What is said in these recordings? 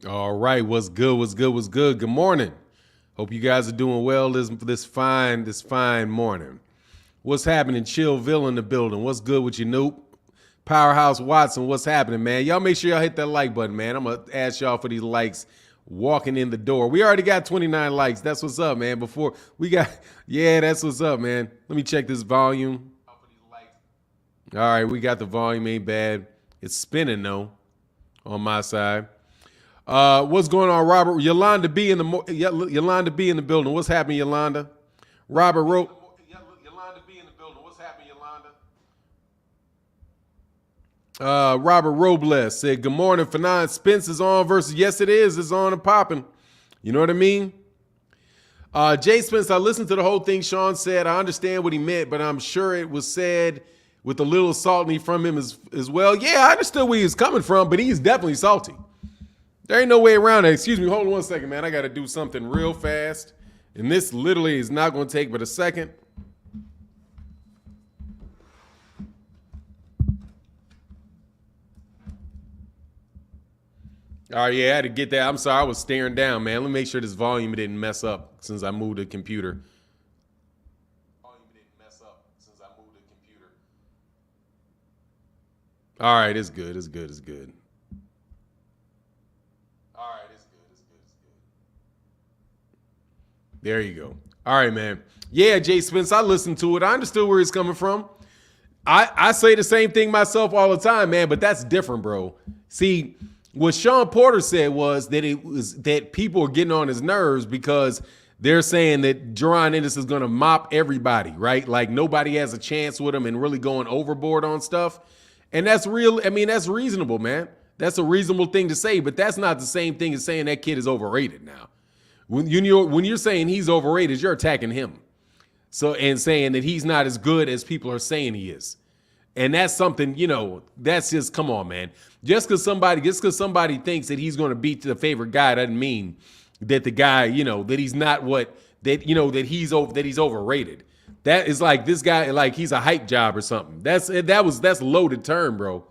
All right, what's good? What's good? What's good? Good morning. Hope you guys are doing well this fine morning. What's happening? Chillville in the building. What's good with you, Noop? Powerhouse Watson, what's happening, man? Y'all make sure y'all hit that like button, man. I'm gonna ask y'all for these likes walking in the door. We already got 29 likes. That's what's up, man. Before we got, yeah, that's what's up, man. Let me check this volume. All right, we got the volume. Ain't bad. It's spinning though on my side. What's going on, Robert? Yolanda B in the building. What's happening, Yolanda? Robert wrote. Yolanda B in the building. What's happening, Yolanda? Robert Robles said, "Good morning, Fanon. Spence is on versus yes, it is. It's on and popping. You know what I mean?" Jay Spence, I listened to the whole thing Shawn said. I understand what he meant, but I'm sure it was said with a little salty from him as well. Yeah, I understood where he was coming from, but he's definitely salty. There ain't no way around it. Excuse me. Hold on one second, man. I got to do something real fast. And this literally is not going to take but a second. All right, yeah, I had to get that. I'm sorry, I was staring down, man. Let me make sure this volume didn't mess up since I moved the computer. All right, it's good. It's good. It's good. All right, it's good. It's good. It's good. There you go. All right, man. Yeah, Jay Spence, I listened to it. I understood where he's coming from. I say the same thing myself all the time, man, but that's different, bro. See, what Shawn Porter said was that people are getting on his nerves because they're saying that Jaron Ennis is going to mop everybody, right? Like nobody has a chance with him and really going overboard on stuff. And that's real. I mean, that's reasonable, man. That's a reasonable thing to say, but that's not the same thing as saying that kid is overrated now. When you're saying he's overrated, you're attacking him. So, and saying that he's not as good as people are saying he is. And that's something, that's just, come on, man. Just because somebody thinks that he's going to beat the favorite guy doesn't mean that the guy, that he's not that he's overrated. That is like this guy, like he's a hype job or something. That's a loaded term, bro.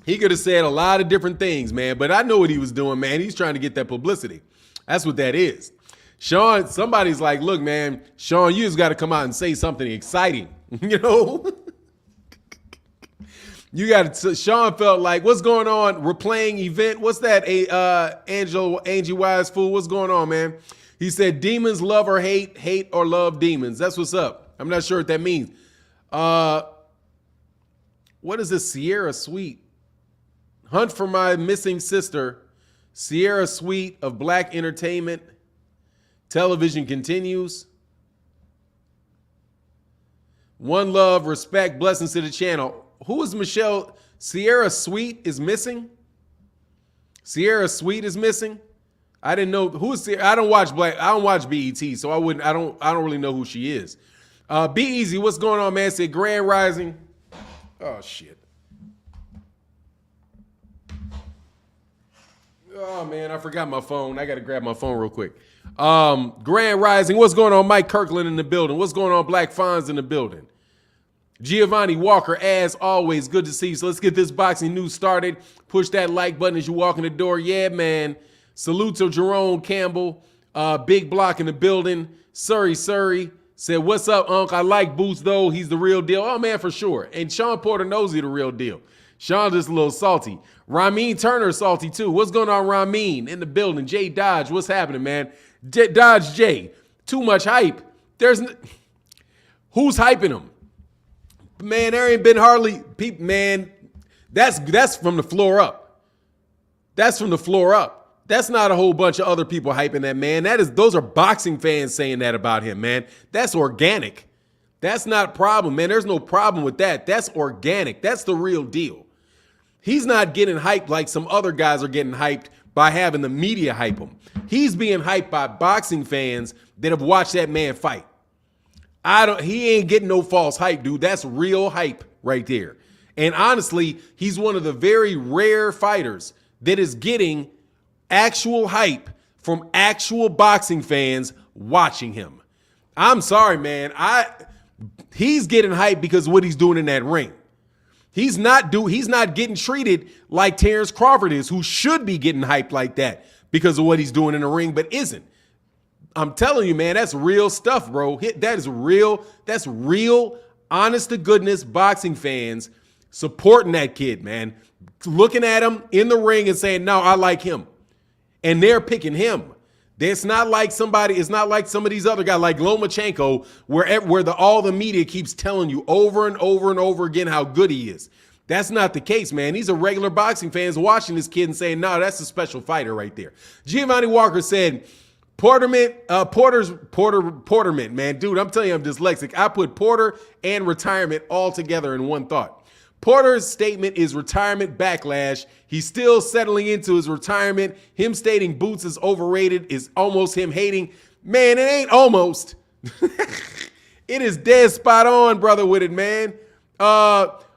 He could have said a lot of different things, man, but I know what he was doing, man. He's trying to get that publicity. That's what that is. Shawn, somebody's like, look, man, Shawn, you just got to come out and say something exciting, You got to. Shawn felt like, what's going on? We're playing event. What's that? Angie Wise fool. What's going on, man? He said, demons love or hate or love demons. That's what's up. I'm not sure what that means. What is this? Sierra Suite. Hunt for my missing sister. Sierra Suite of Black Entertainment. Television continues. One love, respect, blessings to the channel. Who is Michelle? Sierra Suite is missing? Sierra Suite is missing? I didn't know who is Sierra. I don't watch BET, so I don't really know who she is. Be easy. What's going on, man? Said Grand Rising. Oh shit. Oh man, I forgot my phone. I gotta grab my phone real quick. Grand Rising. What's going on? Mike Kirkland in the building. What's going on? Black Fonz in the building. Giovanni Walker, as always, good to see you. So let's get this boxing news started. Push that like button as you walk in the door. Yeah, man. Salute to Jaron Campbell. Big Block in the building. Surrey said, what's up, Unc? I like Boots, though. He's the real deal. Oh, man, for sure. And Shawn Porter knows he's the real deal. Shawn just a little salty. Ramin Turner salty, too. What's going on, Ramin? In the building. Jay Dodge, what's happening, man? Dodge J. Too much hype. Who's hyping him? Man, there ain't been hardly people, man. That's from the floor up. That's from the floor up. That's not a whole bunch of other people hyping that man. Those are boxing fans saying that about him, man. That's organic. That's not a problem, man. There's no problem with that. That's organic. That's the real deal. He's not getting hyped like some other guys are getting hyped by having the media hype him. He's being hyped by boxing fans that have watched that man fight. He ain't getting no false hype, dude. That's real hype right there. And honestly, he's one of the very rare fighters that is getting actual hype from actual boxing fans watching him. I'm sorry, man. He's getting hype because of what he's doing in that ring. He's not getting treated like Terrence Crawford is, who should be getting hyped like that because of what he's doing in the ring, but isn't. I'm telling you, man, that's real stuff, bro. That is real. That's real, honest to goodness boxing fans supporting that kid, man. Looking at him in the ring and saying, no, I like him. And they're picking him. It's not like some of these other guys like Lomachenko, where all the media keeps telling you over and over and over again how good he is. That's not the case, man. These are regular boxing fans watching this kid and saying, no, that's a special fighter right there. Giovanni Walker said, Porterman, man. Dude, I'm telling you, I'm dyslexic. I put Porter and retirement all together in one thought. Porter's statement is retirement backlash. He's still settling into his retirement. Him stating Boots is overrated is almost him hating. Man, it ain't almost. It is dead spot on, brother, with it, man.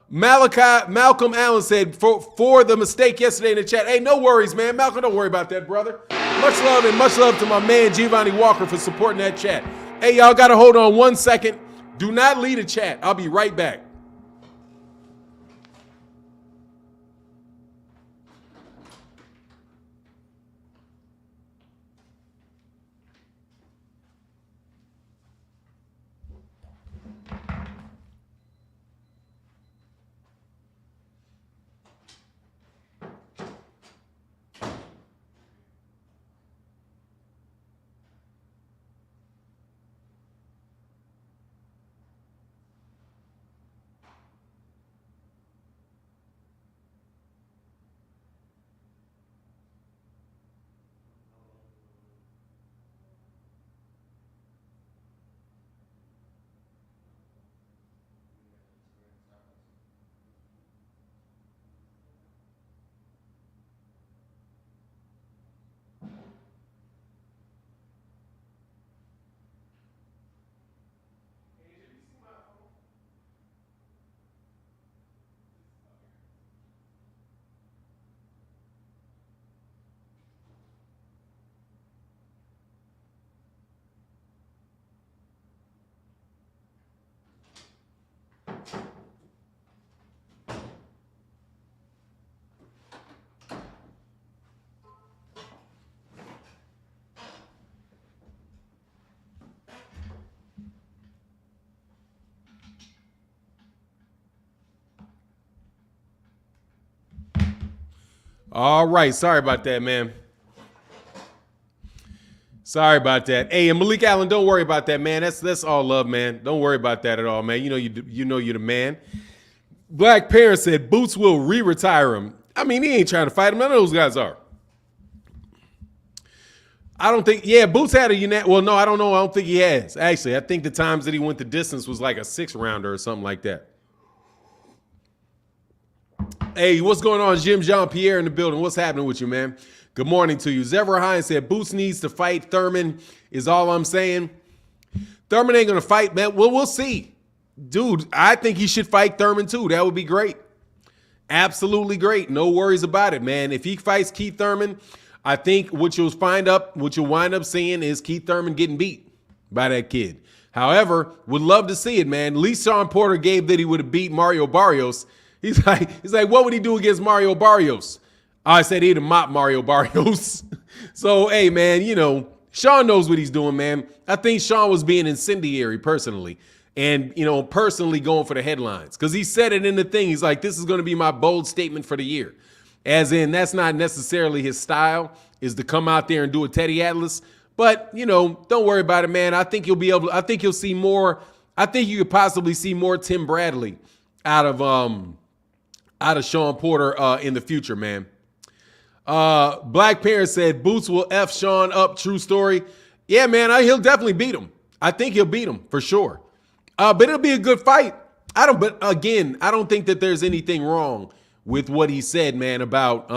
Malcolm Allen said, for the mistake yesterday in the chat. Hey, no worries, man. Malcolm, don't worry about that, brother. Much love to my man Giovanni Walker for supporting that chat. Hey, y'all got to hold on 1 second. Do not leave the chat. I'll be right back. All right. Sorry about that, man. Sorry about that. Hey, and Malik Allen, don't worry about that, man. That's all love, man. Don't worry about that at all, man. You know you're the man. Black Parent said Boots will re-retire him. I mean, he ain't trying to fight him. None of those guys are. I don't think, Boots had well, no, I don't know. I don't think he has. Actually, I think the times that he went the distance was like a 6-rounder or something like that. Hey, what's going on? Jim Jean-Pierre in the building. What's happening with you, man? Good morning to you. Zevra Hines said Boots needs to fight Thurman is all I'm saying. Thurman ain't going to fight, man. Well, we'll see. Dude, I think he should fight Thurman too. That would be great. Absolutely great. No worries about it, man. If he fights Keith Thurman, I think what you'll wind up seeing is Keith Thurman getting beat by that kid. However, would love to see it, man. At least Shawn Porter gave that he would have beat Mario Barrios. He's like, what would he do against Mario Barrios? I said he'd have mopped Mario Barrios. So, hey, man, Shawn knows what he's doing, man. I think Shawn was being incendiary personally and, personally going for the headlines because he said it in the thing. He's like, this is going to be my bold statement for the year. As in, that's not necessarily his style, is to come out there and do a Teddy Atlas. But, don't worry about it, man. I think you'll see more. I think you could possibly see more Tim Bradley out of Shawn Porter in the future, man. Black Parent said Boots will F Shawn up. True story. Yeah, man, he'll definitely beat him. I think he'll beat him for sure. But it'll be a good fight. But again, I don't think that there's anything wrong with what he said, man, about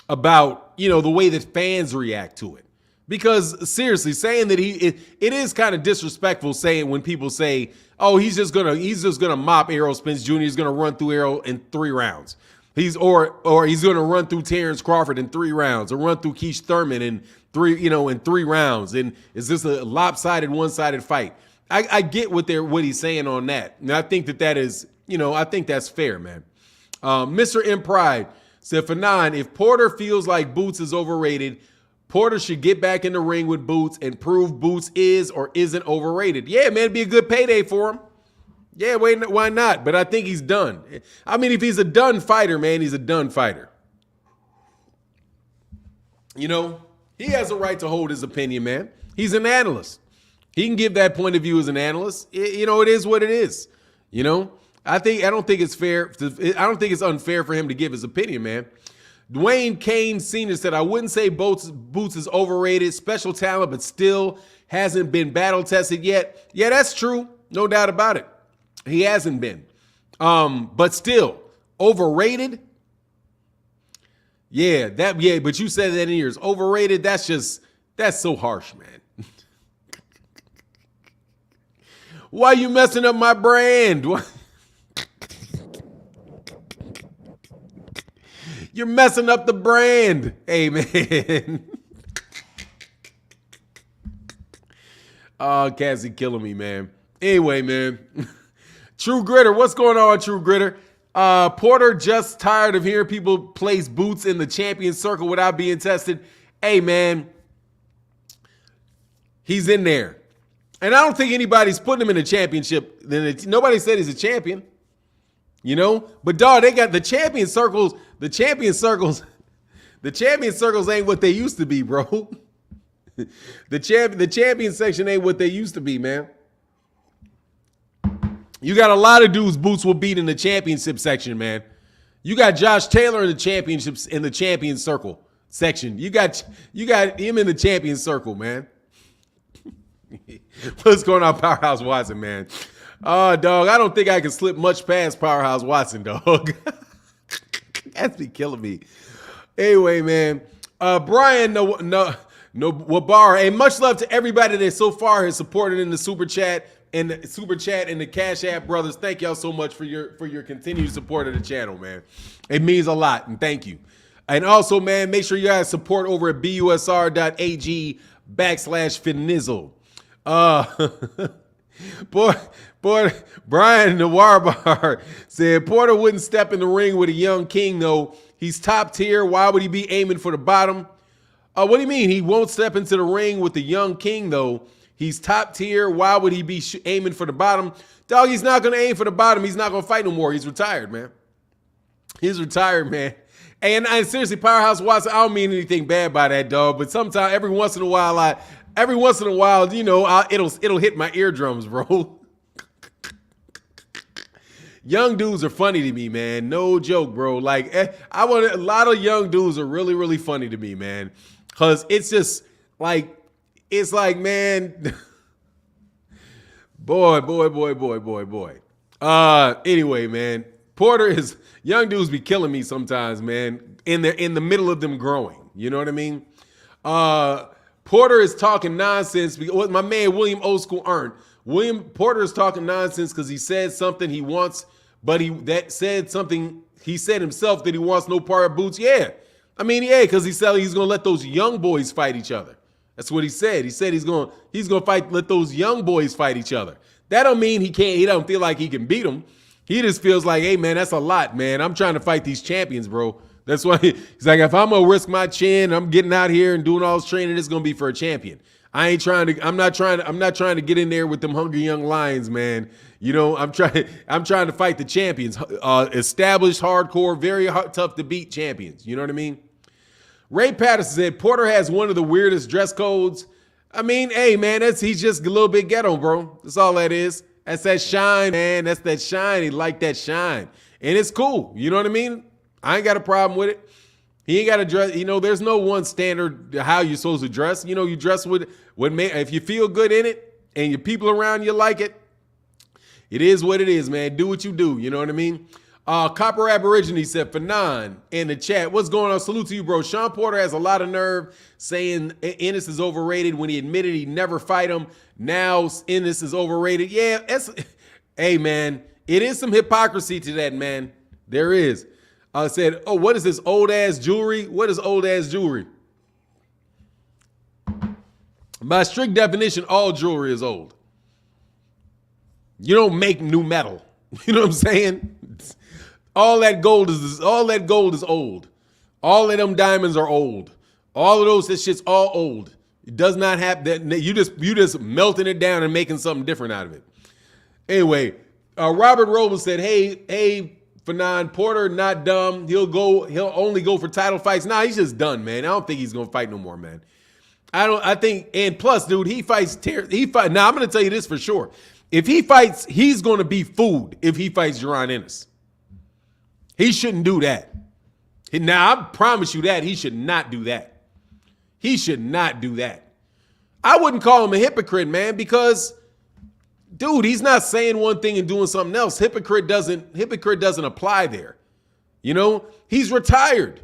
the way that fans react to it. Because seriously, saying that it is kind of disrespectful saying when people say, oh, he's just gonna mop Errol Spence Jr. He's gonna run through Errol in 3 rounds. He's gonna run through Terrence Crawford in 3 rounds, or run through Keith Thurman in 3 rounds. And is this a lopsided, one-sided fight? I get what he's saying on that. And I think that is, I think that's fair, man. Mr. M Pride said, for 9, if Porter feels like Boots is overrated, Porter should get back in the ring with Boots and prove Boots is or isn't overrated. Yeah, man, it'd be a good payday for him. Yeah, why not? But I think he's done. I mean, if he's a done fighter, man, he's a done fighter. He has a right to hold his opinion, man. He's an analyst. He can give that point of view as an analyst. It is what it is. I don't think it's fair. I don't think it's unfair for him to give his opinion, man. Dwayne Kane Sr. said, I wouldn't say Boots is overrated, special talent, but still hasn't been battle tested yet. Yeah, that's true. No doubt about it. He hasn't been. But still, overrated? Yeah, but you said that in yours. Overrated, that's so harsh, man. Why you messing up my brand? You're messing up the brand. Hey, man. Oh, Cassie killing me, man. Anyway, man. True Gritter, what's going on, True Gritter? Porter just tired of hearing people place Boots in the champion circle without being tested. Hey, man. He's in there. And I don't think anybody's putting him in a championship. Nobody said he's a champion. But dog, they got the champion circles. The champion circles ain't what they used to be, bro. The champion section ain't what they used to be, man. You got a lot of dudes Boots will beat in the championship section, man. You got Josh Taylor in the championships in the champion circle section. You got him in the champion circle, man. What's going on, Powerhouse Watson, man? Oh, dog, I don't think I can slip much past Powerhouse Watson, dog. That's be killing me. Anyway, man, Brian Wabar, hey, much love to everybody that so far has supported in the super chat and the Cash App brothers. Thank y'all so much for your continued support of the channel, man. It means a lot, and thank you. And also, man, make sure you guys support over at busr.ag/Finizzle. Boy, Brian Nawarbar said Porter wouldn't step in the ring with a young king, though. He's top tier. Why would he be aiming for the bottom? What do you mean? He won't step into the ring with the young king, though. He's top tier. Why would he be aiming for the bottom? Dog, he's not going to aim for the bottom. He's not going to fight no more. He's retired, man. He's retired, man. And seriously, Powerhouse Watson, I don't mean anything bad by that, dog. But sometimes, every once in a while, it'll hit my eardrums, bro. Young dudes are funny to me, man. No joke, bro. Like, a lot of young dudes are really, really funny to me, man. Cause it's just like, man, boy. Anyway, man, young dudes be killing me sometimes, man. In the middle of them growing, you know what I mean? Porter is talking nonsense. What my man William Old School earned. William Porter is talking nonsense because he said something he wants, but he said himself that he wants no part of Boots. Yeah. I mean, yeah, because he's going to let those young boys fight each other. That's what he said. He said he's going to let those young boys fight each other. That don't mean he don't feel like he can beat them. He just feels like, hey, man, that's a lot, man. I'm trying to fight these champions, bro. That's why he's like, if I'm going to risk my chin, I'm getting out here and doing all this training, it's going to be for a champion. I'm not trying to get in there with them hungry young lions, man. I'm trying to fight the champions, established, hardcore, very tough to beat champions. You know what I mean? Ray Patterson said Porter has one of the weirdest dress codes. I mean, hey, man, he's just a little bit ghetto, bro. That's all that is. That's that shine, man. That's that shine. He like that shine. And it's cool. You know what I mean? I ain't got a problem with it. He ain't got to dress. There's no one standard how you're supposed to dress. You dress with if you feel good in it and your people around you like it, it is what it is, man. Do what you do. You know what I mean? Copper Aborigine said, Fanon in the chat, what's going on? Salute to you, bro. Shawn Porter has a lot of nerve saying Ennis is overrated when he admitted he'd never fight him. Now Ennis is overrated. Yeah, hey, man, it is some hypocrisy to that, man. There is. I said, oh, what is this old-ass jewelry? What is old-ass jewelry? By strict definition, all jewelry is old. You don't make new metal. You know what I'm saying? All that gold is old. All of them diamonds are old. All of those, this shit's all old. It does not have that. You just melting it down and making something different out of it. Anyway, Robert Robles said, hey, Fanon, Porter not dumb. He'll only go for title fights. Nah, he's just done, man. I don't think he's gonna fight no more, man. I think, and plus, dude, he fights. Now I'm gonna tell you this for sure. If he fights, he's gonna be food if he fights Jaron Ennis. He shouldn't do that. Now, I promise you that he should not do that. He should not do that. I wouldn't call him a hypocrite, man, because, dude, he's not saying one thing and doing something else. Hypocrite doesn't apply there. You know, he's retired.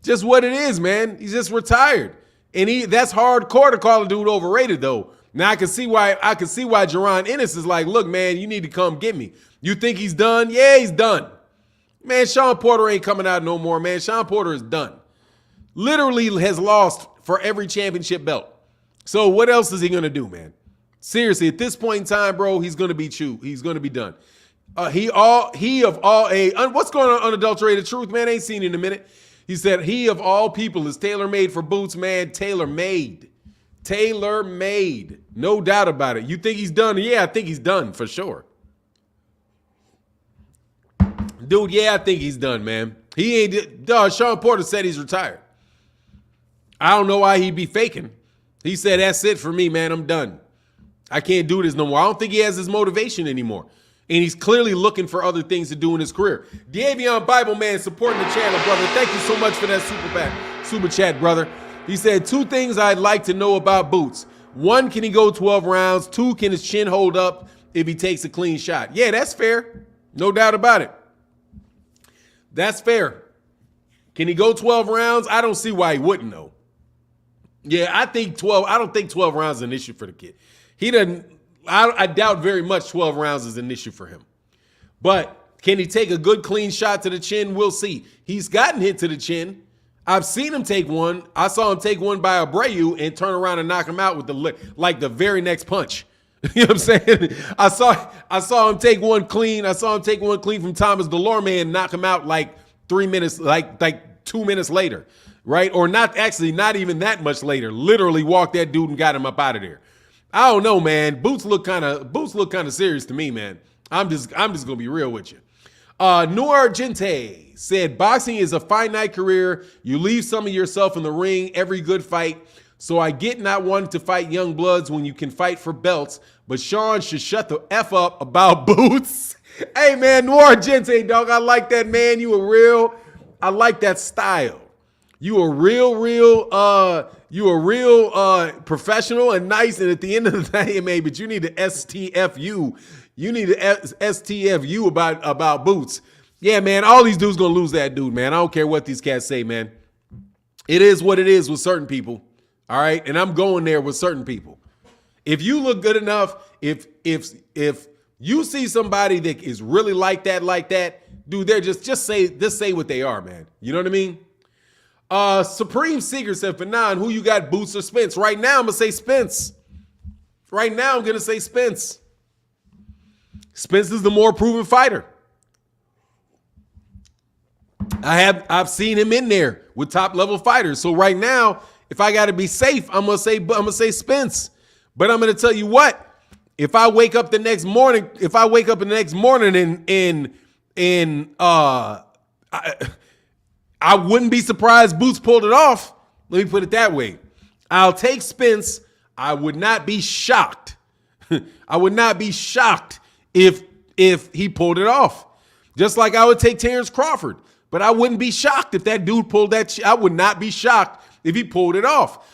Just what it is, man. He's just retired. And that's hardcore to call a dude overrated, though. Now I can see why Jaron Ennis is like, look, man, you need to come get me. You think he's done? Yeah, he's done. Man, Shawn Porter ain't coming out no more, man. Shawn Porter is done. Literally has lost for every championship belt. So what else is he going to do, man? Seriously, at this point in time, bro, he's going to be chewed. He's going to be done. What's going on Unadulterated Truth, man? Ain't seen it in a minute. He said, he of all people is tailor-made for boots, man. Tailor-made. Tailor-made. No doubt about it. You think he's done? Yeah, I think he's done for sure. Dude, yeah, I think he's done, man. Shawn Porter said he's retired. I don't know why he'd be faking. He said, that's it for me, man. I'm done. I can't do this no more. I don't think he has his motivation anymore. And he's clearly looking for other things to do in his career. Davion Bible, man, supporting the channel, brother. Thank you so much for that super chat, brother. He said, 2 things I'd like to know about Boots. 1, can he go 12 rounds? 2, can his chin hold up if he takes a clean shot? Yeah, that's fair. No doubt about it. That's fair. Can he go 12 rounds? I don't see why he wouldn't, though. Yeah, I don't think 12 rounds is an issue for the kid. He doesn't. I doubt very much 12 rounds is an issue for him. But can he take a good clean shot to the chin? We'll see. He's gotten hit to the chin. I've seen him take one. I saw him take one by Abreu and turn around and knock him out with the very next punch. You know what I'm saying? I saw him take one clean. I saw him take one clean from Thomas Delorme and knock him out like 3 minutes, like 2 minutes later, right? Or not even that much later. Literally walked that dude and got him up out of there. I don't know, man. Boots look kind of serious to me, man. I'm just gonna be real with you. Noor Gente said, boxing is a finite career. You leave some of yourself in the ring every good fight. So I get not wanting to fight young bloods when you can fight for belts, but Shawn should shut the F up about Boots. Hey, man, Noir Gente, dog, I like that, man. I like that style. You a real professional and nice, and at the end of the day, man, but you need to STFU. You need to STFU about Boots. Yeah, man, all these dudes gonna lose that dude, man. I don't care what these cats say, man. It is what it is with certain people. All right, and I'm going there with certain people. If you look good enough, if you see somebody that is really like that, dude, they're just say what they are, man. You know what I mean? Supreme Seeker said, for now, who you got, Boots or Spence? Right now, I'm gonna say Spence. Right now, I'm gonna say Spence. Spence is the more proven fighter. I've seen him in there with top level fighters. So right now, if I got to be safe, I'm gonna say Spence. But I'm gonna tell you what: if I wake up the next morning, and I wouldn't be surprised Boots pulled it off. Let me put it that way. I'll take Spence. I would not be shocked. I would not be shocked if he pulled it off. Just like I would take Terrence Crawford. But I wouldn't be shocked if that dude pulled that. I would not be shocked if he pulled it off.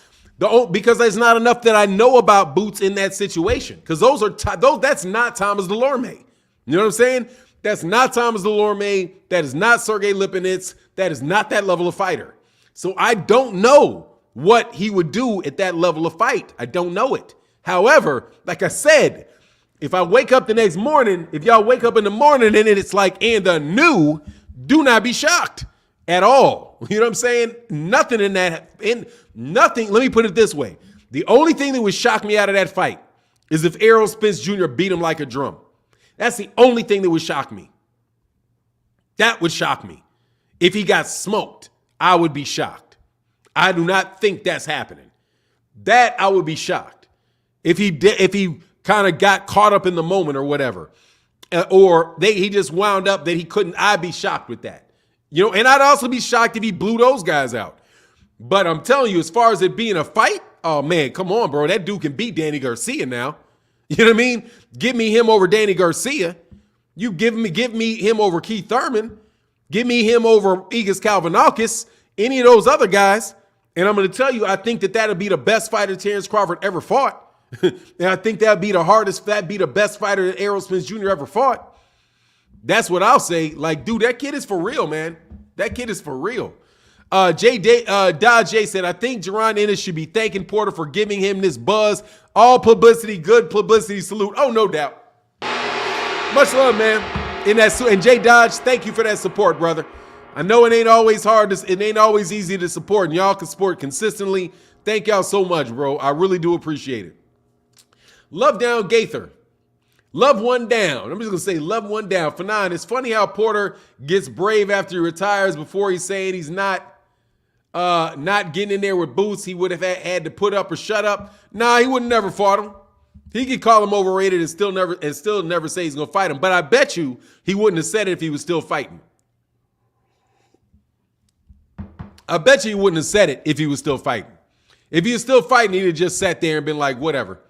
Because there's not enough that I know about Boots in that situation. Because that's not Thomas Delorme. You know what I'm saying? That's not Thomas Delorme. That is not Sergey Lipinets. That is not that level of fighter. So I don't know what he would do at that level of fight. I don't know it. However, like I said, if I wake up the next morning, if y'all wake up in the morning and it's like, and the new, do not be shocked at all. You know what I'm saying? Nothing in that, nothing. Let me put it this way. The only thing that would shock me out of that fight is if Errol Spence Jr. beat him like a drum. That's the only thing that would shock me. That would shock me. If he got smoked, I would be shocked. I do not think that's happening. That I would be shocked. If he kind of got caught up in the moment or whatever, or he just wound up that he couldn't, I'd be shocked with that. You know, and I'd also be shocked if he blew those guys out. But I'm telling you, as far as it being a fight, oh man, come on, bro. That dude can beat Danny Garcia now. You know what I mean? Give me him over Danny Garcia. You give me him over Keith Thurman. Give me him over Igis Kalvanakis. Any of those other guys. And I'm going to tell you, I think that'll be the best fighter Terrence Crawford ever fought. And I think that'd be the best fighter that Errol Spence Jr. ever fought. That's what I'll say. Like, dude, that kid is for real, man. That kid is for real. Dodge J said, I think Jaron Ennis should be thanking Porter for giving him this buzz. All publicity, good publicity, salute. Oh, no doubt. Much love, man. And Jay Dodge, thank you for that support, brother. I know it ain't always hard. It ain't always easy to support, and y'all can support consistently. Thank y'all so much, bro. I really do appreciate it. Love down Gaither. Love one down. I'm just going to say love one down. For 9, it's funny how Porter gets brave after he retires before he's saying he's not getting in there with Boots. He would have had to put up or shut up. Nah, he would have never fought him. He could call him overrated and still never say he's going to fight him. But I bet you he wouldn't have said it if he was still fighting. I bet you he wouldn't have said it if he was still fighting. If he was still fighting, he'd have just sat there and been like, whatever,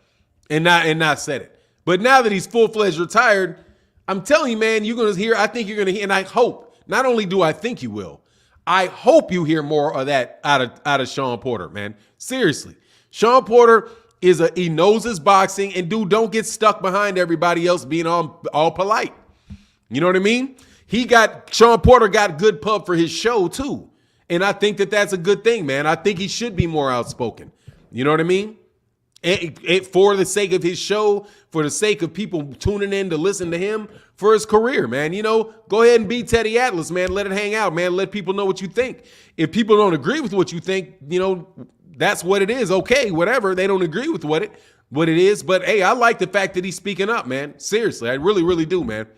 and not said it. But now that he's full-fledged retired, I'm telling you, man, you're going to hear, I think you're going to hear, and I hope, not only do I think you will, I hope you hear more of that out of Shawn Porter, man. Seriously. Shawn Porter he knows his boxing, and dude, don't get stuck behind everybody else being all polite. You know what I mean? Shawn Porter got good pub for his show too. And I think that's a good thing, man. I think he should be more outspoken. You know what I mean? For the sake of his show, for the sake of people tuning in to listen to him, for his career, man. You know, go ahead and be Teddy Atlas, man. Let it hang out, man. Let people know what you think. If people don't agree with what you think, you know, that's what it is. Okay, whatever. They don't agree with what it is. But, hey, I like the fact that he's speaking up, man. Seriously, I really, really do, man.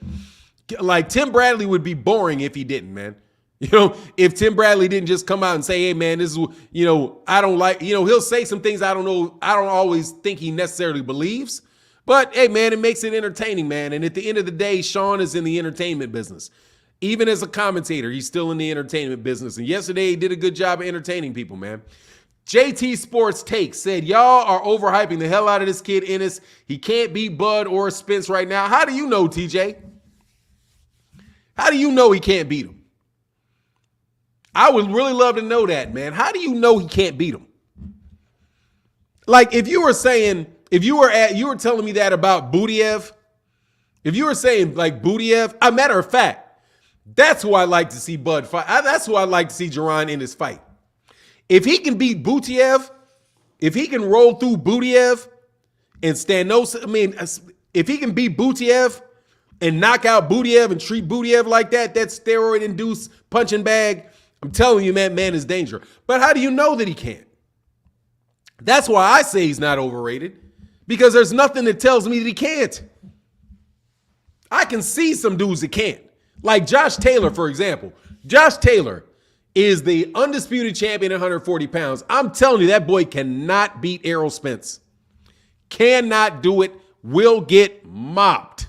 Like, Tim Bradley would be boring if he didn't, man. You know, if Tim Bradley didn't just come out and say, hey, man, this is, you know, I don't like, you know, he'll say some things I don't know. I don't always think he necessarily believes. But, hey, man, it makes it entertaining, man. And at the end of the day, Shawn is in the entertainment business. Even as a commentator, he's still in the entertainment business. And yesterday, he did a good job of entertaining people, man. JT Sports Take said, y'all are overhyping the hell out of this kid, Ennis. He can't beat Bud or Spence right now. How do you know, TJ? How do you know he can't beat him? I would really love to know that, man. How do you know he can't beat him? Like, if you were telling me that about Butiev, if you were saying like Butiev, a matter of fact, that's who I like to see Bud fight. That's who I like to see Jaron in his fight. If he can beat Butiev, if he can roll through Butiev and Stanos, I mean, if he can beat Butiev and knock out Butiev and treat Butiev like that steroid-induced punching bag, I'm telling you, man is dangerous. But how do you know that he can't? That's why I say he's not overrated, because there's nothing that tells me that he can't. I can see some dudes that can't. Like Josh Taylor, for example. Josh Taylor is the undisputed champion at 140 pounds. I'm telling you, that boy cannot beat Errol Spence. Cannot do it. Will get mopped.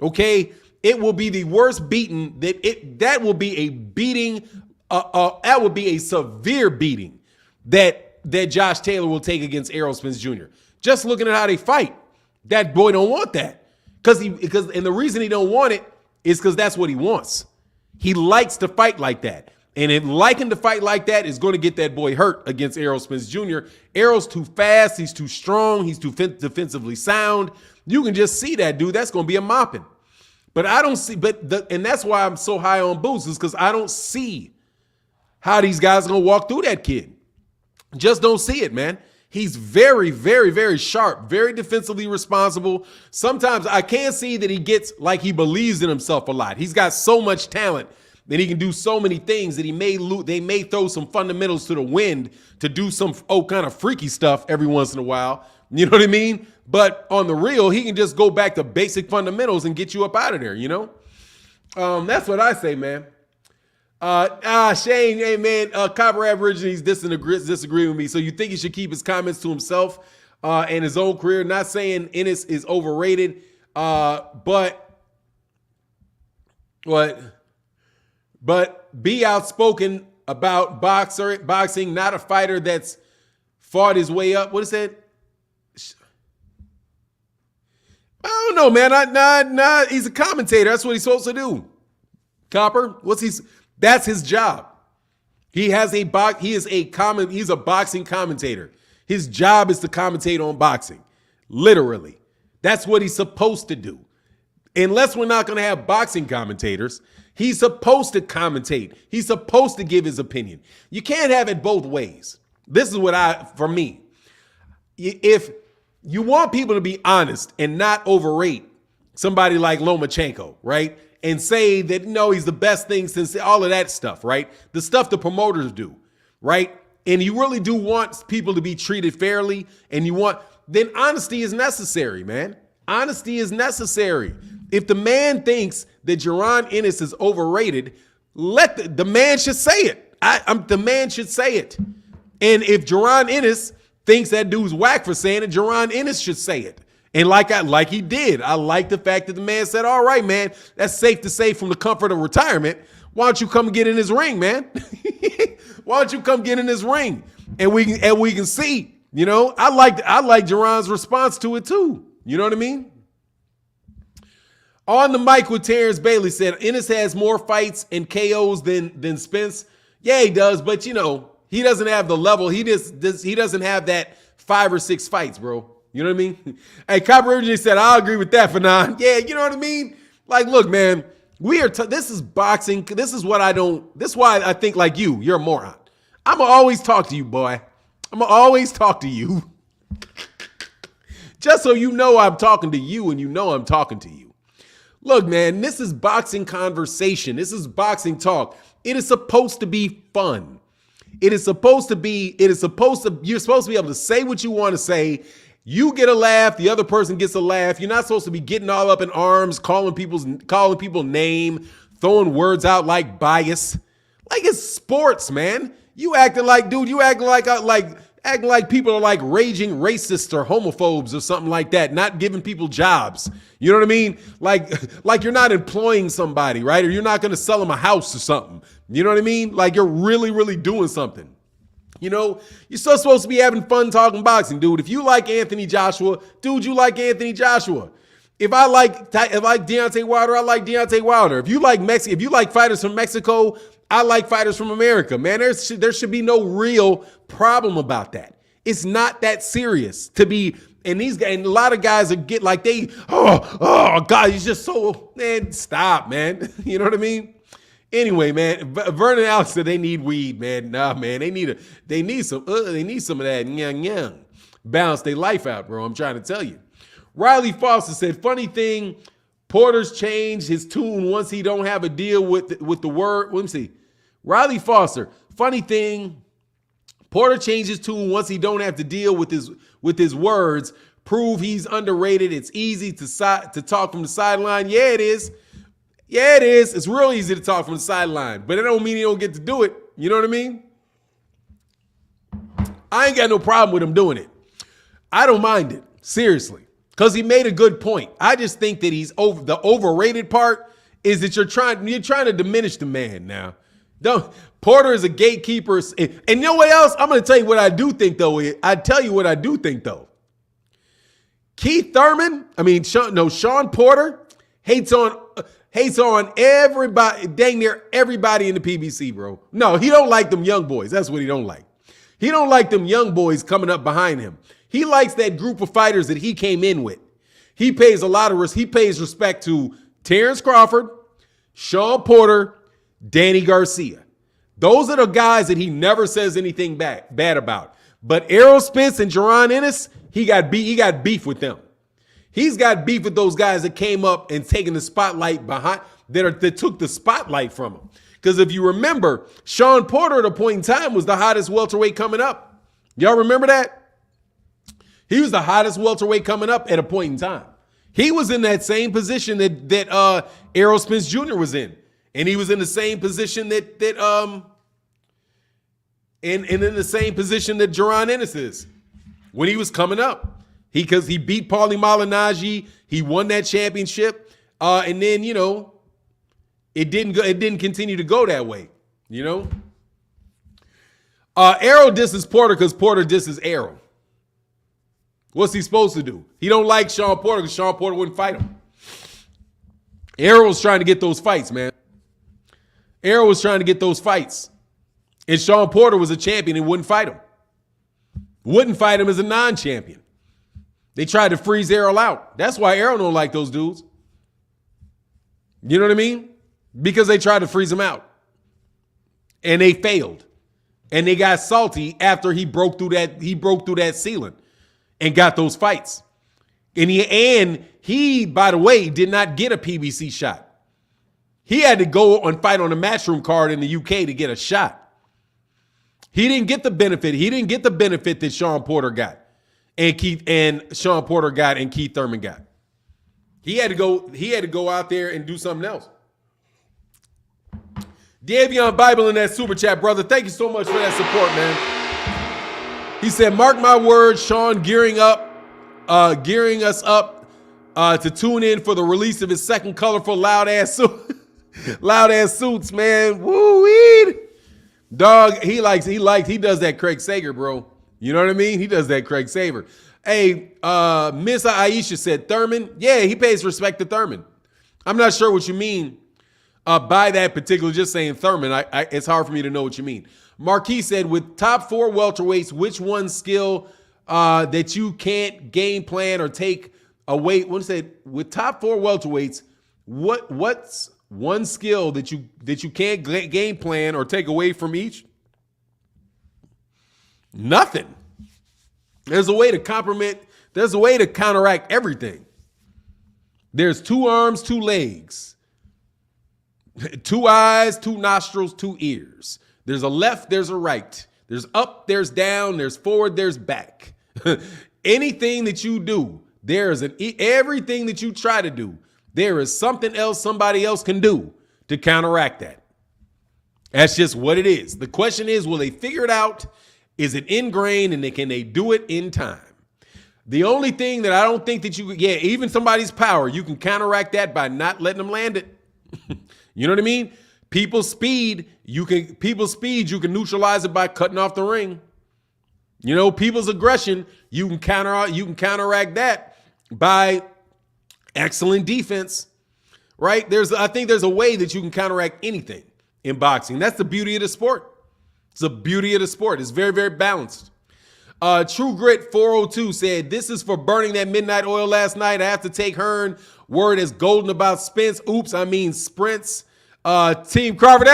Okay? It will be the worst beating that will be a beating. That would be a severe beating that Josh Taylor will take against Errol Spence Jr. Just looking at how they fight, that boy don't want that. And the reason he don't want it is because that's what he wants. He likes to fight like that. And if liking to fight like that is going to get that boy hurt against Errol Spence Jr. Errol's too fast. He's too strong. He's too defensively sound. You can just see that, dude. That's going to be a mopping. But I don't see, and that's why I'm so high on Boots, is because I don't see how these guys are going to walk through that kid. Just don't see it, man. He's very, very, very sharp, very defensively responsible. Sometimes I can see that he gets like he believes in himself a lot. He's got so much talent that he can do so many things that they may throw some fundamentals to the wind to do some kind of freaky stuff every once in a while. You know what I mean? But on the real, he can just go back to basic fundamentals and get you up out of there, you know? That's what I say, man. Shane, hey, man, Copper Aborigines disagree with me. So you think he should keep his comments to himself and his own career? Not saying Ennis is overrated, but be outspoken about boxing, not a fighter that's fought his way up. What is that? I don't know, man. He's a commentator. That's what he's supposed to do. Copper, that's his job. He's a boxing commentator. His job is to commentate on boxing. Literally. That's what he's supposed to do. Unless we're not going to have boxing commentators, he's supposed to commentate. He's supposed to give his opinion. You can't have it both ways. This is for me. If you want people to be honest and not overrate somebody like Lomachenko, right? And say that, no, he's the best thing since all of that stuff, right? The stuff the promoters do, right? And you really do want people to be treated fairly, and then honesty is necessary, man. Honesty is necessary. If the man thinks that Jaron Ennis is overrated, the man should say it. The man should say it. And if Jaron Ennis thinks that dude's whack for saying it, Jaron Ennis should say it. And like he did, I like the fact that the man said, all right, man, that's safe to say from the comfort of retirement. Why don't you come get in his ring, man? Why don't you come get in his ring? And we can see, you know, I like Jaron's response to it too. You know what I mean? On the mic with Terrence Bailey said, Ennis has more fights and KOs than Spence. Yeah, he does, but you know, he doesn't have the level. He doesn't have that 5 or 6 fights, bro. You know what I mean? Hey, Copper originally said, I'll agree with that, Fanon. Yeah, you know what I mean? Like, look, man, this is boxing. This is why I think like you're a moron. I'm going to always talk to you, boy. I'm going to always talk to you. Just so you know I'm talking to you and you know I'm talking to you. Look, man, this is boxing conversation. This is boxing talk. It is supposed to be fun. You're supposed to be able to say what you want to say. You get a laugh, the other person gets a laugh. You're not supposed to be getting all up in arms, calling people name, throwing words out like bias. Like it's sports, man. You acting like people are like raging racists or homophobes or something like that, not giving people jobs. You know what I mean? Like you're not employing somebody, right? Or you're not going to sell them a house or something. You know what I mean? Like you're really, really doing something. You know, you're still supposed to be having fun talking boxing, dude. If you like Anthony Joshua, dude, you like Anthony Joshua. If I like Deontay Wilder, I like Deontay Wilder. If you like fighters from Mexico, I like fighters from America. Man, there should be no real problem about that. It's not that serious to be. And a lot of guys get like oh God, he's just so, man, stop, man. You know what I mean? Anyway, man, Vernon Alex said they need weed, man. Nah, man, they need some of that yang balance their life out, bro. I'm trying to tell you. Riley Foster said, funny thing, Porter's changed his tune once he don't have a deal with the word. Let me see. Riley Foster, funny thing, Porter changed his tune once he don't have to deal with his words. Prove he's underrated. It's easy to talk from the sideline. Yeah, it is. Yeah, it is. It's real easy to talk from the sideline, but it don't mean he don't get to do it. You know what I mean? I ain't got no problem with him doing it. I don't mind it, seriously, because he made a good point. I just think that the overrated part is that you're trying to diminish the man now. Porter is a gatekeeper. And you know what else? I'm going to tell you what I do think, though. Shawn Porter hates on everybody, dang near everybody in the PBC, bro. No, he don't like them young boys. That's what he don't like. He don't like them young boys coming up behind him. He likes that group of fighters that he came in with. He pays respect to Terrence Crawford, Shawn Porter, Danny Garcia. Those are the guys that he never says anything bad about. But Errol Spence and Jaron Ennis, he got beef with them. He's got beef with those guys that came up and taking the spotlight that took the spotlight from him. Because if you remember, Shawn Porter at a point in time was the hottest welterweight coming up. Y'all remember that? He was the hottest welterweight coming up at a point in time. He was in that same position that Errol Spence Jr. was in. And he was in the same position that in the same position that Jaron Ennis is when he was coming up. Because he beat Paulie Malignaggi, he won that championship, and then it didn't continue to go that way. Errol disses Porter because Porter disses Errol. What's he supposed to do? He don't like Shawn Porter because Shawn Porter wouldn't fight him. Errol was trying to get those fights, man. Errol was trying to get those fights. And Shawn Porter was a champion and wouldn't fight him. Wouldn't fight him as a non-champion. They tried to freeze Errol out. That's why Errol don't like those dudes. You know what I mean? Because they tried to freeze him out. And they failed. And they got salty after he broke through that ceiling and got those fights. And he, by the way, did not get a PBC shot. He had to go and fight on a matchroom card in the UK to get a shot. He didn't get the benefit. He didn't get the benefit that Shawn Porter got and Shawn Porter got and Keith Thurman got. He had to go out there and do something else. Davion Bible in that super chat, brother. Thank you so much for that support, man. He said, mark my words, Shawn gearing us up to tune in for the release of his second colorful loud ass suits, man. Woo weed. Dog, he does that Craig Sager, bro. You know what I mean? He does that Craig Sager. Hey, Miss Aisha said Thurman. Yeah, he pays respect to Thurman. I'm not sure what you mean by that particular, just saying Thurman. It's hard for me to know what you mean. Marquis said, with top 4 welterweights, which one skill that you can't game plan or take away? What said with top 4 welterweights, what's one skill that you can't game plan or take away from each? Nothing. There's a way to complement. There's a way to counteract everything. There's 2 arms, 2 legs, 2 eyes, 2 nostrils, 2 ears. There's a left, there's a right. There's up, there's down, there's forward, there's back. Anything that you do, everything that you try to do, there is something else somebody else can do to counteract that. That's just what it is. The question is, will they figure it out? Is it ingrained, and can they do it in time? The only thing that I don't think that even somebody's power, you can counteract that by not letting them land it. You know what I mean? People's speed, you can neutralize it by cutting off the ring. People's aggression, you can counteract that by excellent defense, right? I think there's a way that you can counteract anything in boxing. That's the beauty of the sport. It's the beauty of the sport. It's very, very balanced. True Grit 402 said, this is for burning that midnight oil last night. I have to take Hearn word as golden about Spence. Oops, I mean Sprints. Team Crawford.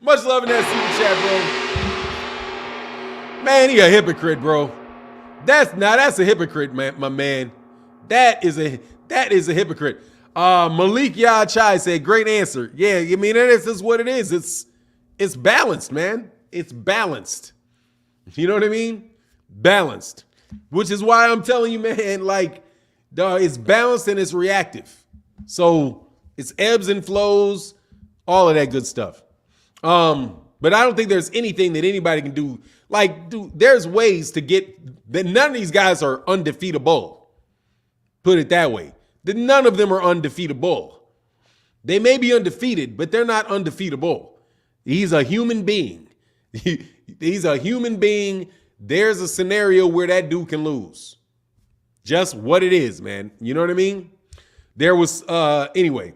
Much love in that super chat, bro. Man, he a hypocrite, bro. That's a hypocrite, man, my man. That is a hypocrite. Malik Yachai said, great answer. Yeah, I mean, this is what it is. It's balanced, man. It's balanced. You know what I mean? Balanced. Which is why I'm telling you, man, it's balanced and it's reactive. So it's ebbs and flows, all of that good stuff. But I don't think there's anything that anybody can do. There's ways to get that. None of these guys are undefeatable. Put it that way. None of them are undefeatable. They may be undefeated, but they're not undefeatable. He's a human being. He's a human being. There's a scenario where that dude can lose. Just what it is, man. You know what I mean? There was, anyway.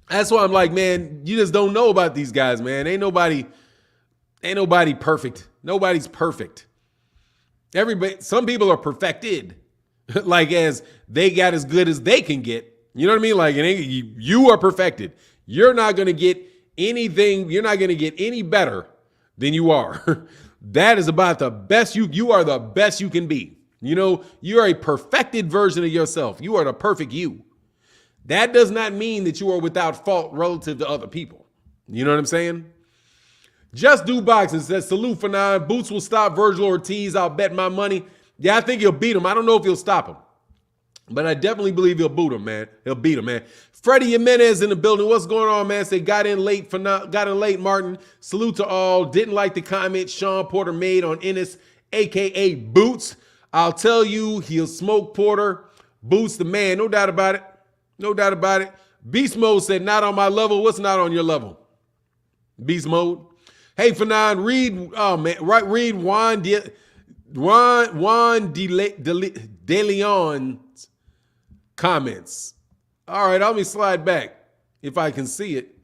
That's why I'm like, man, you just don't know about these guys, man. Ain't nobody perfect. Nobody's perfect. Some people are perfected. As they got as good as they can get. You know what I mean? You are perfected. You're not going to get anything. You're not going to get any better than you are. That is about the best. You are the best you can be. You're a perfected version of yourself. You are the perfect you. That does not mean that you are without fault relative to other people. You know what I'm saying? Just Do Boxing says, salute for 9. Boots will stop Virgil Ortiz. I'll bet my money. Yeah, I think he'll beat him. I don't know if he'll stop him, but I definitely believe he'll boot him, man. He'll beat him, man. Freddie Jimenez in the building. What's going on, man? Say, got in late, Martin. Salute to all. Didn't like the comment Shawn Porter made on Ennis, a.k.a. Boots. I'll tell you, he'll smoke Porter. Boots the man. No doubt about it. No doubt about it. Beast Mode said, not on my level. What's not on your level? Beast Mode. Hey, Fanon, read Juan De Leon's comments. All right, let me slide back if I can see it.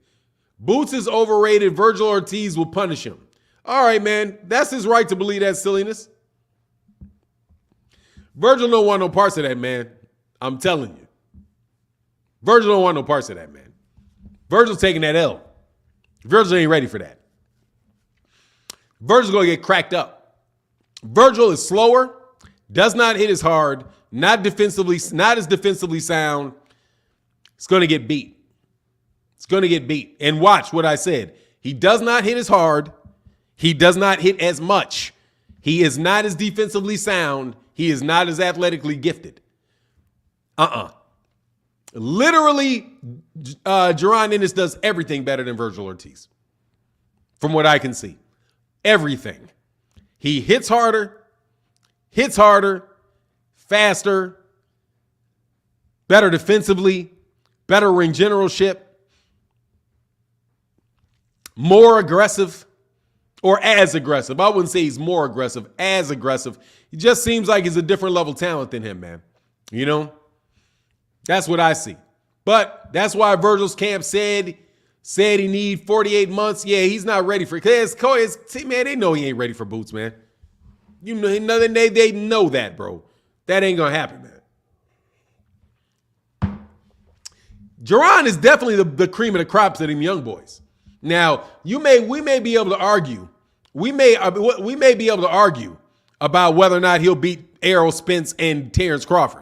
Boots is overrated. Virgil Ortiz will punish him. All right, man. That's his right to believe that silliness. Virgil don't want no parts of that, man. I'm telling you. Virgil don't want no parts of that, man. Virgil's taking that L. Virgil ain't ready for that. Virgil's going to get cracked up. Virgil is slower, does not hit as hard, not as defensively sound. It's going to get beat. It's going to get beat. And watch what I said. He does not hit as hard. He does not hit as much. He is not as defensively sound. He is not as athletically gifted. Literally, Jaron Ennis does everything better than Virgil Ortiz, from what I can see. Everything. He hits harder, faster, better defensively, better ring generalship, more aggressive, or as aggressive. I wouldn't say he's more aggressive, as aggressive. He just seems like he's a different level talent than him, man. You know? That's what I see. But that's why Virgil's camp said he need 48 months. Yeah, he's not ready for it. See, man, they know he ain't ready for Boots, man. You know, they know that, bro. That ain't gonna happen, man. Jaron is definitely the cream of the crops of them young boys. Now, we may be able to argue. We may be able to argue about whether or not he'll beat Errol Spence and Terrence Crawford.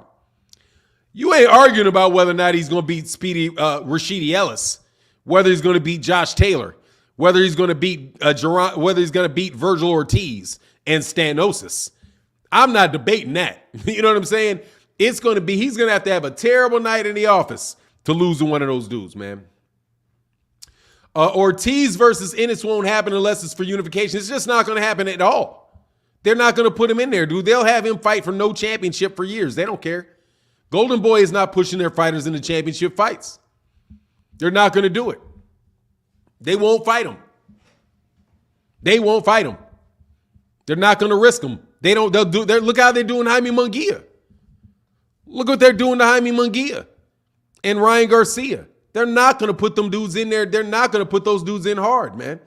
You ain't arguing about whether or not he's going to beat Rashidi Ellis, whether he's going to beat Josh Taylor, whether he's going to beat Jaron, whether he's going to beat Virgil Ortiz and Stanosis. I'm not debating that. You know what I'm saying? He's going to have a terrible night in the office to lose to one of those dudes, man. Ortiz versus Ennis won't happen unless it's for unification. It's just not going to happen at all. They're not going to put him in there, dude. They'll have him fight for no championship for years. They don't care. Golden Boy is not pushing their fighters into championship fights. They're not going to do it. They won't fight him. They won't fight him. They're not going to risk him. Look how they're doing Jaime Munguia. Look what they're doing to Jaime Munguia and Ryan Garcia. They're not going to put them dudes in there. They're not going to put those dudes in hard, man.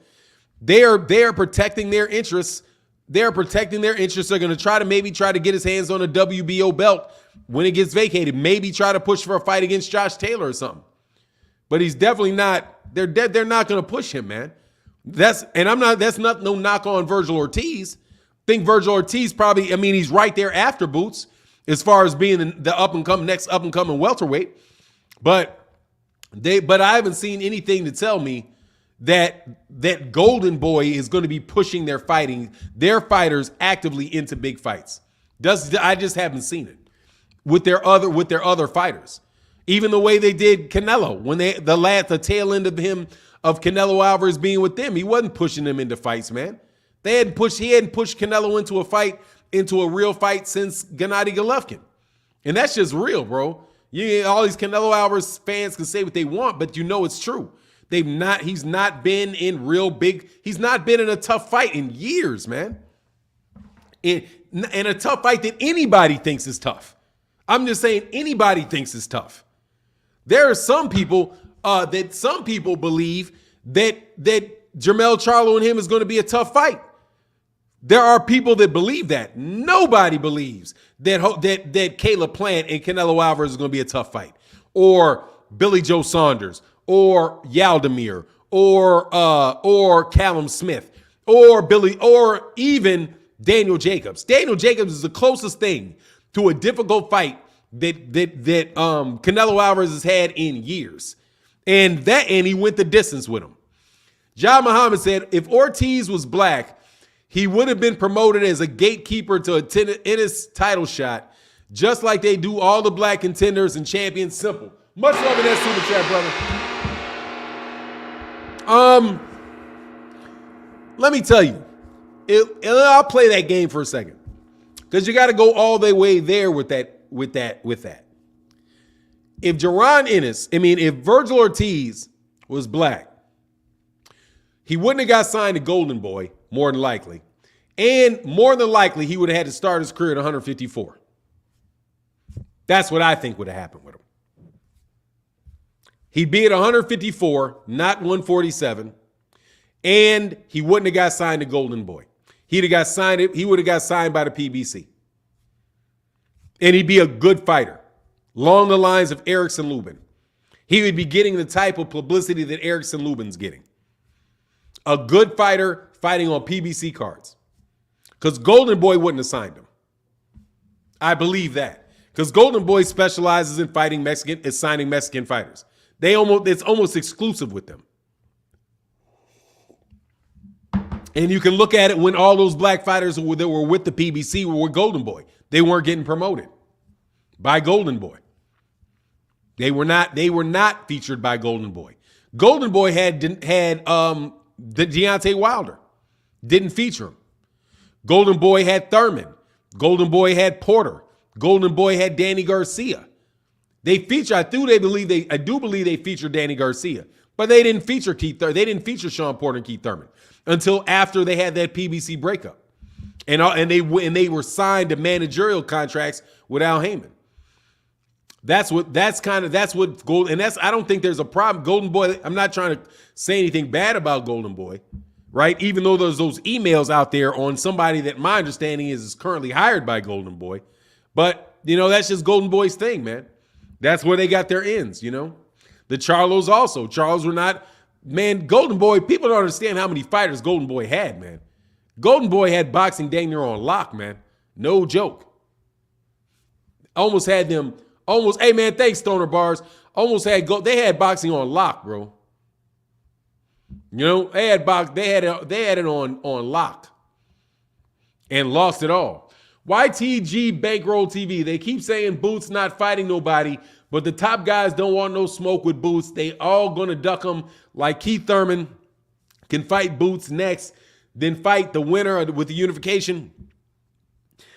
They are protecting their interests. They're protecting their interests. They're going to maybe try to get his hands on a WBO belt when it gets vacated. Maybe try to push for a fight against Josh Taylor or something. But he's definitely not. They're not going to push him, man. That's not no knock on Virgil Ortiz. I think Virgil Ortiz he's right there after Boots as far as being the next up and coming welterweight. But I haven't seen anything to tell me that Golden Boy is going to be pushing their fighters actively into big fights. I just haven't seen it with their other fighters. Even the way they did Canelo when the tail end of Canelo Alvarez being with them, he wasn't pushing them into fights, man. He hadn't pushed Canelo into a real fight since Gennady Golovkin. And that's just real, bro. All these Canelo Alvarez fans can say what they want, but you know it's true. He's not been in a tough fight in years, man. In a tough fight that anybody thinks is tough. I'm just saying anybody thinks is tough. There are some people believe that Jermell Charlo and him is going to be a tough fight. There are people that believe that. Nobody believes that Caleb Plant and Canelo Alvarez is going to be a tough fight, or Billy Joe Saunders, or Yaldemir, or Callum Smith, or even Daniel Jacobs. Daniel Jacobs is the closest thing to a difficult fight that Canelo Alvarez has had in years, and he went the distance with him. John Muhammad said, if Ortiz was black, he would have been promoted as a gatekeeper to a Ennis title shot, just like they do all the black contenders and champions. Simple. Much love in that super chat, brother. Let me tell you, I'll play that game for a second, because you got to go all the way there with that. If if Virgil Ortiz was black, he wouldn't have got signed to Golden Boy, more than likely. And more than likely, he would have had to start his career at 154. That's what I think would have happened with him. He'd be at 154, not 147, and he wouldn't have got signed to Golden Boy. He would have got signed by the PBC. And he'd be a good fighter, along the lines of Erickson Lubin. He would be getting the type of publicity that Erickson Lubin's getting. A good fighter fighting on PBC cards. Because Golden Boy wouldn't have signed him. I believe that. Because Golden Boy specializes in signing Mexican fighters. It's almost exclusive with them. And you can look at it when all those black fighters that were with the PBC were with Golden Boy. They weren't getting promoted by Golden Boy. They were not featured by Golden Boy. Golden Boy had the Deontay Wilder. Didn't feature him. Golden Boy had Thurman. Golden Boy had Porter. Golden Boy had Danny Garcia. I do believe they featured Danny Garcia, but they didn't feature They didn't feature Shawn Porter and Keith Thurman until after they had that PBC breakup, and they were signed to managerial contracts with Al Heyman. I don't think there's a problem. Golden Boy, I'm not trying to say anything bad about Golden Boy, right? Even though there's those emails out there on somebody that my understanding is currently hired by Golden Boy. But, that's just Golden Boy's thing, man. That's where they got their ends, The Charlos also. Charlos were not, man, Golden Boy, people don't understand how many fighters Golden Boy had, man. Golden Boy had boxing dang near on lock, man. No joke. Hey man, thanks Stoner Bars. They had boxing on lock, bro. They had it on lock and lost it all. YTG Bankroll TV. They keep saying Boots not fighting nobody, but the top guys don't want no smoke with Boots. They all gonna duck him, like Keith Thurman can fight Boots next, then fight the winner with the unification.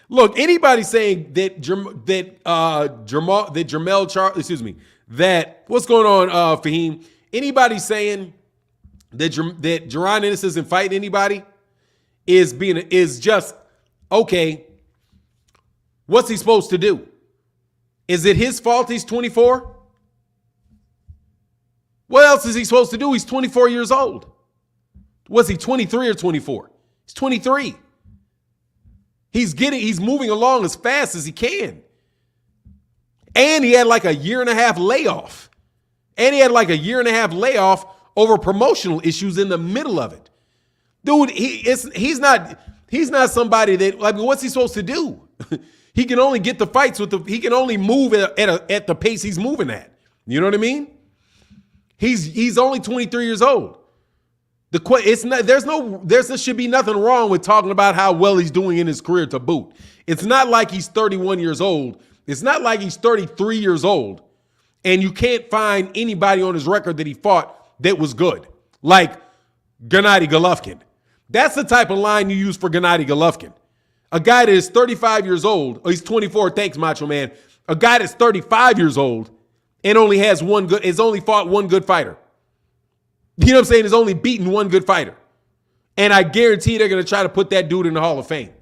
Look, anybody saying that what's going on, Fahim? Anybody saying that Jaron Ennis isn't fighting anybody is just okay. What's he supposed to do? Is it his fault he's 24? What else is he supposed to do? He's 24 years old. Was he 23 or 24? He's 23. He's moving along as fast as he can. And he had like a year and a half layoff. Over promotional issues in the middle of it. Dude, he's not somebody that, what's he supposed to do? He can only get the fights he can only move at the pace he's moving at. You know what I mean? He's only 23 years old. There should be nothing wrong with talking about how well he's doing in his career to boot. It's not like he's 31 years old. It's not like he's 33 years old. And you can't find anybody on his record that he fought that was good. Like Gennady Golovkin. That's the type of line you use for Gennady Golovkin. A guy that is 35 years old, he's 24, thanks, Macho Man. A guy that's 35 years old and only has only fought one good fighter. You know what I'm saying? Has only beaten one good fighter. And I guarantee they're going to try to put that dude in the Hall of Fame.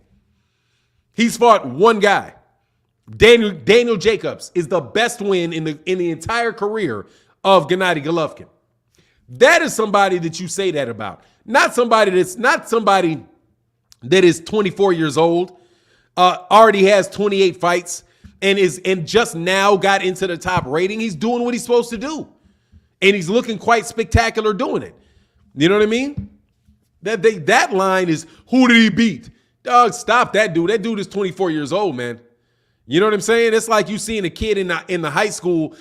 He's fought one guy. Daniel Jacobs is the best win in the entire career of Gennady Golovkin. That is somebody that you say that about. Not somebody that is 24 years old, already has 28 fights, and just now got into the top rating. He's doing what he's supposed to do. And he's looking quite spectacular doing it. You know what I mean? That line is, who did he beat? Dog, stop that dude. That dude is 24 years old, man. You know what I'm saying? It's like you seeing a kid in the high school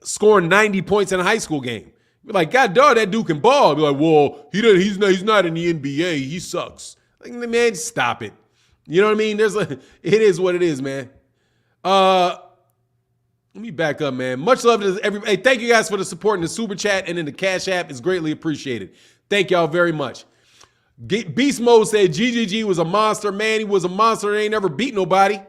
scoring 90 points in a high school game. Like, God dog, that dude can ball. Be like, well, he's not in the NBA. He sucks. Like, man, stop it. You know what I mean? It is what it is, man. Let me back up, man. Much love to everybody. Hey, thank you guys for the support in the Super Chat and in the Cash App. It's greatly appreciated. Thank y'all very much. Beast Mode said GGG was a monster. Man, he was a monster. They ain't never beat nobody.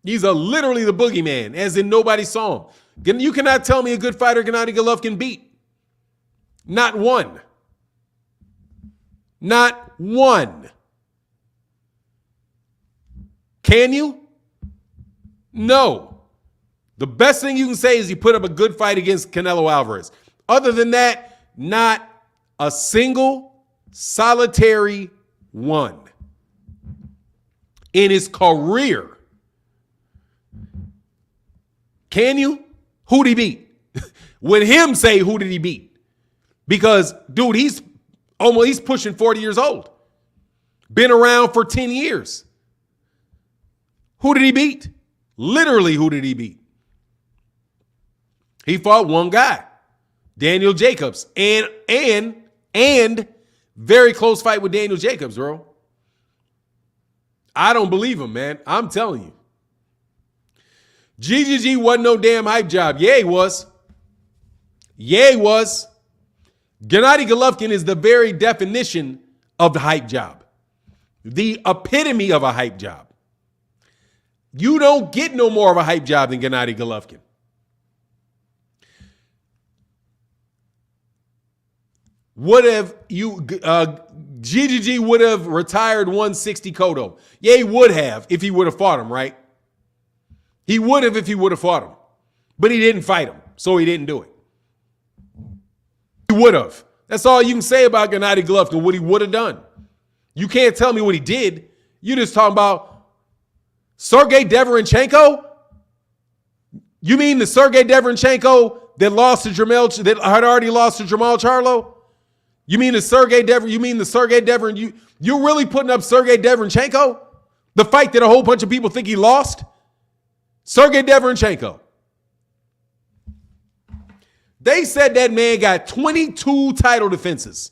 He's literally the boogeyman, as in nobody saw him. You cannot tell me a good fighter Gennady Golovkin beat. Not one. Not one. Can you? No. The best thing you can say is he put up a good fight against Canelo Alvarez. Other than that, not a single solitary one in his career. Can you? Who did he beat? With him, say who did he beat? Because, dude, he's pushing 40 years old. Been around for 10 years. Who did he beat? Literally, who did he beat? He fought one guy, Daniel Jacobs, and very close fight with Daniel Jacobs, bro. I don't believe him, man. I'm telling you. GGG wasn't no damn hype job. Yeah, he was. Yeah, he was. Gennady Golovkin is the very definition of the hype job. The epitome of a hype job. You don't get no more of a hype job than Gennady Golovkin. GGG would have retired 160 Cotto. Yeah, he would have if he would have fought him, right? He would have if he would have fought him. But he didn't fight him, so he didn't do it. He would have. That's all you can say about Gennady Golovkin, what he would have done. You can't tell me what he did. You're just talking about Sergey Deverenchenko? You mean the Sergey Deverenchenko that had already lost to Jamal Charlo? You mean the Sergey Deverenchenko? You're really putting up Sergey Deverenchenko? The fight that a whole bunch of people think he lost? Sergey Deverenchenko. They said that man got 22 title defenses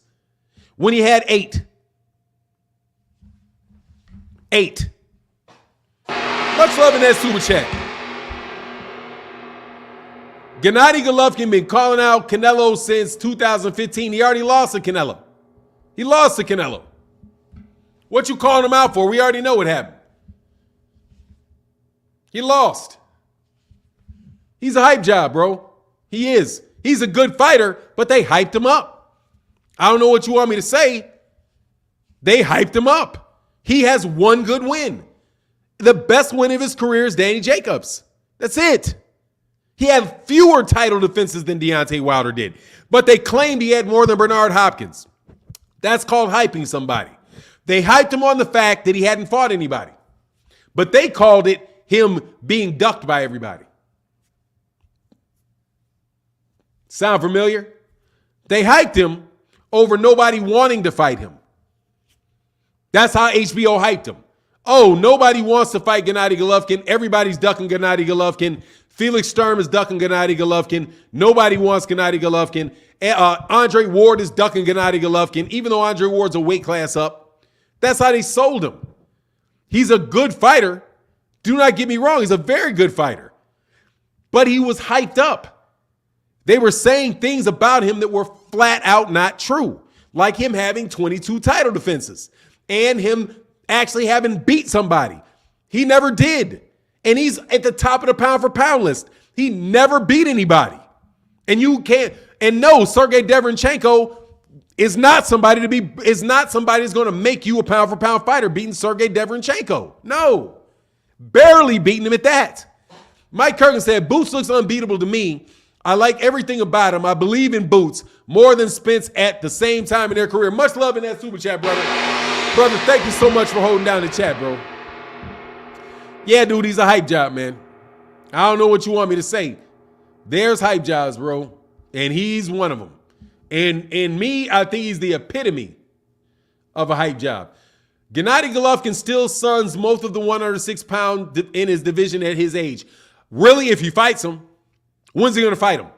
when he had 8. 8. Much love in that super chat. Gennady Golovkin been calling out Canelo since 2015. He already lost to Canelo. He lost to Canelo. What you calling him out for? We already know what happened. He lost. He's a hype job, bro. He is. He's a good fighter, but they hyped him up. I don't know what you want me to say. They hyped him up. He has one good win. The best win of his career is Danny Jacobs. That's it. He had fewer title defenses than Deontay Wilder did, but they claimed he had more than Bernard Hopkins. That's called hyping somebody. They hyped him on the fact that he hadn't fought anybody, but they called it him being ducked by everybody. Sound familiar? They hyped him over nobody wanting to fight him. That's how HBO hyped him. Oh, nobody wants to fight Gennady Golovkin. Everybody's ducking Gennady Golovkin. Felix Sturm is ducking Gennady Golovkin. Nobody wants Gennady Golovkin. Andre Ward is ducking Gennady Golovkin, even though Andre Ward's a weight class up. That's how they sold him. He's a good fighter. Do not get me wrong. He's a very good fighter. But he was hyped up. They were saying things about him that were flat out not true, like him having 22 title defenses and him actually having beat somebody. He never did. And he's at the top of the pound for pound list. He never beat anybody. And you can't, and no, Sergey Deverenchenko is not somebody that's going to make you a pound for pound fighter beating Sergey Deverenchenko. No. Barely beating him at that. Mike Kirkin said, Boots looks unbeatable to me. I like everything about him. I believe in Boots more than Spence at the same time in their career. Much love in that super chat, brother. Brother, thank you so much for holding down the chat, bro. Yeah, dude, he's a hype job, man. I don't know what you want me to say. There's hype jobs, bro, and he's one of them. And me, I think he's the epitome of a hype job. Gennady Golovkin still suns most of the 106-pound in his division at his age. Really, if he fights him, when's he going to fight him?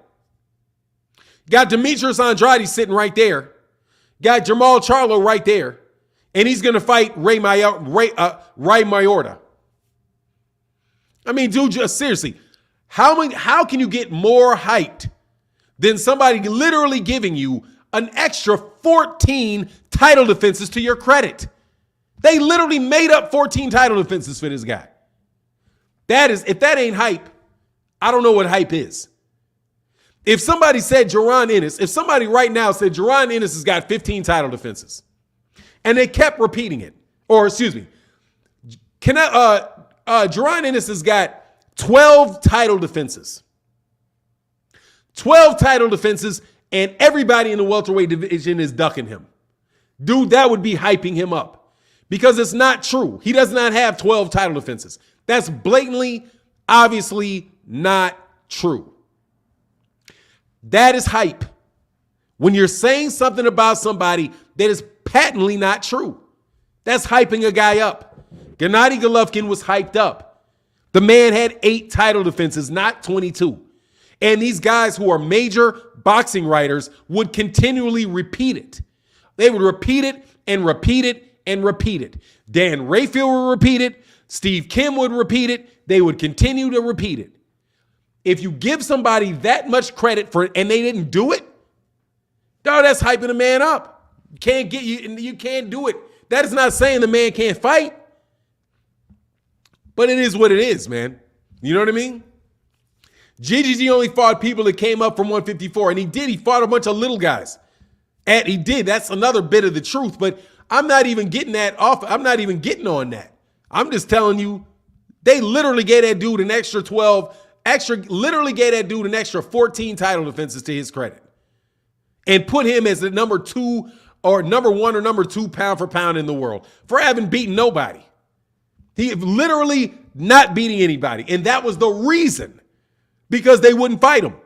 Got Demetrius Andrade sitting right there. Got Jamal Charlo right there. And he's going to fight Ray Mayorta. I mean, dude, just seriously, how can you get more hyped than somebody literally giving you an extra 14 title defenses to your credit? They literally made up 14 title defenses for this guy. If that ain't hype, I don't know what hype is. If somebody said Jaron Ennis, if somebody right now said Jaron Ennis has got 15 title defenses, and they kept repeating it, or excuse me, Jaron Ennis has got 12 title defenses. 12 title defenses, and everybody in the welterweight division is ducking him. Dude, that would be hyping him up because it's not true. He does not have 12 title defenses. That's blatantly, obviously not true. That is hype. When you're saying something about somebody that is patently not true, that's hyping a guy up. Gennady Golovkin was hyped up. The man had 8 title defenses, not 22. And these guys who are major boxing writers would continually repeat it. They would repeat it and repeat it and repeat it. Dan Rayfield would repeat it. Steve Kim would repeat it. They would continue to repeat it. If you give somebody that much credit for it and they didn't do it, dog, that's hyping a man up. You can't do it. That is not saying the man can't fight. But it is what it is, man. You know what I mean? GGG only fought people that came up from 154, and he did. He fought a bunch of little guys. And he did. That's another bit of the truth, but I'm not even getting that off. I'm not even getting on that. I'm just telling you, they literally gave that dude an extra 12, literally gave that dude an extra 14 title defenses to his credit and put him as the number 2 or number 1 or number 2 pound for pound in the world for having beaten nobody. He literally not beating anybody. And that was the reason, because they wouldn't fight him.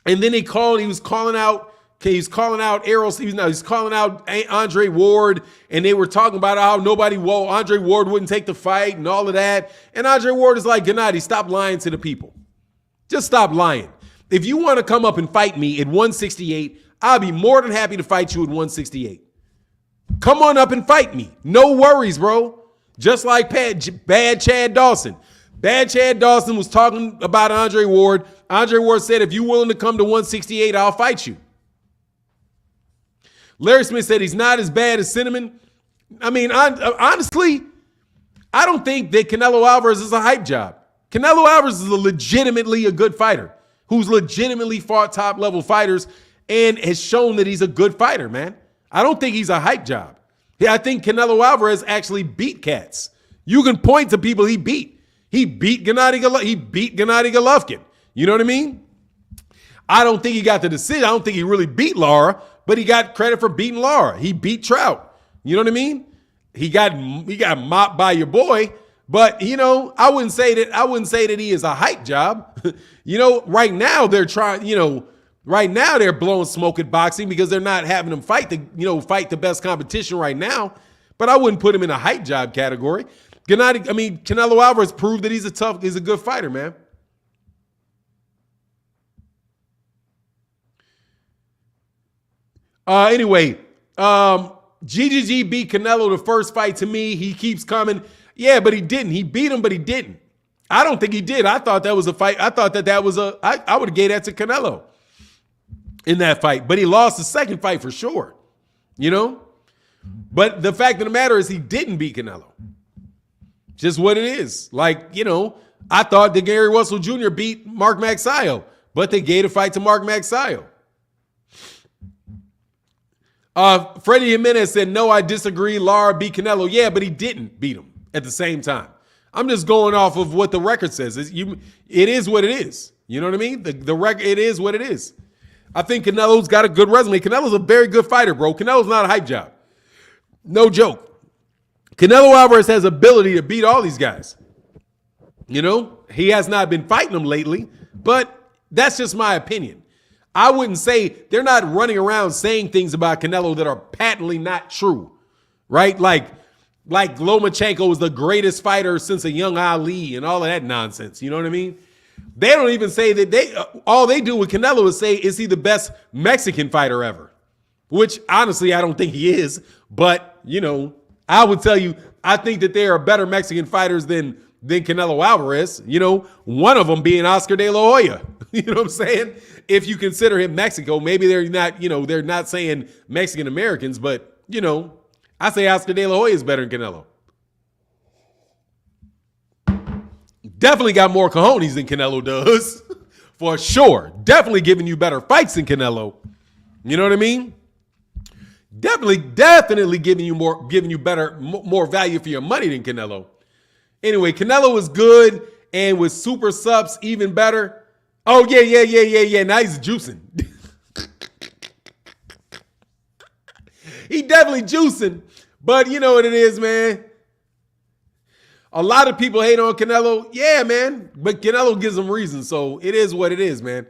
And then he was calling out Errol, he's calling out Andre Ward, and they were talking about how Andre Ward wouldn't take the fight and all of that. And Andre Ward is like, Gennady, stop lying to the people. Just stop lying. If you want to come up and fight me at 168, I'll be more than happy to fight you at 168. Come on up and fight me. No worries, bro. Just like Bad Chad Dawson. Bad Chad Dawson was talking about Andre Ward. Andre Ward said, if you're willing to come to 168, I'll fight you. Larry Smith said he's not as bad as Cinnamon. I mean, honestly, I don't think that Canelo Alvarez is a hype job. Canelo Alvarez is legitimately a good fighter who's legitimately fought top-level fighters and has shown that he's a good fighter, man. I don't think he's a hype job. Yeah, I think Canelo Alvarez actually beat cats. You can point to people he beat. He beat Gennady Golovkin. You know what I mean? I don't think he got the decision. I don't think he really beat Lara, but he got credit for beating Lara. He beat Trout. You know what I mean? He got mopped by your boy, but I wouldn't say that he is a hype job. Right now they're blowing smoke at boxing because they're not having him fight the best competition right now. But I wouldn't put him in a hype job category. Canelo Alvarez proved that he's a good fighter, man. Anyway, GGG beat Canelo the first fight. To me, he keeps coming. Yeah, but he didn't. He beat him, but he didn't. I don't think he did. I thought that was a fight. I thought that was I would have gave that to Canelo in that fight, but he lost the second fight for sure, But the fact of the matter is he didn't beat Canelo. Just what it is. I thought that Gary Russell Jr. beat Mark Magsayo, but they gave the fight to Mark Magsayo. Freddie Jimenez said, no, I disagree. Lara beat Canelo. Yeah, but he didn't beat him at the same time. I'm just going off of what the record says. It is what it is. You know what I mean? The record, it is what it is. I think Canelo's got a good resume. Canelo's a very good fighter, bro. Canelo's not a hype job. No joke. Canelo Alvarez has ability to beat all these guys. He has not been fighting them lately, but that's just my opinion. I wouldn't say they're not running around saying things about Canelo that are patently not true, right? Like Lomachenko was the greatest fighter since a young Ali and all of that nonsense. You know what I mean? They don't even say that all they do with Canelo is say, is he the best Mexican fighter ever? Which honestly, I don't think he is. But, I would tell you, I think that there are better Mexican fighters than Canelo Alvarez. One of them being Oscar De La Hoya. You know what I'm saying? If you consider him Mexico, maybe they're not, they're not saying Mexican Americans, but, I say Oscar De La Hoya is better than Canelo. Definitely got more cojones than Canelo does, for sure. Definitely giving you better fights than Canelo. You know what I mean? Definitely giving you better, more value for your money than Canelo. Anyway, Canelo was good, and with super subs, even better. Oh, yeah. Now he's juicing. He definitely juicing. But you know what it is, man. A lot of people hate on Canelo. Yeah, man. But Canelo gives them reasons. So it is what it is, man.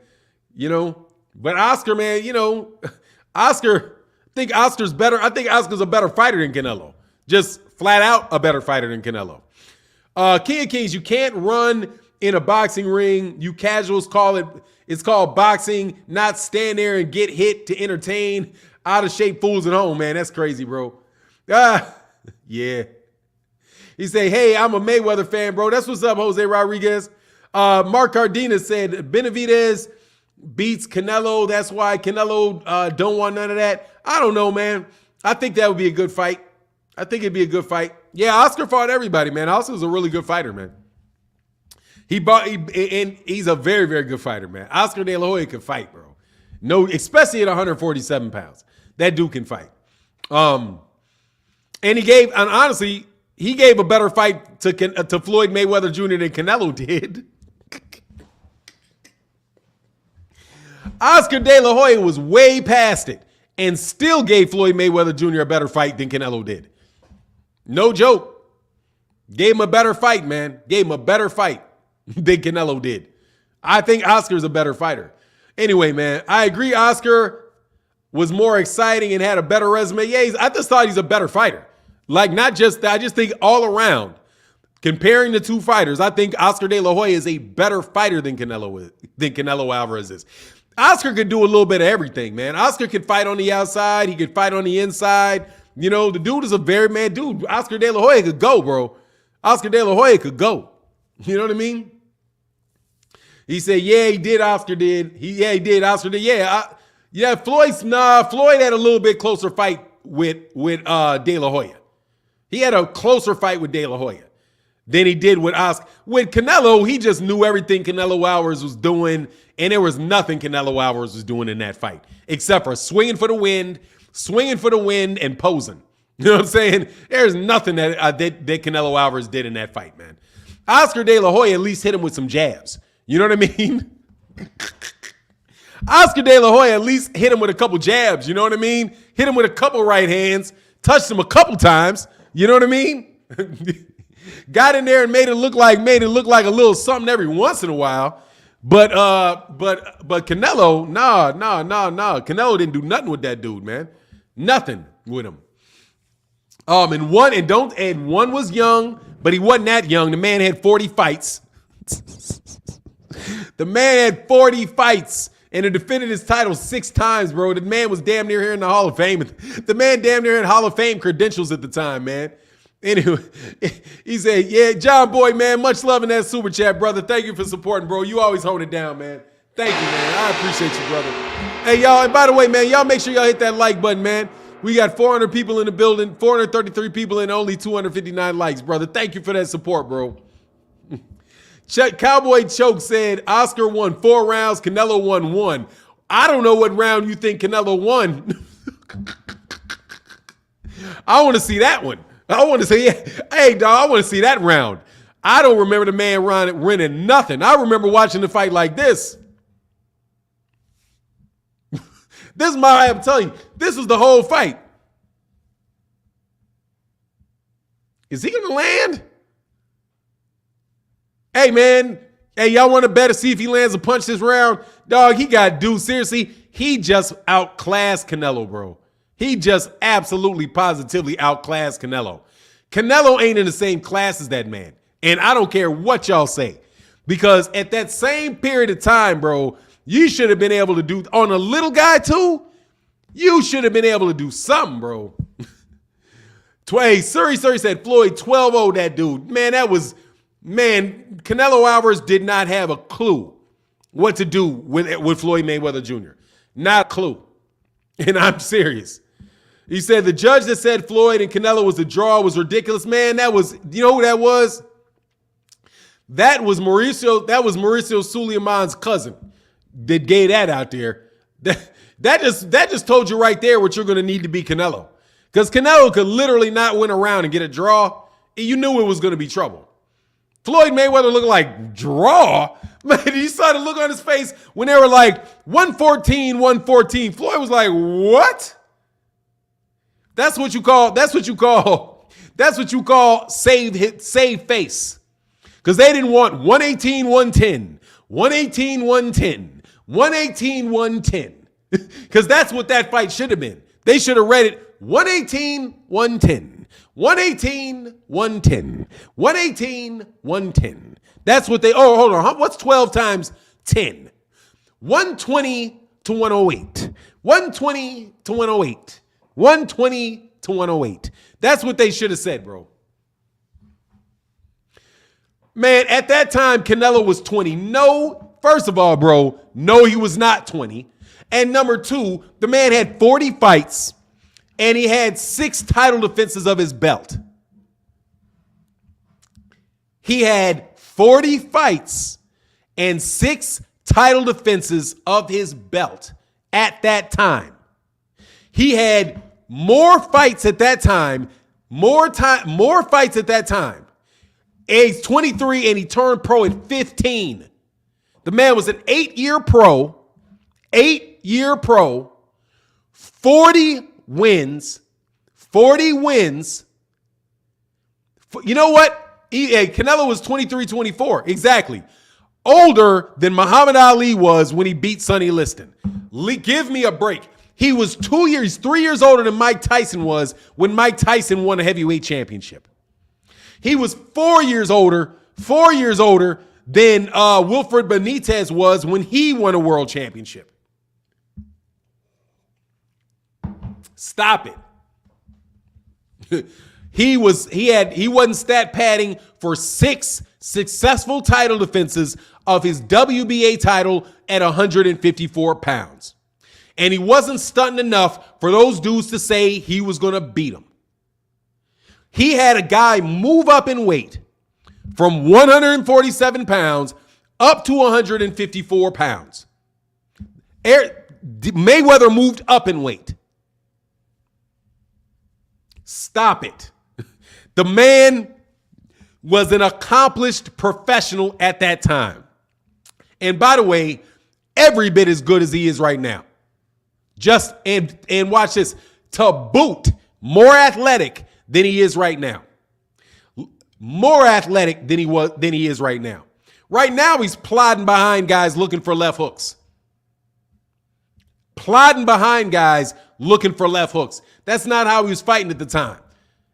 But Oscar, man, Oscar, I think Oscar's better. I think Oscar's a better fighter than Canelo. Just flat out a better fighter than Canelo. King of Kings, you can't run in a boxing ring. You casuals call it. It's called boxing, not stand there and get hit to entertain out of shape fools at home, man. That's crazy, bro. Yeah. He say, hey, I'm a Mayweather fan, bro. That's what's up, Jose Rodriguez. Mark Cardenas said Benavidez beats Canelo. That's why Canelo don't want none of that. I don't know, man. I think that would be a good fight. I think it'd be a good fight. Yeah, Oscar fought everybody, man. Oscar's a really good fighter, man. And he's a very, very good fighter, man. Oscar De La Hoya can fight, bro. No, especially at 147 pounds. That dude can fight. And honestly, he gave a better fight to Floyd Mayweather Jr. than Canelo did. Oscar De La Hoya was way past it and still gave Floyd Mayweather Jr. a better fight than Canelo did. No joke. Gave him a better fight, man. Gave him a better fight than Canelo did. I think Oscar's a better fighter. Anyway, man, I agree Oscar was more exciting and had a better resume. Yeah, I just thought he's a better fighter. Like, not just that. I just think all around, comparing the two fighters, I think Oscar De La Hoya is a better fighter than Canelo Alvarez is. Oscar could do a little bit of everything, man. Oscar could fight on the outside. He could fight on the inside. The dude is a very man dude. Oscar De La Hoya could go, bro. Oscar De La Hoya could go. You know what I mean? He said, yeah, he did. Oscar did. He did. Oscar did. Yeah. Floyd had a little bit closer fight with De La Hoya. He had a closer fight with De La Hoya than he did with Oscar. With Canelo, he just knew everything Canelo Alvarez was doing, and there was nothing Canelo Alvarez was doing in that fight except for swinging for the wind and posing. You know what I'm saying? There's nothing that Canelo Alvarez did in that fight, man. Oscar De La Hoya at least hit him with some jabs. You know what I mean? Oscar De La Hoya at least hit him with a couple jabs. You know what I mean? Hit him with a couple right hands, touched him a couple times. You know what I mean? Got in there and made it look like a little something every once in a while. But Canelo, nah. Canelo didn't do nothing with that dude, man. Nothing with him. And one was young, but he wasn't that young. The man had 40 fights. The man had 40 fights and had defended his title 6 times, bro. The man was damn near here in the Hall of Fame. The man damn near had Hall of Fame credentials at the time, man. Anyway, he said, yeah, John Boy, man, much love in that super chat, brother. Thank you for supporting, bro. You always hold it down, man. Thank you, man. I appreciate you, brother. Hey, y'all, and by the way, man, y'all make sure y'all hit that like button, man. We got 400 people in the building, 433 people and only 259 likes, brother. Thank you for that support, bro. Cowboy Choke said Oscar won 4 rounds, Canelo won 1. I don't know what round you think Canelo won. I want to see that one. I want to say, hey, dog, I want to see that round. I don't remember the man winning nothing. I remember watching the fight like this. This is I'm telling you, this was the whole fight. Is he going to land? Hey, man. Hey, y'all want to bet to see if he lands a punch this round? Dog, he got dude. Seriously, he just outclassed Canelo, bro. He just absolutely, positively outclassed Canelo. Canelo ain't in the same class as that man. And I don't care what y'all say. Because at that same period of time, bro, you should have been able to do, on a little guy too, you should have been able to do something, bro. Hey, Suri said Floyd 12-0 that dude. Man, Canelo Alvarez did not have a clue what to do with Floyd Mayweather Jr. Not a clue. And I'm serious. He said the judge that said Floyd and Canelo was a draw was ridiculous. Man, you know who that was? That was Mauricio Sulaiman's cousin that gave that out there. That just told you right there what you're going to need to be Canelo. Because Canelo could literally not win a round and get a draw. You knew it was going to be trouble. Floyd Mayweather looked like draw. Man, you saw the look on his face when they were like 114. Floyd was like, what? That's what you call save face. Because they didn't want 118-110, 118-110. Because that's what that fight should have been. They should have read it 118-110, 118-110, 118-110. That's what they, hold on. What's 12 times 10? 120 to 108. 120 to 108. 120 to 108. That's what they should have said, bro. Man, at that time, Canelo was 20. No, first of all, bro, no, he was not 20. And number two, the man had 40 fights and he had 6 title defenses of his belt. He had 40 fights and 6 title defenses of his belt at that time. He had more fights at that time, more fights at that time. Age 23 and he turned pro at 15. The man was an 8-year pro, 40 wins. You know what? Canelo was 23, 24. Exactly. Older than Muhammad Ali was when he beat Sonny Liston. Give me a break. He was 3 years older than Mike Tyson was when Mike Tyson won a heavyweight championship. He was 4 years older than Wilfred Benitez was when he won a world championship. Stop it. He wasn't stat padding for 6 successful title defenses of his WBA title at 154 pounds. And he wasn't stunting enough for those dudes to say he was going to beat him. He had a guy move up in weight from 147 pounds up to 154 pounds. Mayweather moved up in weight. Stop it. The man was an accomplished professional at that time. And by the way, every bit as good as he is right now. And watch this, to boot, more athletic than he is right now. More athletic than he is right now. Right now, he's plodding behind guys looking for left hooks. Plodding behind guys looking for left hooks. That's not how he was fighting at the time.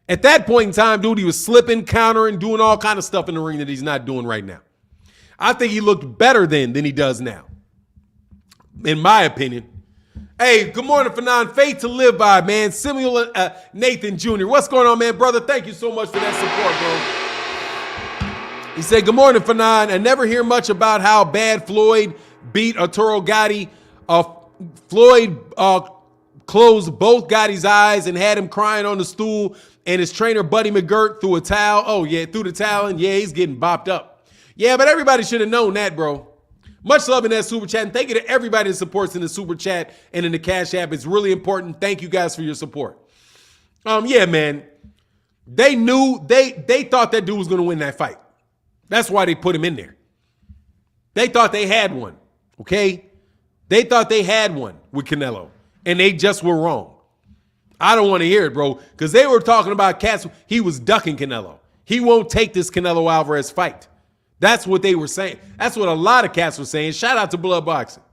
At that point in time, dude, he was slipping, countering, doing all kind of stuff in the ring that he's not doing right now. I think he looked better then than he does now, in my opinion. Hey, good morning, Fanon. Faith to live by, man. Samuel Nathan Jr. What's going on, man? Brother, thank you so much for that support, bro. He said, good morning, Fanon. I never hear much about how bad Floyd beat Arturo Gatti. Floyd closed both Gotti's eyes and had him crying on the stool, and his trainer, Buddy McGirt, threw a towel. Oh, yeah, threw the towel, and yeah, he's getting bopped up. Yeah, but everybody should have known that, bro. Much love in that super chat, and thank you to everybody that supports in the super chat and in the Cash App. It's really important. Thank you guys for your support. Yeah, man. They knew, they thought that dude was going to win that fight. That's why they put him in there. They thought they had one, okay? They thought they had one with Canelo, and they just were wrong. I don't want to hear it, bro, because they were talking about cats. He was ducking Canelo. He won't take this Canelo Alvarez fight. That's what they were saying. That's what a lot of cats were saying. Shout out to Blood Boxing,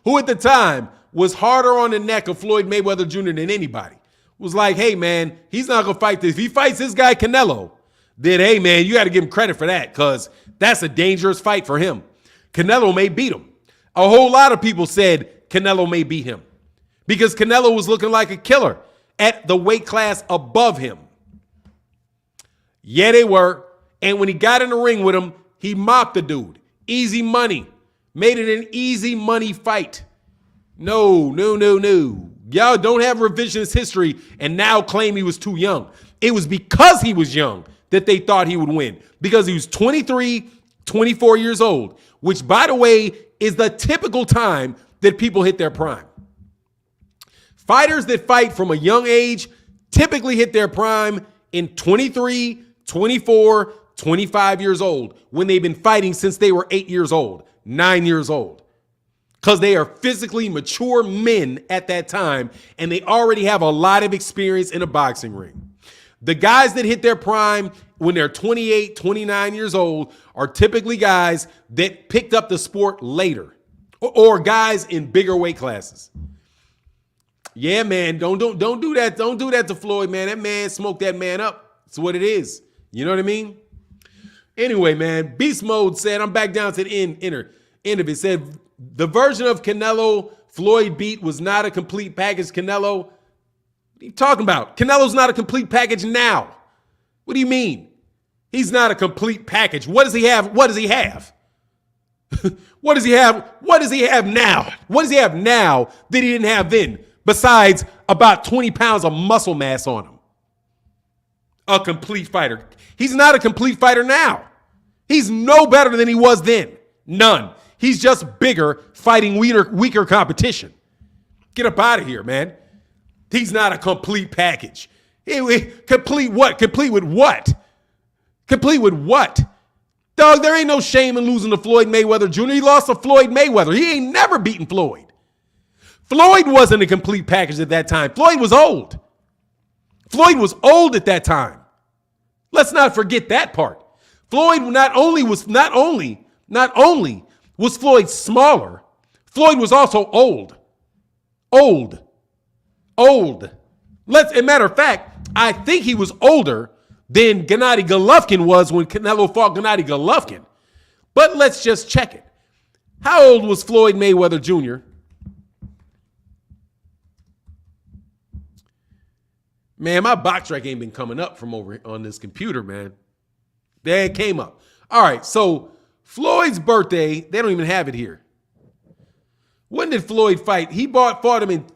who at the time was harder on the neck of Floyd Mayweather Jr. than anybody. Was like, hey, man, he's not going to fight this. If he fights this guy Canelo, then hey, man, you got to give him credit for that because that's a dangerous fight for him. Canelo may beat him. A whole lot of people said Canelo may beat him because Canelo was looking like a killer at the weight class above him. Yeah, they were. And when he got in the ring with him, he mocked the dude. Easy money. Made it an easy money fight. No. Y'all don't have revisionist history and now claim he was too young. It was because he was young that they thought he would win. Because he was 23, 24 years old, which, by the way, is the typical time that people hit their prime. Fighters that fight from a young age typically hit their prime in 23, 24, 25 years old when they've been fighting since they were 8 years old, 9 years old. Because they are physically mature men at that time and they already have a lot of experience in a boxing ring. The guys that hit their prime when they're 28, 29 years old are typically guys that picked up the sport later or guys in bigger weight classes. Yeah, man, don't do that. Don't do that to Floyd, man. That man smoked that man up. That's what it is. You know what I mean? Anyway, man, Beast Mode said, I'm back down to the end of it. Said, the version of Canelo Floyd beat was not a complete package. Canelo, what are you talking about? Canelo's not a complete package now. What do you mean? He's not a complete package. What does he have? What does he have? What does he have? What does he have now? What does he have now that he didn't have then? Besides about 20 pounds of muscle mass on him. A complete fighter. He's not a complete fighter now. He's no better than he was then. None. He's just bigger, fighting weaker competition. Get up out of here, man. He's not a complete package. Complete what? Complete with what? Complete with what? Dog, there ain't no shame in losing to Floyd Mayweather Jr. He lost to Floyd Mayweather. He ain't never beaten Floyd. Floyd wasn't a complete package at that time. Floyd was old. Floyd was old at that time. Let's not forget that part. Floyd not only was Floyd smaller, Floyd was also old. Old. As a matter of fact, I think he was older than Gennady Golovkin was when Canelo fought Gennady Golovkin. But let's just check it. How old was Floyd Mayweather Jr.? Man, my box rec ain't been coming up from over on this computer, man. There it came up. All right, so Floyd's birthday, they don't even have it here. When did Floyd fight? He fought him in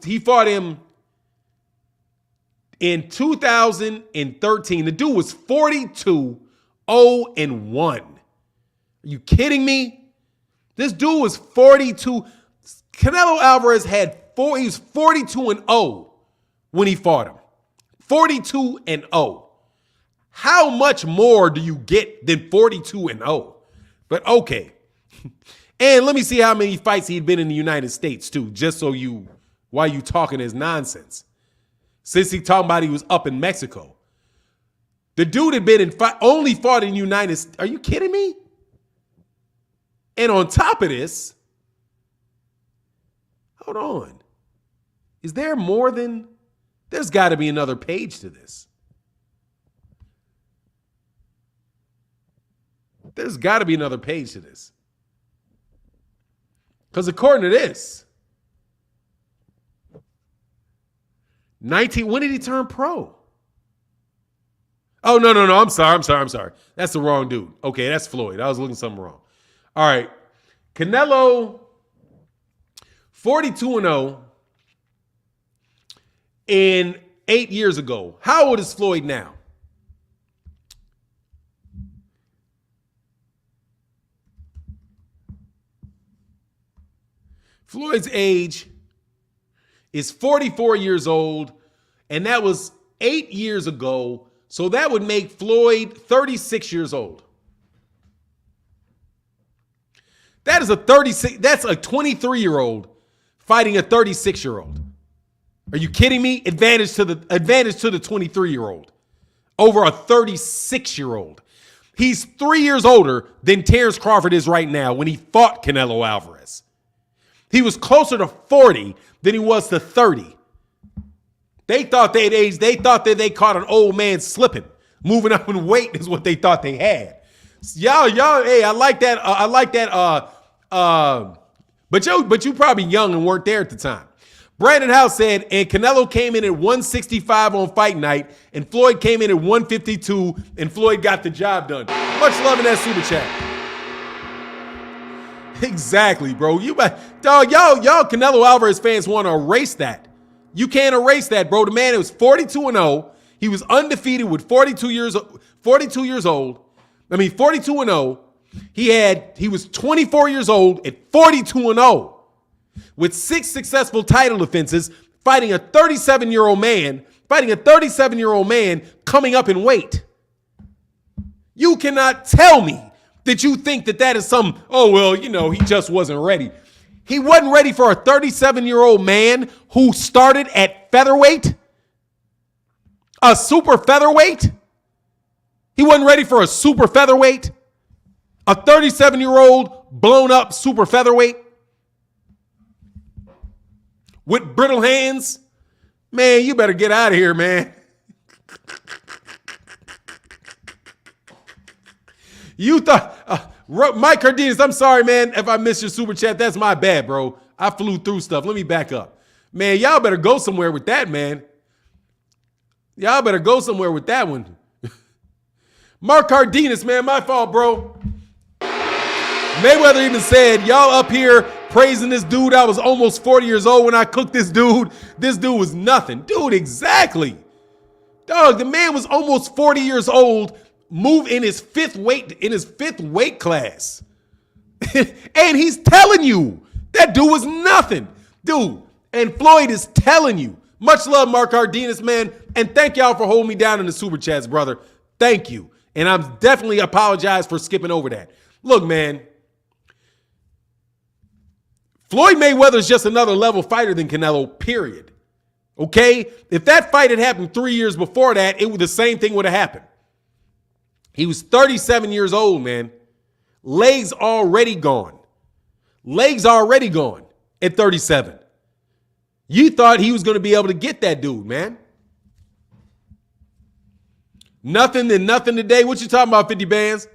2013. The dude was 42-0-1. Are you kidding me? This dude was 42. Canelo Alvarez he was 42-0 when he fought him. 42-0. How much more do you get than 42-0? But okay. And let me see how many fights he'd been in the United States too, just so why you talking his nonsense. Since he talking about he was up in Mexico. The dude had been only fought in the United States. Are you kidding me? And on top of this, hold on. Is there more than, there's got to be another page to this. There's got to be another page to this. Because according to this, when did he turn pro? Oh, no. I'm sorry. That's the wrong dude. Okay, that's Floyd. I was looking something wrong. All right. Canelo, 42-0 in 8 years ago. How old is Floyd now? Floyd's age is 44 years old, and that was 8 years ago. So that would make Floyd 36 years old. That's a 23-year-old fighting a 36-year-old. Are you kidding me? Advantage to the 23-year-old over a 36-year-old. He's 3 years older than Terrence Crawford is right now when he fought Canelo Alvarez. He was closer to 40 than he was to 30. They thought they'd aged. They thought that they caught an old man slipping. Moving up in weight is what they thought they had. Y'all, hey, I like that. But you probably young and weren't there at the time. Brandon House said, and Canelo came in at 165 on fight night, and Floyd came in at 152, and Floyd got the job done. Much love in that super chat. Exactly, bro. Y'all Canelo Alvarez fans want to erase that. You can't erase that, bro. The man was 42-0. He was undefeated with 42 years old. 42-0. He was 24 years old at 42-0 with 6 successful title defenses, fighting a 37-year-old man coming up in weight. You cannot tell me that you think that is some, he just wasn't ready. He wasn't ready for a 37-year-old man who started at featherweight, a super featherweight. He wasn't ready for a super featherweight, a 37-year-old blown up super featherweight with brittle hands. Man, you better get out of here, man. You thought, Mike Cardenas, I'm sorry, man, if I missed your super chat. That's my bad, bro. I flew through stuff. Let me back up. Man, y'all better go somewhere with that, man. Y'all better go somewhere with that one. Mark Cardenas, man, my fault, bro. Mayweather even said, y'all up here praising this dude. I was almost 40 years old when I cooked this dude. This dude was nothing. Dude, exactly. Dog, the man was almost 40 years old, moved in his fifth weight class. And he's telling you that dude was nothing. Dude, and Floyd is telling you. Much love, Mark Cardenas, man. And thank y'all for holding me down in the super chats, brother. Thank you. And I'm definitely apologize for skipping over that. Look, man. Floyd Mayweather is just another level fighter than Canelo, period. Okay? If that fight had happened 3 years before that, the same thing would have happened. He was 37 years old, man. Legs already gone. Legs already gone at 37. You thought he was going to be able to get that dude, man. Nothing today. What you talking about, 50 bands?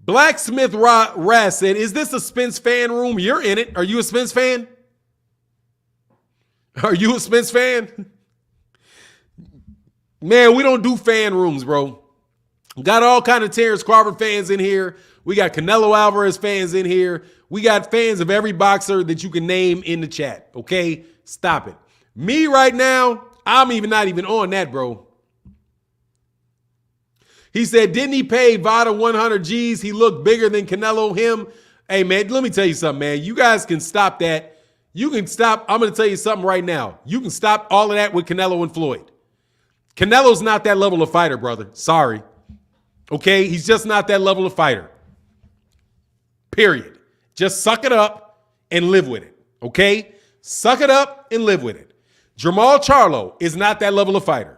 Blacksmith Raz said, is this a Spence fan room? You're in it. Are you a Spence fan? Are you a Spence fan? Man, we don't do fan rooms, bro. Got all kind of Terrence Crawford fans in here. We got Canelo Alvarez fans in here. We got fans of every boxer that you can name in the chat, okay? Stop it. Me right now, I'm not even on that, bro. He said, didn't he pay Vada 100 G's? He looked bigger than Canelo him. Hey, man, let me tell you something, man. You guys can stop that. You can stop. I'm going to tell you something right now. You can stop all of that with Canelo and Floyd. Canelo's not that level of fighter, brother. Sorry. Okay? He's just not that level of fighter. Period. Just suck it up and live with it. Okay? Suck it up and live with it. Jamal Charlo is not that level of fighter.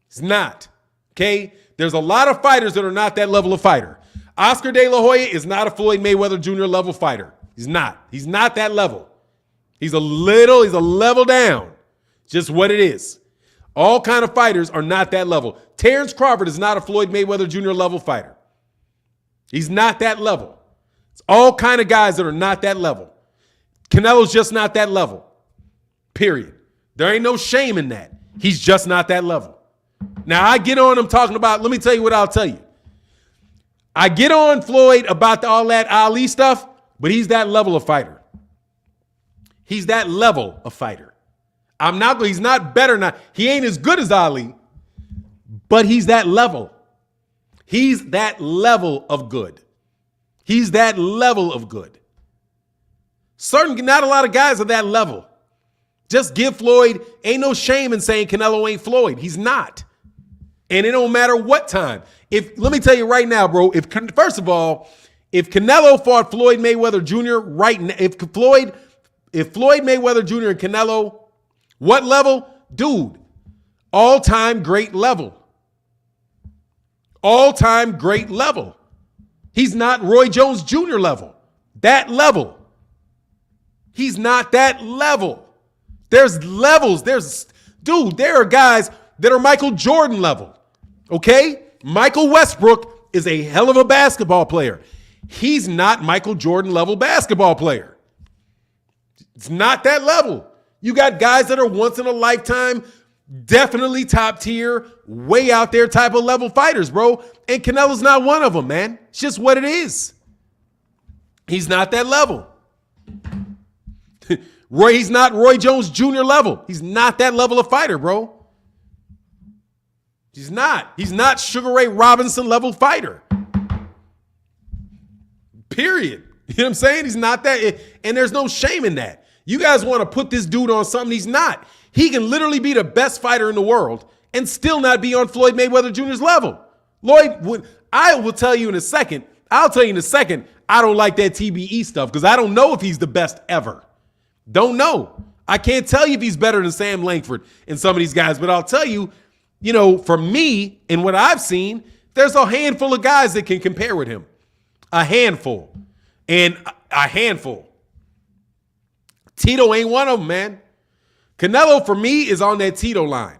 He's not. Okay? There's a lot of fighters that are not that level of fighter. Oscar De La Hoya is not a Floyd Mayweather Jr. level fighter. He's not. He's not that level. He's a level down. Just what it is. All kind of fighters are not that level. Terrence Crawford is not a Floyd Mayweather Jr. level fighter. He's not that level. It's all kind of guys that are not that level. Canelo's just not that level. Period. There ain't no shame in that. He's just not that level. Now, I get on him talking about, let me tell you what I'll tell you. I get on Floyd about all that Ali stuff, but he's that level of fighter. He's that level of fighter. He's not better now. He ain't as good as Ali, but he's that level. He's that level of good. He's that level of good. Not a lot of guys are that level. Just give Floyd, ain't no shame in saying Canelo ain't Floyd. He's not. And it don't matter what time. Let me tell you right now, bro, first of all, if Canelo fought Floyd Mayweather Jr. right now, if Floyd Mayweather Jr. and Canelo, what level? Dude, all-time great level. All-time great level. He's not Roy Jones Jr. level. That level. He's not that level. There's levels. There are guys that are Michael Jordan level. Okay? Michael Westbrook is a hell of a basketball player. He's not Michael Jordan level basketball player. It's not that level. You got guys that are once in a lifetime, definitely top tier, way out there type of level fighters, bro. And Canelo's not one of them, man. It's just what it is. He's not that level. He's not Roy Jones Jr. level. He's not that level of fighter, bro. He's not. He's not Sugar Ray Robinson level fighter. Period. You know what I'm saying? He's not that. And there's no shame in that. You guys want to put this dude on something he's not. He can literally be the best fighter in the world and still not be on Floyd Mayweather Jr.'s level. I will tell you in a second. I'll tell you in a second. I don't like that TBE stuff because I don't know if he's the best ever. Don't know. I can't tell you if he's better than Sam Langford and some of these guys, but I'll tell you, for me and what I've seen, there's a handful of guys that can compare with him. A handful. And a handful. Tito ain't one of them, man. Canelo, for me, is on that Tito line.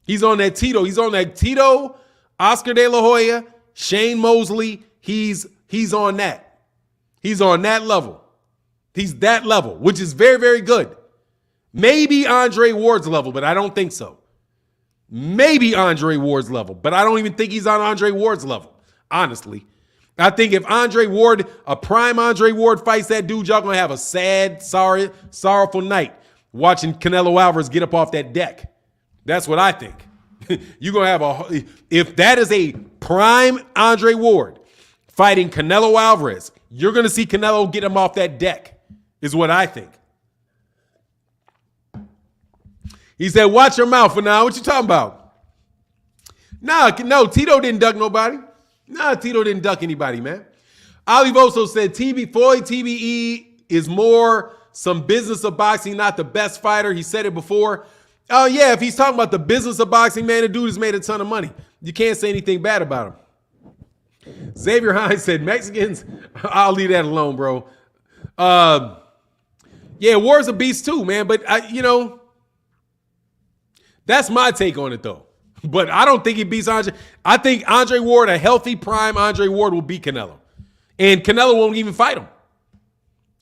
He's on that Tito. He's on that Tito, Oscar De La Hoya, Shane Mosley. He's on that. He's on that level. He's that level, which is very, very good. Maybe Andre Ward's level, but I don't think so. Maybe Andre Ward's level, but I don't even think he's on Andre Ward's level, honestly. I think if a prime Andre Ward fights that dude, y'all gonna have a sad, sorrowful night watching Canelo Alvarez get up off that deck. That's what I think. You're gonna have if that is a prime Andre Ward fighting Canelo Alvarez, you're gonna see Canelo get him off that deck, is what I think. He said, watch your mouth for now. What you talking about? No, Tito didn't duck nobody. Tito didn't duck anybody, man. Olivoso said Floyd TBE is more some business of boxing, not the best fighter. He said it before. Oh, yeah, if he's talking about the business of boxing, man, the dude has made a ton of money. You can't say anything bad about him. Xavier Hines said Mexicans, I'll leave that alone, bro. Yeah, Ward's a beast too, man. But, that's my take on it, though. But I don't think he beats Andre. I think Andre Ward, a healthy prime Andre Ward, will beat Canelo. And Canelo won't even fight him.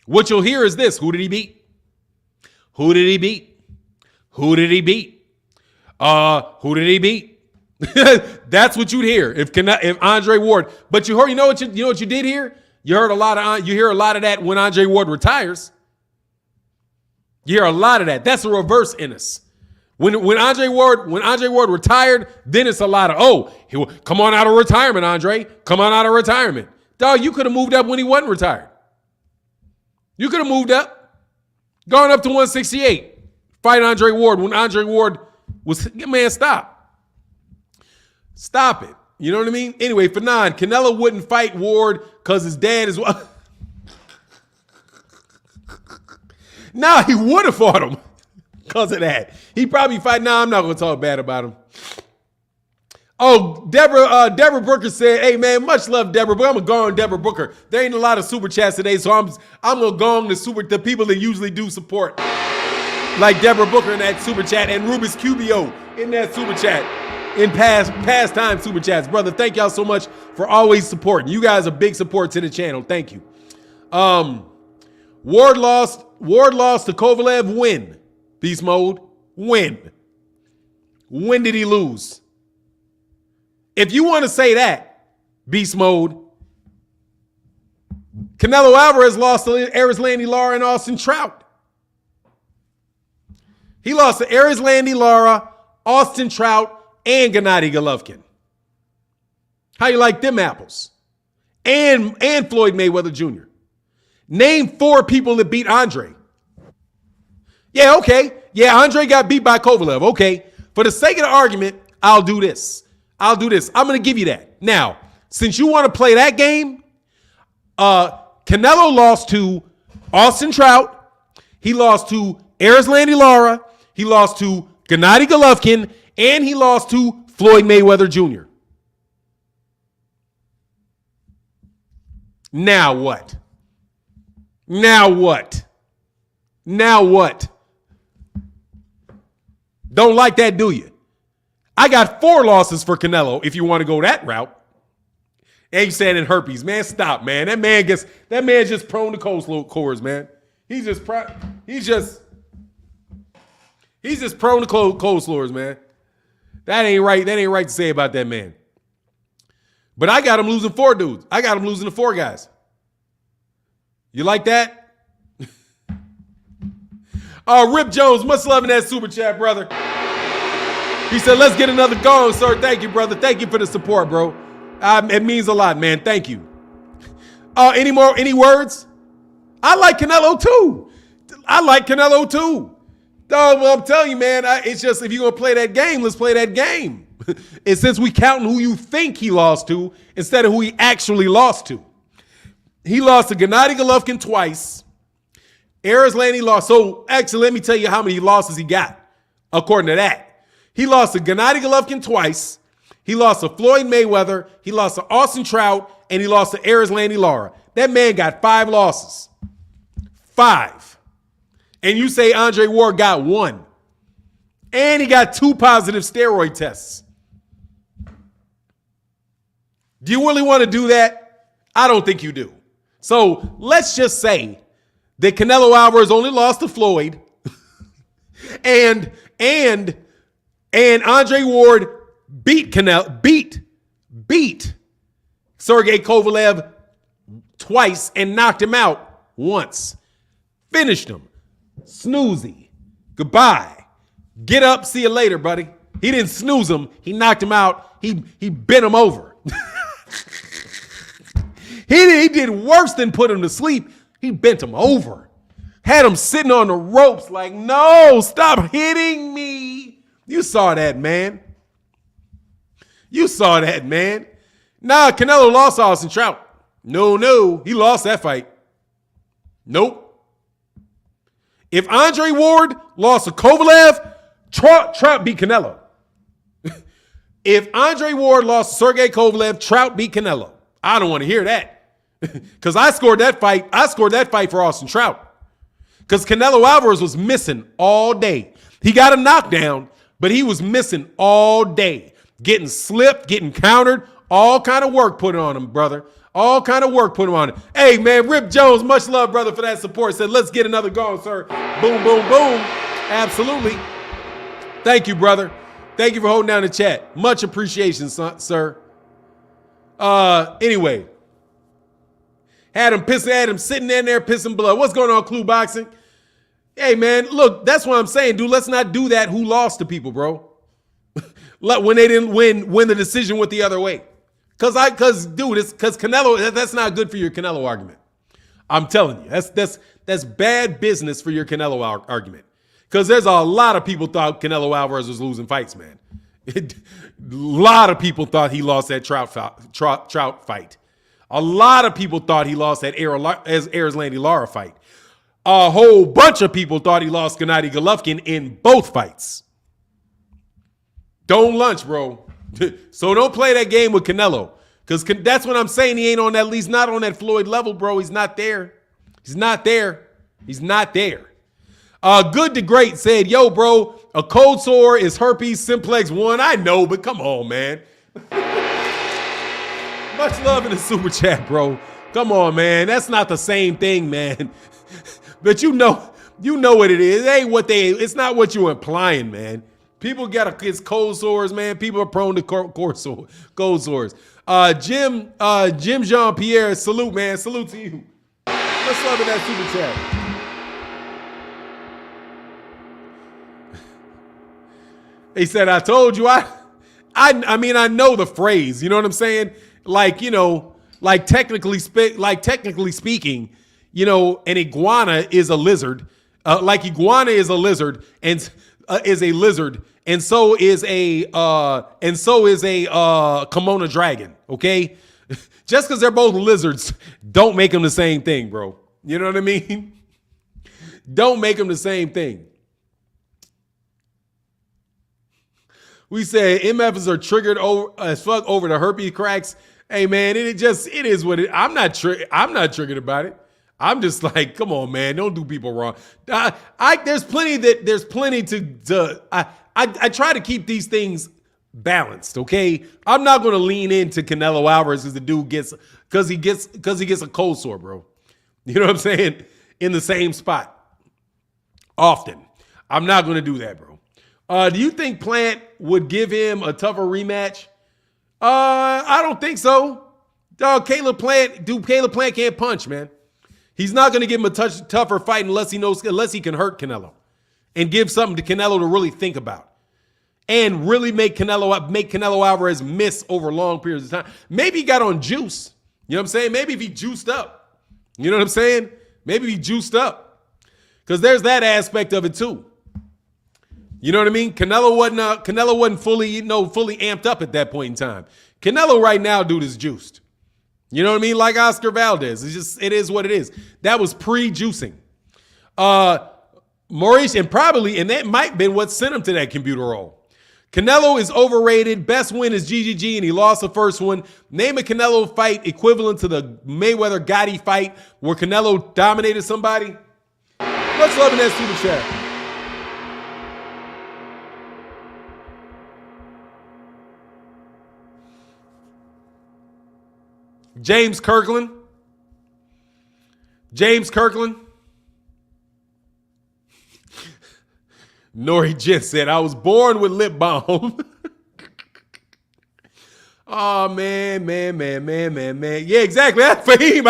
What you'll hear is this. Who did he beat? Who did he beat? Who did he beat? Who did he beat? That's what you'd hear if Andre Ward. But you heard, you know what you did hear? You heard you hear a lot of that when Andre Ward retires. You hear a lot of that. That's a reverse Ennis. When Andre Ward retired, then it's a lot of, come on out of retirement, Andre. Come on out of retirement. Dog, you could have moved up when he wasn't retired. You could have moved up, gone up to 168, fight Andre Ward when Andre Ward was, man, stop. Stop it. You know what I mean? Anyway, Fanon, Canelo wouldn't fight Ward because his dad is, he would have fought him. Because of that. He probably fight. I'm not going to talk bad about him. Oh, Deborah Booker said, hey, man, much love, Deborah, but I'm going to go on Deborah Booker. There ain't a lot of super chats today, so I'm going to go on the people that usually do support. Like Deborah Booker in that super chat and Rubis Cubio in that super chat. In past time super chats. Brother, thank y'all so much for always supporting. You guys are big support to the channel. Thank you. Ward lost to Kovalev. Win. Beast mode, win. When did he lose? If you want to say that, beast mode, Canelo Alvarez lost to Erislandy Lara and Austin Trout. He lost to Erislandy Lara, Austin Trout, and Gennady Golovkin. How you like them apples? And Floyd Mayweather Jr. Name 4 people that beat Andre. Yeah, okay. Yeah, Andre got beat by Kovalev. Okay. For the sake of the argument, I'll do this. I'm going to give you that. Now, since you want to play that game, Canelo lost to Austin Trout. He lost to Erislandy Lara. He lost to Gennady Golovkin. And he lost to Floyd Mayweather Jr. Now what? Don't like that, do you? I got 4 losses for Canelo if you want to go that route. And you saying in herpes, man, stop, man. That man's just prone to cold sores, man. He's just prone to cold sores, man. That ain't right. That ain't right to say about that man. But I got him losing 4 dudes. I got him losing to 4 guys. You like that? Rip Jones, much love in that super chat, brother. He said, let's get another gong, sir. Thank you, brother. Thank you for the support, bro. It means a lot, man. Thank you. Any words? I like Canelo too. Well, I'm telling you, man, it's just if you're going to play that game, let's play that game. And since we counting who you think he lost to instead of who he actually lost to. He lost to Gennady Golovkin twice. Laney lost. So actually, let me tell you how many losses he got, according to that. He lost to Gennady Golovkin twice. He lost to Floyd Mayweather. He lost to Austin Trout. And he lost to Laney Lara. That man got 5 losses. 5. And you say Andre Ward got 1. And he got 2 positive steroid tests. Do you really want to do that? I don't think you do. So let's just say that Canelo Alvarez only lost to Floyd. and Andre Ward beat Sergey Kovalev twice and knocked him out once. Finished him. Snoozy. Goodbye. Get up. See you later, buddy. He didn't snooze him. He knocked him out. He bent him over. He did worse than put him to sleep. He bent him over. Had him sitting on the ropes like, no, stop hitting me. You saw that, man. Nah, Canelo lost Austin Trout. No, he lost that fight. Nope. If Andre Ward lost to Kovalev, Trout beat Canelo. If Andre Ward lost to Sergey Kovalev, Trout beat Canelo. I don't want to hear that. Because I scored that fight for Austin Trout. Because Canelo Alvarez was missing all day. He got a knockdown, but he was missing all day. Getting slipped, getting countered, all kind of work put on him, brother. All kind of work put him on him. Hey, man, Rip Jones, much love, brother, for that support. Said, let's get another going, sir. Boom, boom, boom. Absolutely. Thank you, brother. Thank you for holding down the chat. Much appreciation, sir. Anyway. Had him sitting in there pissing blood. What's going on, Clue Boxing? Hey, man, look, that's what I'm saying, dude. Let's not do that. Who lost to people, bro? When they didn't win the decision went the other way. Because Canelo, that's not good for your Canelo argument. I'm telling you, that's bad business for your Canelo argument. Because there's a lot of people thought Canelo Alvarez was losing fights, man. A lot of people thought he lost that Trout fight. A lot of people thought he lost that Laney Lara fight. A whole bunch of people thought he lost Gennady Golovkin in both fights. Don't lunch, bro. So don't play that game with Canelo. Because that's what I'm saying. He ain't on that, at least not on that Floyd level, bro. He's not there. Good to Great said, yo, bro, a cold sore is herpes simplex 1. I know, but come on, man. Much love in the super chat, bro. Come on, man. That's not the same thing, man. But you know what it is. It ain't it's not what you're implying, man. People it's cold sores, man. People are prone to cold sores. Jim Jean-Pierre, salute, man. Salute to you. Much love in that super chat. He said, I told you, I mean, I know the phrase, you know what I'm saying? Like, technically speaking, an iguana is a lizard. Iguana is a lizard and and so is a kimono dragon, okay? Just because they're both lizards, don't make them the same thing, bro. You know what I mean? Don't make them the same thing. We say MFs are triggered as fuck over the herpes cracks. Hey man, it is what it. I'm not triggered about it. I'm just like, come on, man, don't do people wrong. There's plenty to. I try to keep these things balanced, okay? I'm not going to lean into Canelo Alvarez because the dude because he gets a cold sore, bro. You know what I'm saying? In the same spot often. I'm not going to do that, bro. Do you think Plant would give him a tougher rematch? I don't think so. Dog, Caleb Plant can't punch, man. He's not going to give him a tougher fight unless he can hurt Canelo and give something to Canelo to really think about. And really make Canelo Alvarez miss over long periods of time. Maybe he got on juice. You know what I'm saying? Maybe if he juiced up. You know what I'm saying? Maybe he juiced up. Because there's that aspect of it too. You know what I mean? Canelo wasn't fully amped up at that point in time. Canelo right now, dude, is juiced. You know what I mean? Like Oscar Valdez. It is what it is. That was pre-juicing. Maurice, and that might have been what sent him to that computer roll. Canelo is overrated. Best win is GGG, and he lost the first one. Name a Canelo fight equivalent to the Mayweather Gotti fight where Canelo dominated somebody. Let's love in that super chat. James Kirkland. Nori Jen said, I was born with lip balm. Oh, man. Yeah, exactly. That's Fahim.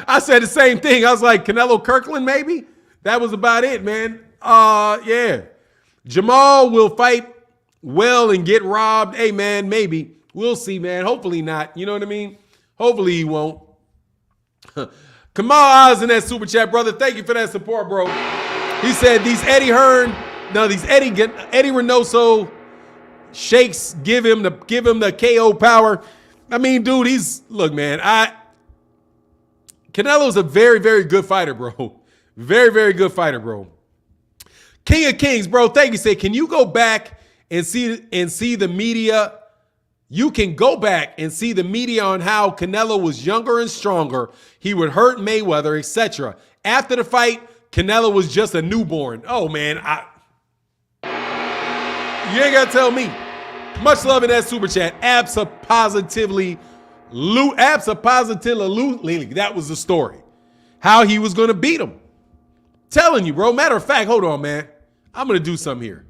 I said the same thing. I was like, Canelo Kirkland, maybe? That was about it, man. Yeah. Jamal will fight well and get robbed. Hey, man, maybe. We'll see, man. Hopefully not. You know what I mean? Hopefully he won't. Kamal Oz in that super chat, brother. Thank you for that support, bro. He said these Eddie Reynoso shakes give him the KO power. I mean, dude, look, man. Canelo's a very, very good fighter, bro. Very, very good fighter, bro. King of Kings, bro. Thank you. Say, can you go back and see the media? You can go back and see the media on how Canelo was younger and stronger. He would hurt Mayweather, etc. After the fight, Canelo was just a newborn. Oh, man. You ain't got to tell me. Much love in that super chat. Absolutely, that was the story. How he was going to beat him. Telling you, bro. Matter of fact, hold on, man. I'm going to do something here.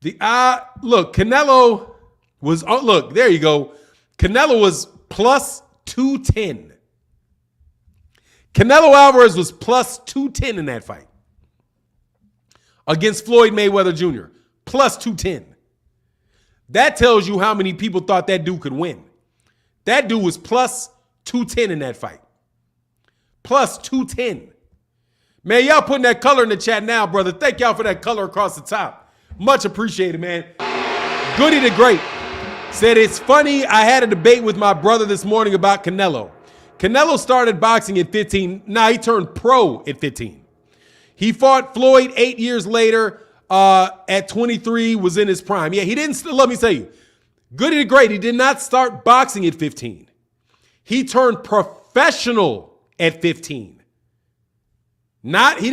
Canelo was, there you go. Canelo was plus 210. Canelo Alvarez was plus 210 in that fight against Floyd Mayweather Jr. Plus 210. That tells you how many people thought that dude could win. That dude was plus 210 in that fight. Plus 210. Man, y'all putting that color in the chat now, brother. Thank y'all for that color across the top. Much appreciated, man. Goody the Great said, it's funny, I had a debate with my brother this morning about Canelo. Canelo started boxing at 15. He turned pro at 15. He fought Floyd 8 years later at 23, was in his prime. Yeah, he didn't, let me tell you, Goody the Great, he did not start boxing at 15. He turned professional at 15. He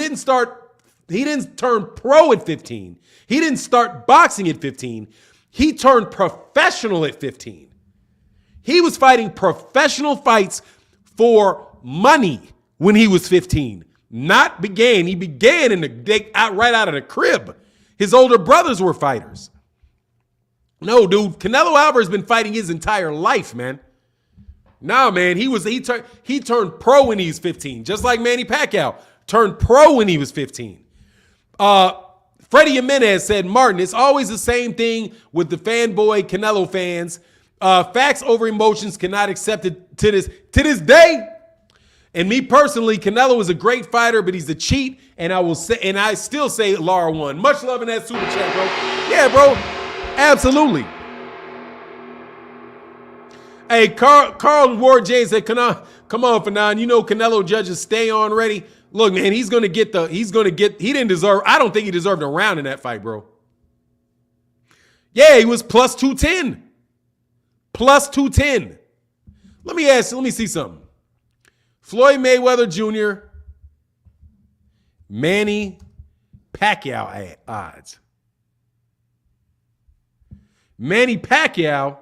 didn't turn pro at 15. He didn't start boxing at 15. He turned professional at 15. He was fighting professional fights for money when he was 15. He began right out of the crib. His older brothers were fighters. No, dude, Canelo Alvarez has been fighting his entire life, man. Nah, man, he turned pro when he was 15, just like Manny Pacquiao turned pro when he was 15. Freddie Jimenez said, Martin, it's always the same thing with the fanboy Canelo fans. Facts over emotions cannot accept it to this day. And me personally, Canelo is a great fighter, but he's a cheat. And I still say Lara won. Much love in that super chat, bro. Yeah, bro. Absolutely. Hey, Carl Ward James said, come on, Fanon. You know Canelo judges stay on ready. Look, man, he didn't deserve, I don't think he deserved a round in that fight, bro. Yeah, he was plus 210. Plus 210. Let me see something. Floyd Mayweather Jr., Manny Pacquiao odds. Manny Pacquiao.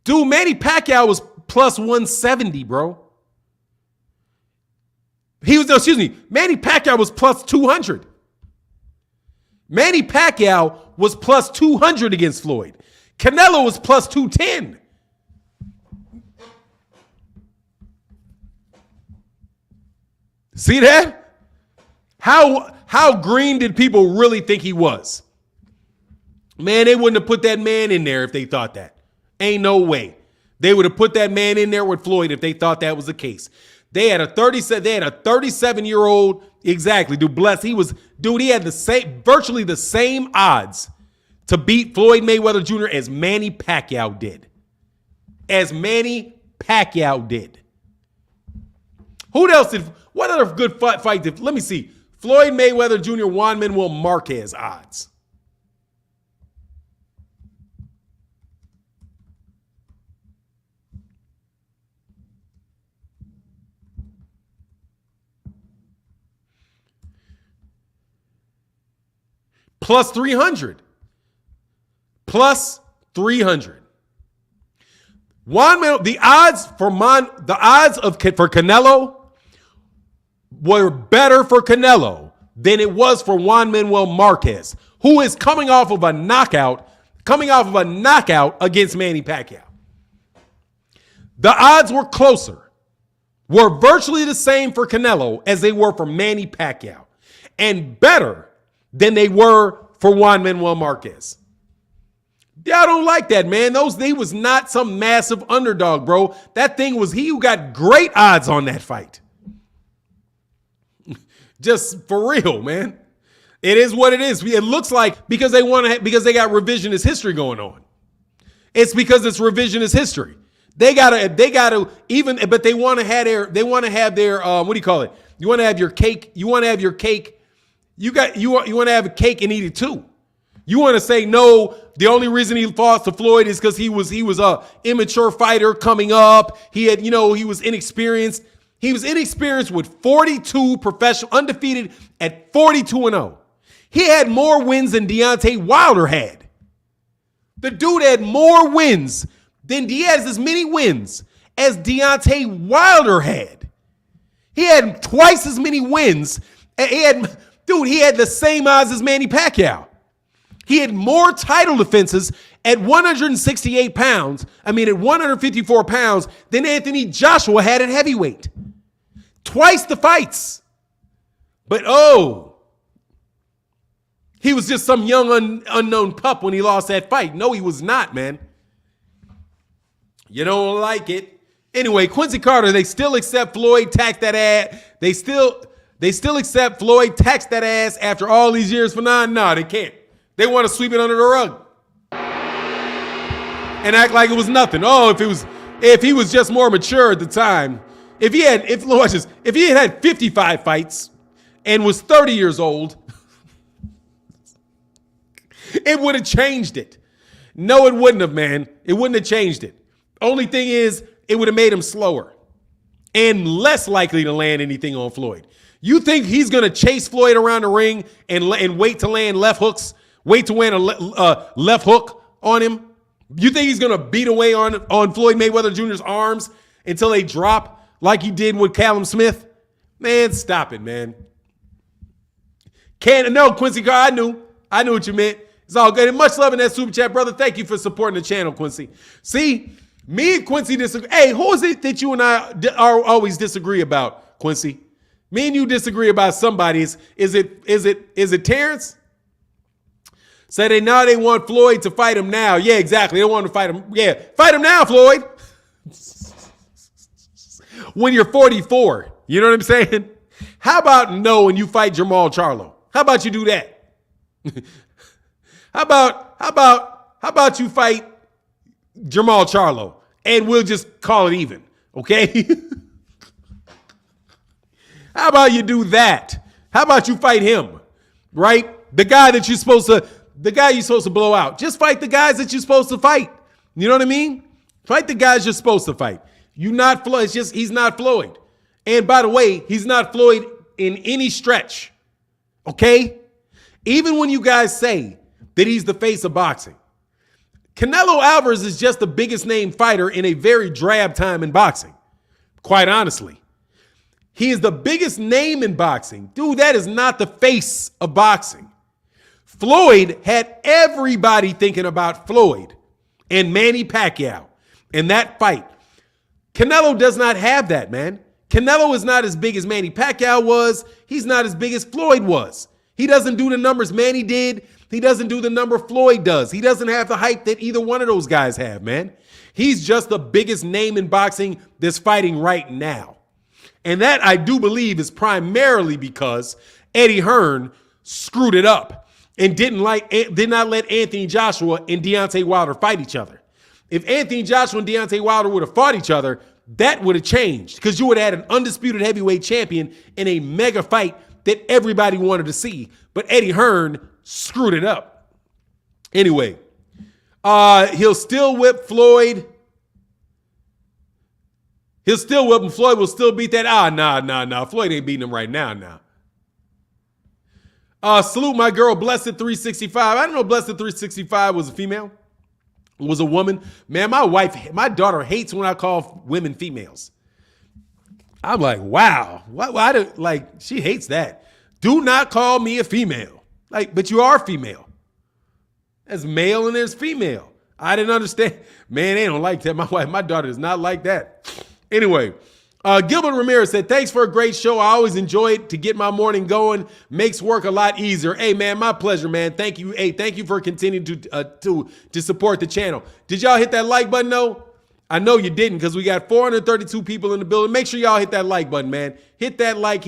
Dude, Manny Pacquiao was plus 170, bro. Manny Pacquiao was plus 200. Manny Pacquiao was plus 200 against Floyd. Canelo was plus 210. See that? How green did people really think he was? Man, they wouldn't have put that man in there if they thought that. Ain't no way. They would have put that man in there with Floyd if they thought that was the case. They had a 37-year-old, exactly, Dubless. He had virtually the same odds to beat Floyd Mayweather Jr. as Manny Pacquiao did. What other good fight did, let me see. Floyd Mayweather Jr., Juan Manuel Marquez odds. Plus 300. Plus 300. The odds for Canelo were better for Canelo than it was for Juan Manuel Marquez, who is coming off of a knockout against Manny Pacquiao. The odds were closer, were virtually the same for Canelo as they were for Manny Pacquiao, and better than they were for Juan Manuel Marquez. Y'all don't like that, man. They was not some massive underdog, bro. That thing was he who got great odds on that fight. Just for real, man. It is what it is. It looks like because they got revisionist history going on. It's because it's revisionist history. They gotta even, but they want to have their what do you call it? You want to have your cake. You want to have your cake. You want to have a cake and eat it too. You want to say no. The only reason he lost to Floyd is because he was a immature fighter coming up. He was inexperienced. He was inexperienced with 42 professional, undefeated at 42-0. He had more wins than Deontay Wilder had. The dude had more wins than as many wins as Deontay Wilder had. He had twice as many wins. He had the same odds as Manny Pacquiao. He had more title defenses at 168 pounds, at 154 pounds, than Anthony Joshua had at heavyweight. Twice the fights. But he was just some young unknown pup when he lost that fight. No, he was not, man. You don't like it. Anyway, Quincy Carter, they still accept Floyd tax that ass. They still accept Floyd tax that ass after all these years for nine? No, they can't. They want to sweep it under the rug and act like it was nothing. If he was just more mature at the time, if he had 55 fights and was 30 years old, it would have changed it. No, it wouldn't have, man. It wouldn't have changed it. Only thing is, it would have made him slower and less likely to land anything on Floyd. You think he's going to chase Floyd around the ring and wait to land left hooks? Wait to land a left hook on him? You think he's going to beat away on Floyd Mayweather Jr.'s arms until they drop like he did with Callum Smith? Man, stop it, man. No, Quincy, I knew what you meant. It's all good. And much love in that super chat, brother. Thank you for supporting the channel, Quincy. See, me and Quincy disagree. Hey, who is it that you and I always disagree about, Quincy? Me and you disagree about somebody. Is it Terrence? Say they want Floyd to fight him now. Yeah, exactly. They want to fight him. Yeah, fight him now, Floyd. When you're 44. You know what I'm saying? How about no and you fight Jamal Charlo? How about you do that? How about about you fight Jamal Charlo and we'll just call it even, okay? How about you do that? How about you fight him, right? The guy you're supposed to blow out. Just fight the guys that you're supposed to fight. You know what I mean? Fight the guys you're supposed to fight. You not Floyd. It's just he's not Floyd. And by the way, he's not Floyd in any stretch. Okay? Even when you guys say that he's the face of boxing, Canelo Alvarez is just the biggest name fighter in a very drab time in boxing. Quite honestly. He is the biggest name in boxing. Dude, that is not the face of boxing. Floyd had everybody thinking about Floyd and Manny Pacquiao in that fight. Canelo does not have that, man. Canelo is not as big as Manny Pacquiao was. He's not as big as Floyd was. He doesn't do the numbers Manny did. He doesn't do the number Floyd does. He doesn't have the hype that either one of those guys have, man. He's just the biggest name in boxing that's fighting right now. And that, I do believe, is primarily because Eddie Hearn screwed it up and did not let Anthony Joshua and Deontay Wilder fight each other. If Anthony Joshua and Deontay Wilder would have fought each other, that would have changed because you would have had an undisputed heavyweight champion in a mega fight that everybody wanted to see. But Eddie Hearn screwed it up. Anyway, he'll still whip Floyd. He'll still whip him. Floyd will still beat that. Nah. Floyd ain't beating him right now. Salute my girl, Blessed 365. I didn't know Blessed 365 was a female. Was a woman. Man, my daughter hates when I call women females. I'm like, wow. She hates that. Do not call me a female. But you are female. There's male and there's female. I didn't understand. Man, they don't like that. My daughter does not like that. Anyway, Gilbert Ramirez said, thanks for a great show. I always enjoy it to get my morning going. Makes work a lot easier. Hey, man, my pleasure, man. Thank you. Hey, thank you for continuing to support the channel. Did y'all hit that like button, though? I know you didn't because we got 432 people in the building. Make sure y'all hit that like button, man. Hit that like.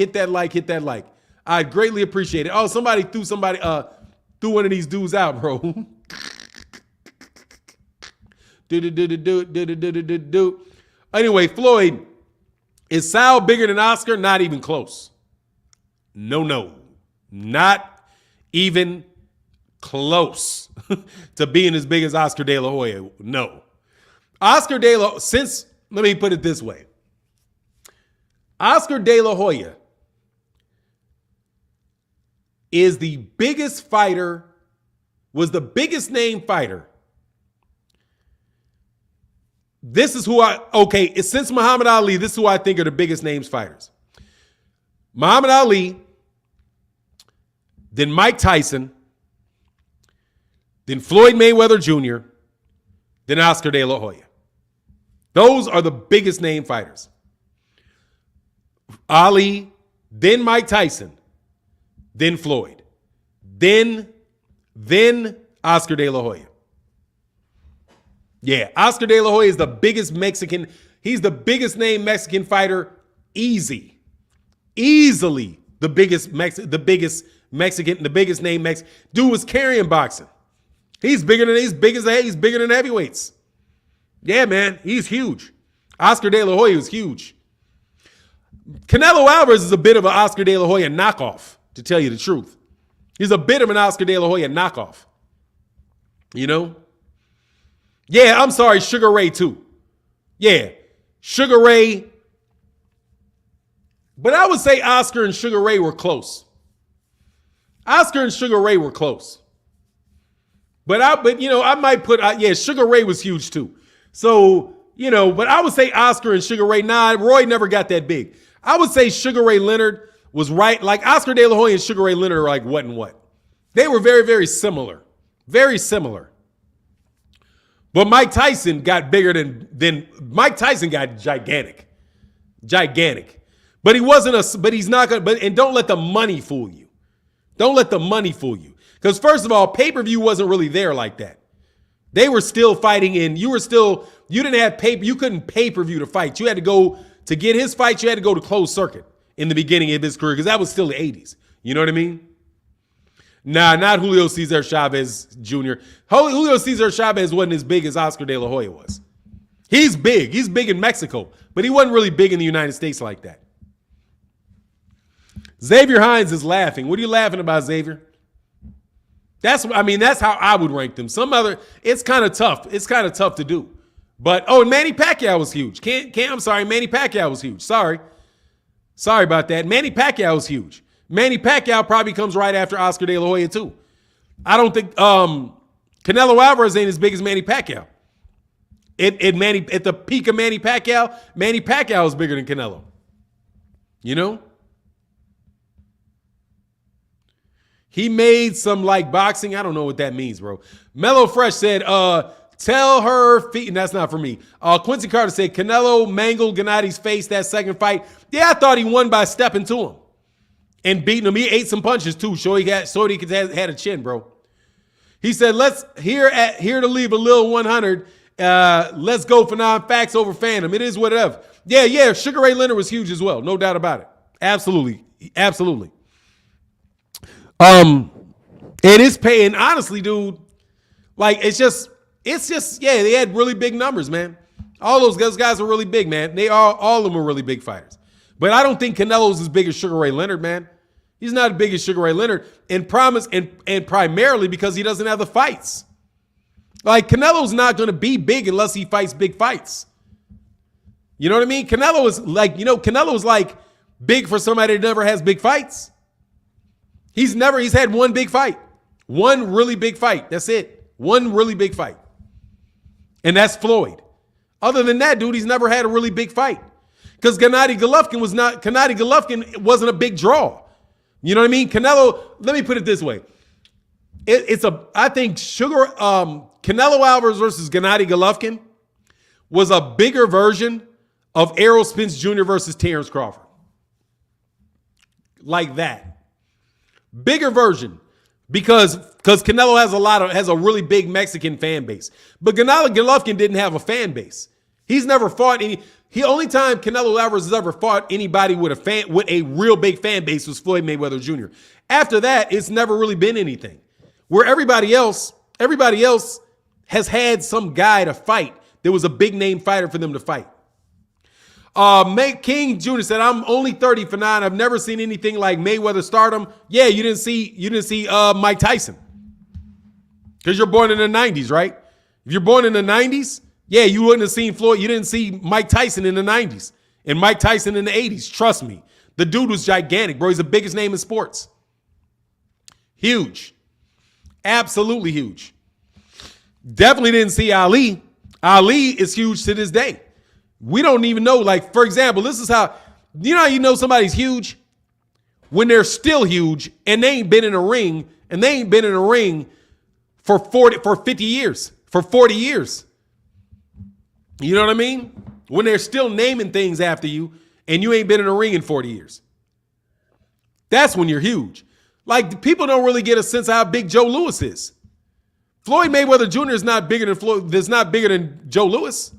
I greatly appreciate it. Oh, somebody threw one of these dudes out, bro. Anyway, Floyd, is Sal bigger than Oscar? Not even close. No. Not even close to being as big as Oscar De La Hoya. No. Let me put it this way. Oscar De La Hoya is the biggest fighter, was the biggest name fighter. Since Muhammad Ali, this is who I think are the biggest names fighters. Muhammad Ali, then Mike Tyson, then Floyd Mayweather Jr., then Oscar De La Hoya. Those are the biggest name fighters. Ali, then Mike Tyson, then Floyd, then Oscar De La Hoya. Yeah, Oscar De La Hoya is the biggest Mexican. He's the biggest name Mexican fighter. Easily the biggest name Mexican. Dude was carrying boxing. He's bigger than heavyweights. Yeah, man, he's huge. Oscar De La Hoya is huge. Canelo Alvarez is a bit of an Oscar De La Hoya knockoff, to tell you the truth. He's a bit of an Oscar De La Hoya knockoff. You know? Yeah, I'm sorry, Sugar Ray too. Yeah, Sugar Ray. But I would say Oscar and Sugar Ray were close. Oscar and Sugar Ray were close. But I might put, Sugar Ray was huge too. So, but I would say Oscar and Sugar Ray. Nah, Roy never got that big. I would say Sugar Ray Leonard was right. Like Oscar De La Hoya and Sugar Ray Leonard are like what and what. They were very, very similar. Very similar. But Mike Tyson got bigger than Mike Tyson got gigantic. Gigantic. But he's not going to, and don't let the money fool you. Don't let the money fool you. Because first of all, pay-per-view wasn't really there like that. They were still fighting you didn't have you couldn't pay-per-view to fight. You had to go, to get his fights, you had to go to closed circuit in the beginning of his career because that was still the 80s. You know what I mean? Nah, not Julio Cesar Chavez Jr. Julio Cesar Chavez wasn't as big as Oscar De La Hoya was. He's big. He's big in Mexico, but he wasn't really big in the United States like that. Xavier Hines is laughing. What are you laughing about, Xavier? That's how I would rank them. It's kind of tough. It's kind of tough to do. But, and Manny Pacquiao was huge. I'm sorry, Manny Pacquiao was huge. Sorry about that. Manny Pacquiao was huge. Manny Pacquiao probably comes right after Oscar De La Hoya, too. I don't think Canelo Alvarez ain't as big as Manny Pacquiao. At the peak of Manny Pacquiao is bigger than Canelo. You know? He made some like boxing. I don't know what that means, bro. Mellow Fresh said, tell her feet, and that's not for me. Quincy Carter said, Canelo mangled Gennady's face that second fight. Yeah, I thought he won by stepping to him and beating him. He ate some punches too, so he had a chin, bro. He said, let's here to leave a little 100. Let's go for non-facts over fandom. It is whatever. Yeah. Sugar Ray Leonard was huge as well. No doubt about it. Absolutely. It is paying, honestly, dude. Like, it's just, they had really big numbers, man. All those guys are really big, man. All of them are really big fighters. But I don't think Canelo's as big as Sugar Ray Leonard, man. He's not as big as Sugar Ray Leonard, and primarily because he doesn't have the fights. Like, Canelo's not going to be big unless he fights big fights. You know what I mean? Canelo is like big for somebody that never has big fights. He's had one big fight. One really big fight. That's it. One really big fight. And that's Floyd. Other than that, dude, he's never had a really big fight. Because Gennady Golovkin wasn't a big draw. You know what I mean? Canelo, let me put it this way. I think Canelo Alvarez versus Gennady Golovkin was a bigger version of Errol Spence Jr. versus Terrence Crawford. Like that. Bigger version. Because Canelo has a really big Mexican fan base. But Gennady Golovkin didn't have a fan base. He's never fought any. The only time Canelo Alvarez has ever fought anybody with a real big fan base was Floyd Mayweather Jr. After that, it's never really been anything. Where everybody else has had some guy to fight. There was a big name fighter for them to fight. King Jr. said, I'm only 30 for 9. I've never seen anything like Mayweather stardom. Yeah, you didn't see Mike Tyson. Because you're born in the 90s, right? If you're born in the 90s, yeah, you wouldn't have seen Floyd. You didn't see Mike Tyson in the 90s and Mike Tyson in the 80s. Trust me. The dude was gigantic, bro. He's the biggest name in sports. Huge. Absolutely huge. Definitely didn't see Ali. Ali is huge to this day. We don't even know, like, for example, this is how you know somebody's huge? When they're still huge and they ain't been in a ring for 50 years, for 40 years. You know what I mean? When they're still naming things after you and you ain't been in a ring in 40 years. That's when you're huge. Like, people don't really get a sense of how big Joe Louis is. Floyd Mayweather Jr. is not bigger than Floyd. Is not bigger than Joe Louis.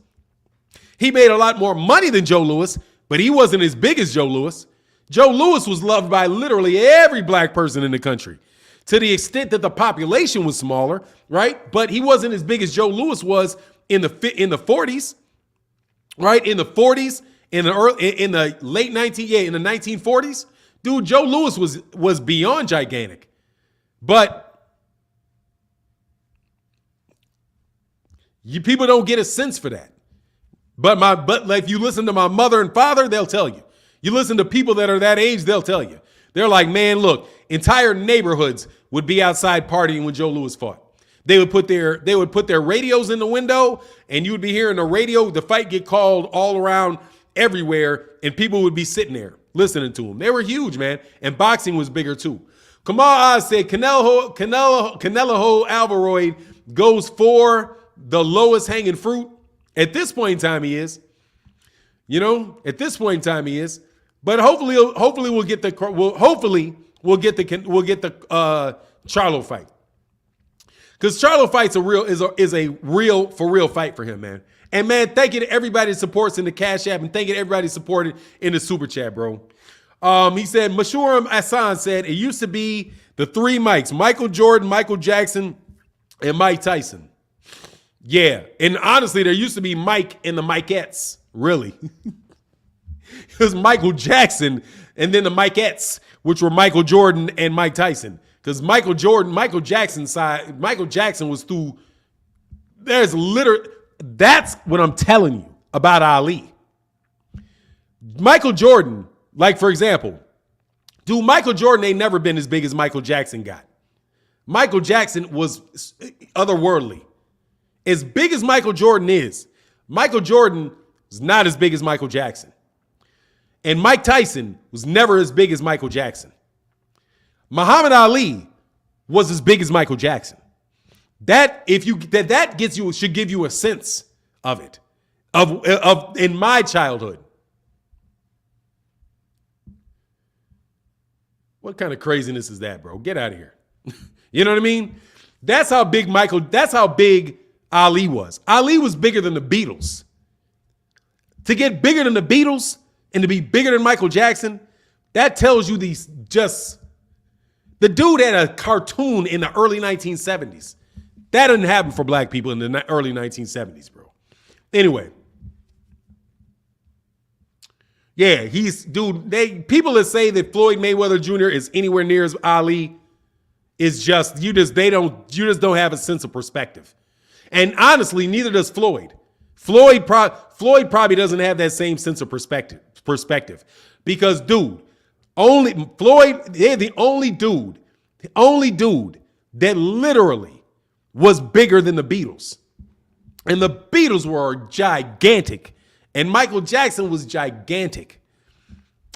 He made a lot more money than Joe Louis, but he wasn't as big as Joe Louis. Joe Louis was loved by literally every black person in the country, to the extent that the population was smaller, right? But he wasn't as big as Joe Louis was in the 40s, right? In the 40s, in the late 1940s, dude, Joe Louis was beyond gigantic. But people don't get a sense for that. But like, if you listen to my mother and father, they'll tell you. You listen to people that are that age, they'll tell you. They're like, man, look, entire neighborhoods would be outside partying when Joe Louis fought. They would put their radios in the window, and you would be hearing the fight get called all around everywhere, and people would be sitting there listening to them. They were huge, man. And boxing was bigger too. Kamal Oz said Canelo Alvarez goes for the lowest hanging fruit. At this point in time, he is. At this point in time, he is. But hopefully we'll get the Charlo fight. Because Charlo fight's is a real for real fight for him, man. And man, thank you to everybody that supports in the Cash App, and thank you to everybody that supported in the Super Chat, bro. He said, Mashuram Asan said, it used to be The three Mikes, Michael Jordan, Michael Jackson, and Mike Tyson. Yeah. And honestly, there used to be Mike and the Mikeettes, really. It was Michael Jackson and then the Mikeettes, which were Michael Jordan and Mike Tyson. Because Michael Jackson was through, that's what I'm telling you about Ali. Michael Jordan, like for example, dude, Michael Jordan ain't never been as big as Michael Jackson got. Michael Jackson was otherworldly. As big as Michael Jordan is, Michael Jordan was not as big as Michael Jackson. And Mike Tyson was never as big as Michael Jackson. Muhammad Ali was as big as Michael Jackson. That should give you a sense of it. Of in my childhood. What kind of craziness is that, bro? Get out of here. You know what I mean? That's how big Ali was. Ali was bigger than the Beatles. To get bigger than the Beatles and to be bigger than Michael Jackson, that tells you the dude had a cartoon in the early 1970s. That didn't happen for black people in the early 1970s, bro. Anyway. Yeah, people that say that Floyd Mayweather Jr. is anywhere near as Ali is just, you just don't have a sense of perspective. And honestly, neither does Floyd. Floyd probably doesn't have that same sense of perspective. Because they're the only dude that literally was bigger than the Beatles. And the Beatles were gigantic. And Michael Jackson was gigantic.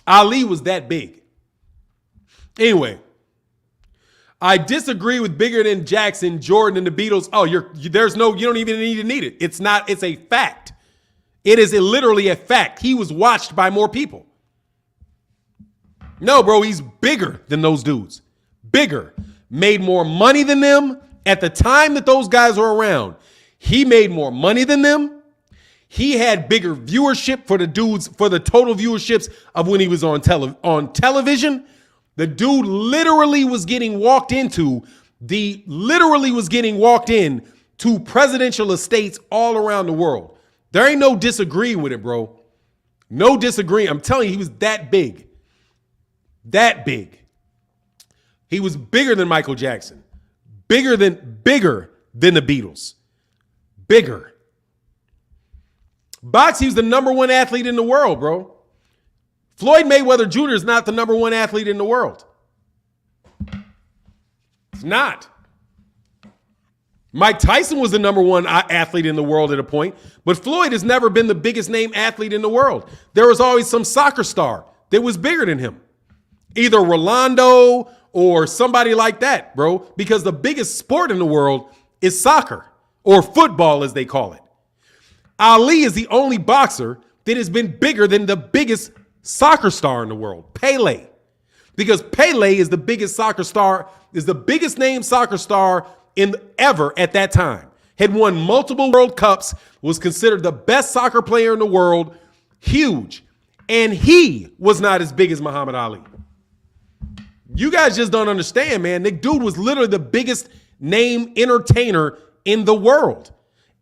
Ali was that big. Anyway, I disagree with bigger than Jackson, Jordan, and the Beatles. Oh, you don't even need it. It's a fact. It is literally a fact. He was watched by more people. No, bro, he's bigger than those dudes. Bigger. Made more money than them at the time that those guys were around. He made more money than them. He had bigger viewership for the total viewerships of when he was on television. The dude literally was getting walked into presidential estates all around the world. There ain't no disagreeing with it, bro. No disagreeing. I'm telling you, he was that big. That big. He was bigger than Michael Jackson. Bigger than the Beatles. Bigger. Boxing, was the number one athlete in the world, bro. Floyd Mayweather Jr. is not the number one athlete in the world. It's not. Mike Tyson was the number one athlete in the world at a point, but Floyd has never been the biggest name athlete in the world. There was always some soccer star that was bigger than him. Either Rolando or somebody like that, bro, because the biggest sport in the world is soccer, or football as they call it. Ali is the only boxer that has been bigger than the biggest soccer star in the world, Pele. Because Pele is the biggest soccer star, is the biggest name soccer star ever at that time. Had won multiple World Cups, was considered the best soccer player in the world, huge. And he was not as big as Muhammad Ali. You guys just don't understand, man. The dude was literally the biggest name entertainer in the world.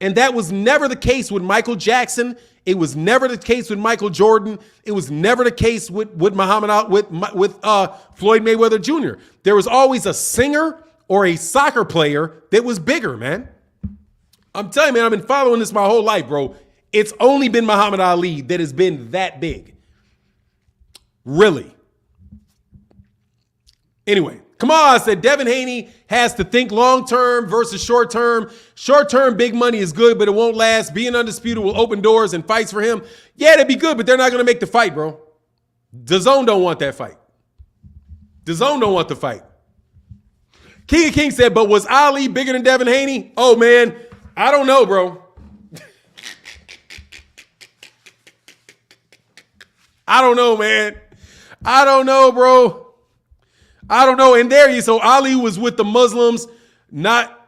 And that was never the case with Michael Jackson. It was never the case with Michael Jordan. It was never the case with Floyd Mayweather Jr. There was always a singer or a soccer player that was bigger, man. I'm telling you, man, I've been following this my whole life, bro. It's only been Muhammad Ali that has been that big. Really. Anyway, come on, I said Devin Haney has to think long-term versus short-term. Short-term, big money is good, but it won't last. Being undisputed will open doors and fights for him. Yeah, that'd be good, but they're not going to make the fight, bro. DAZN don't want that fight. DAZN don't want the fight. King of Kings said, but was Ali bigger than Devin Haney? Oh, man, I don't know, bro. I don't know, man. I don't know, bro. I don't know. And so Ali was with the Muslims, not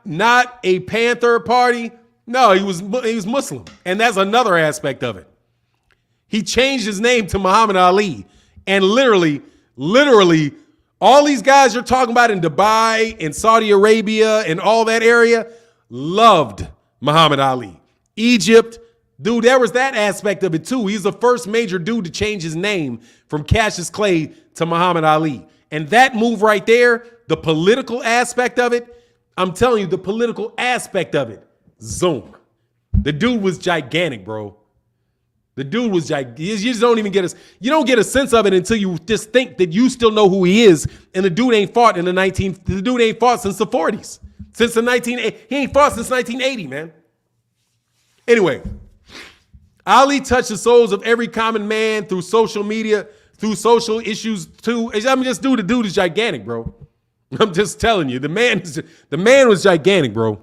a Panther party. No, he was Muslim. And that's another aspect of it. He changed his name to Muhammad Ali and literally All these guys you're talking about in Dubai and Saudi Arabia and all that area loved Muhammad Ali. Egypt, dude, there was that aspect of it too. He's the first major dude to change his name from Cassius Clay to Muhammad Ali. And that move right there, the political aspect of it, I'm telling you, the political aspect of it, zoom. The dude was gigantic, bro. The dude was gigantic. You just don't even get you don't get a sense of it until you just think that you still know who he is. And the dude ain't fought the dude ain't fought since the 40s. He ain't fought since 1980, man. Anyway, Ali touched the souls of every common man through social media, through social issues too. I mean, the dude is gigantic, bro. I'm just telling you, the man was gigantic, bro.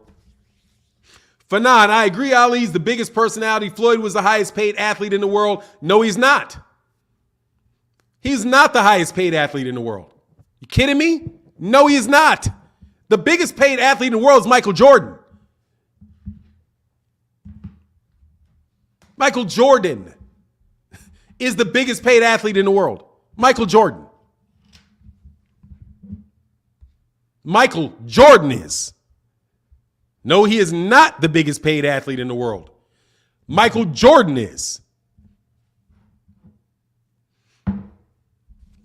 Fanon, I agree Ali's the biggest personality. Floyd was the highest paid athlete in the world. No, he's not. He's not the highest paid athlete in the world. You kidding me? No, he is not. The biggest paid athlete in the world is Michael Jordan. Michael Jordan is the biggest paid athlete in the world. Michael Jordan. Michael Jordan is. No, he is not the biggest paid athlete in the world. Michael Jordan is.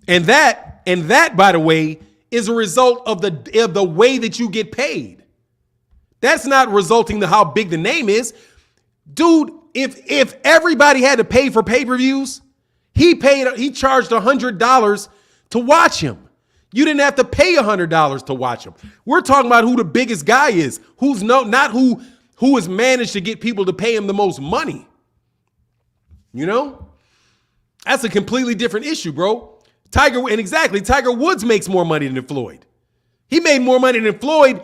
And that, by the way, is a result of the way that you get paid. That's not resulting to how big the name is. Dude, if everybody had to pay for pay-per-views, he charged $100 to watch him. You didn't have to pay $100 to watch him. We're talking about who the biggest guy is, not who has managed to get people to pay him the most money. You know? That's a completely different issue, bro. Tiger Woods makes more money than Floyd. He made more money than Floyd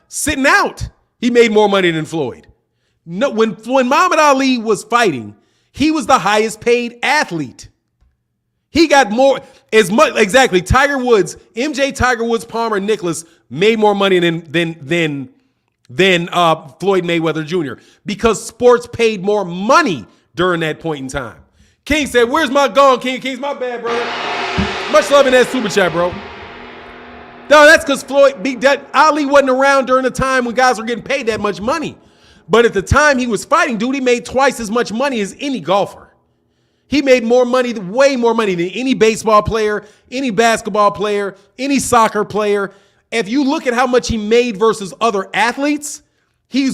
sitting out. He made more money than Floyd. No, when Muhammad Ali was fighting, he was the highest paid athlete. He got more, as much, exactly. Tiger Woods, Tiger Woods, Palmer, Nicholas made more money than Floyd Mayweather Jr. because sports paid more money during that point in time. King said, "Where's my gong, King? King's my bad, brother. Much love in that super chat, bro." No, that's because Ali wasn't around during the time when guys were getting paid that much money. But at the time he was fighting, dude, he made twice as much money as any golfer. He made more money, way more money than any baseball player, any basketball player, any soccer player. If you look at how much he made versus other athletes, he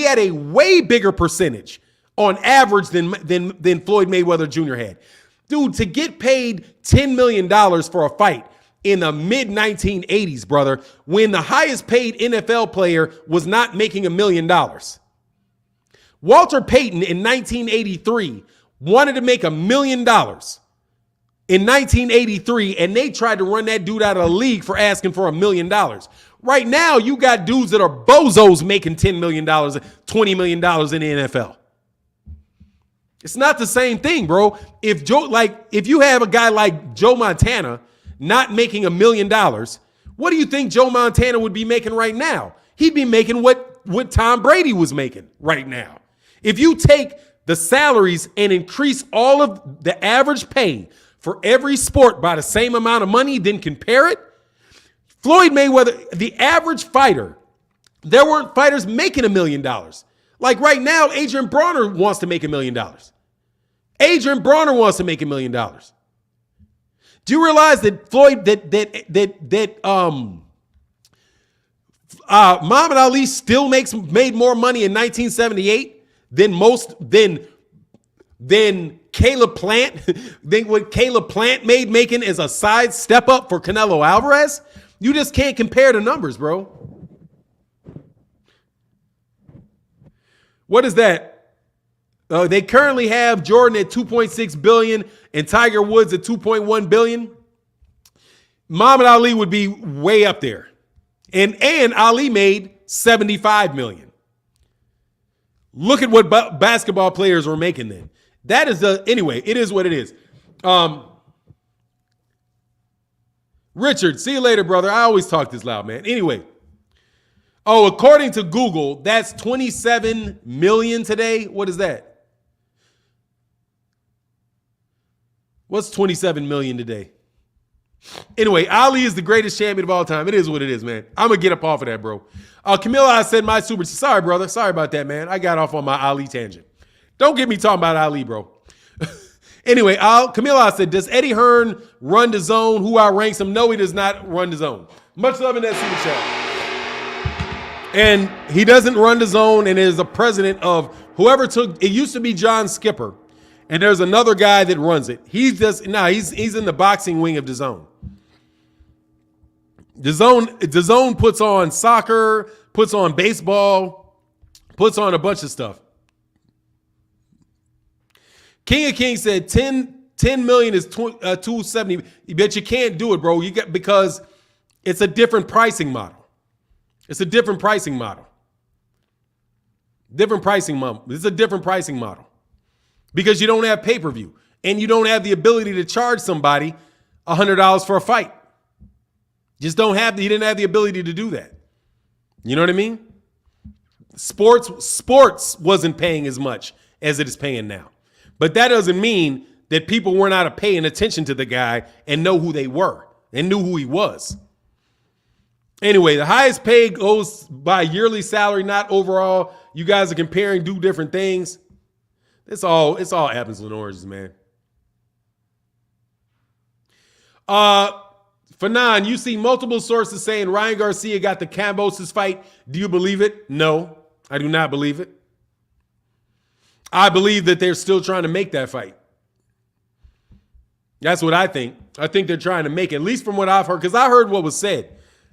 had a way bigger percentage on average than Floyd Mayweather Jr. had. Dude, to get paid $10 million for a fight in the mid-1980s, brother, when the highest paid NFL player was not making $1 million. Walter Payton in 1983 wanted to make $1 million in 1983, and they tried to run that dude out of the league for asking for $1 million. Right now, you got dudes that are bozos making $10 million, $20 million in the NFL. It's not the same thing, bro. If you have a guy like Joe Montana not making $1 million, what do you think Joe Montana would be making right now? He'd be making what Tom Brady was making right now. If you take the salaries and increase all of the average pay for every sport by the same amount of money, then compare it, Floyd Mayweather, the average fighter, there weren't fighters making $1 million. Like right now, Adrian Bronner wants to make $1 million. Adrian Bronner wants to make $1 million. Do you realize that Muhammad Ali still made more money in 1978 than Caleb Plant, than what Caleb Plant making as a side step up for Canelo Alvarez? You just can't compare the numbers, bro. What is that? They currently have Jordan at $2.6 billion and Tiger Woods at $2.1 billion. Muhammad Ali would be way up there. And Ali made $75 million. Look at what basketball players were making then. That is anyway, it is what it is. Richard, see you later, brother. I always talk this loud, man. Anyway. Oh, according to Google, that's 27 million today. What is that? What's 27 million today? Anyway, Ali is the greatest champion of all time. It is what it is, man. I'm going to get up off of that, bro. Camilla, I said my super. Sorry, brother. Sorry about that, man. I got off on my Ali tangent. Don't get me talking about Ali, bro. Anyway, Camilla said, does Eddie Hearn run the zone? Who outranks him? No, he does not run the zone. Much love in that super chat. And he doesn't run the zone and is the president of whoever took, it used to be John Skipper. And there's another guy that runs it. He's in the boxing wing of the zone. The zone puts on soccer, puts on baseball, puts on a bunch of stuff. King of Kings said 10 million is 270, but you can't do it, bro. Because it's a different pricing model. It's a different pricing model. It's a different pricing model. Because you don't have pay-per-view and you don't have the ability to charge somebody $100 for a fight. You didn't have the ability to do that. You know what I mean? Sports wasn't paying as much as it is paying now. But that doesn't mean that people were not paying attention to the guy and know who they were and knew who he was. Anyway, the highest pay goes by yearly salary, not overall. You guys are comparing, do different things. It's all apples and oranges, man. Fanon, you see multiple sources saying Ryan Garcia got the Cambosos fight. Do you believe it? No, I do not believe it. I believe that they're still trying to make that fight. That's what I think. I think they're trying to make it, at least from what I've heard, because I heard what was said.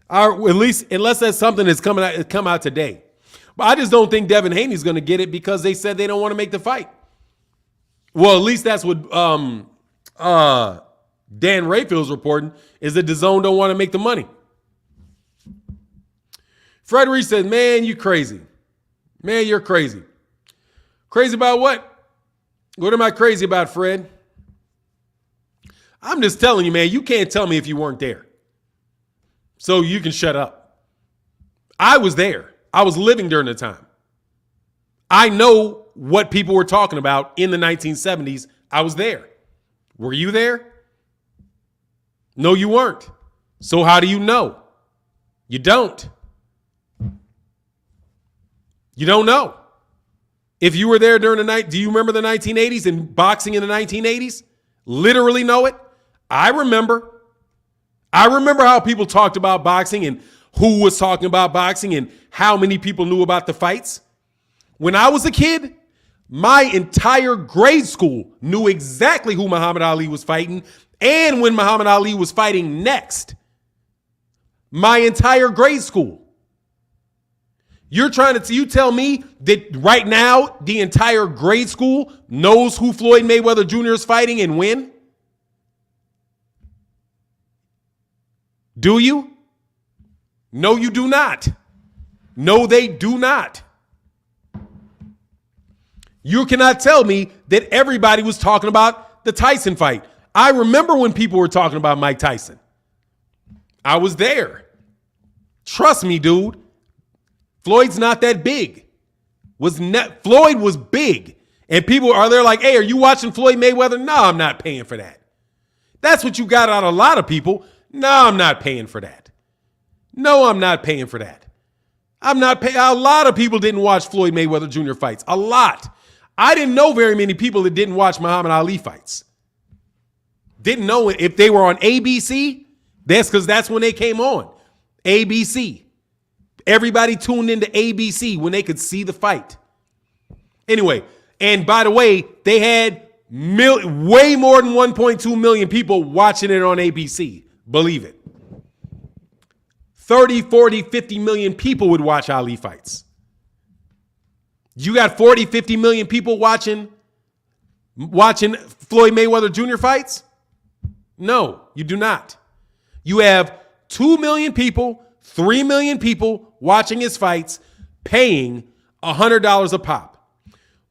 At least, unless that's something that's come out today. But I just don't think Devin Haney's going to get it because they said they don't want to make the fight. Well, at least that's what Dan Rayfield's reporting, is that DAZN don't want to make the money. Fred Reese said, man, you crazy. Man, you're crazy. Crazy about what? What am I crazy about, Fred? I'm just telling you, man, you can't tell me if you weren't there. So you can shut up. I was there. I was living during the time. I know what people were talking about in the 1970s. I was there. Were you there? No, you weren't. So how do you know? You don't. You don't know. If you were there during the night, do you remember the 1980s and boxing in the 1980s? Literally know it? I remember. I remember how people talked about boxing and who was talking about boxing and how many people knew about the fights. When I was a kid, my entire grade school knew exactly who Muhammad Ali was fighting and when Muhammad Ali was fighting next. My entire grade school. You tell me that right now the entire grade school knows who Floyd Mayweather Jr. is fighting and when? Do you? No, you do not. No, they do not. You cannot tell me that everybody was talking about the Tyson fight. I remember when people were talking about Mike Tyson. I was there. Trust me, dude. Floyd's not that big. Floyd was big. And people are there like, hey, are you watching Floyd Mayweather? No, I'm not paying for that. That's what you got out of a lot of people. No, I'm not paying for that. No, I'm not paying for that. I'm not paying. A lot of people didn't watch Floyd Mayweather Jr. fights. A lot. I didn't know very many people that didn't watch Muhammad Ali fights. Didn't know if they were on ABC. That's because that's when they came on. ABC. Everybody tuned into ABC when they could see the fight. Anyway, and by the way, they had way more than 1.2 million people watching it on ABC. Believe it. 30, 40, 50 million people would watch Ali fights. You got 40, 50 million people watching Floyd Mayweather Jr. fights? No, you do not. You have 2 million people, 3 million people watching his fights, paying $100 a pop.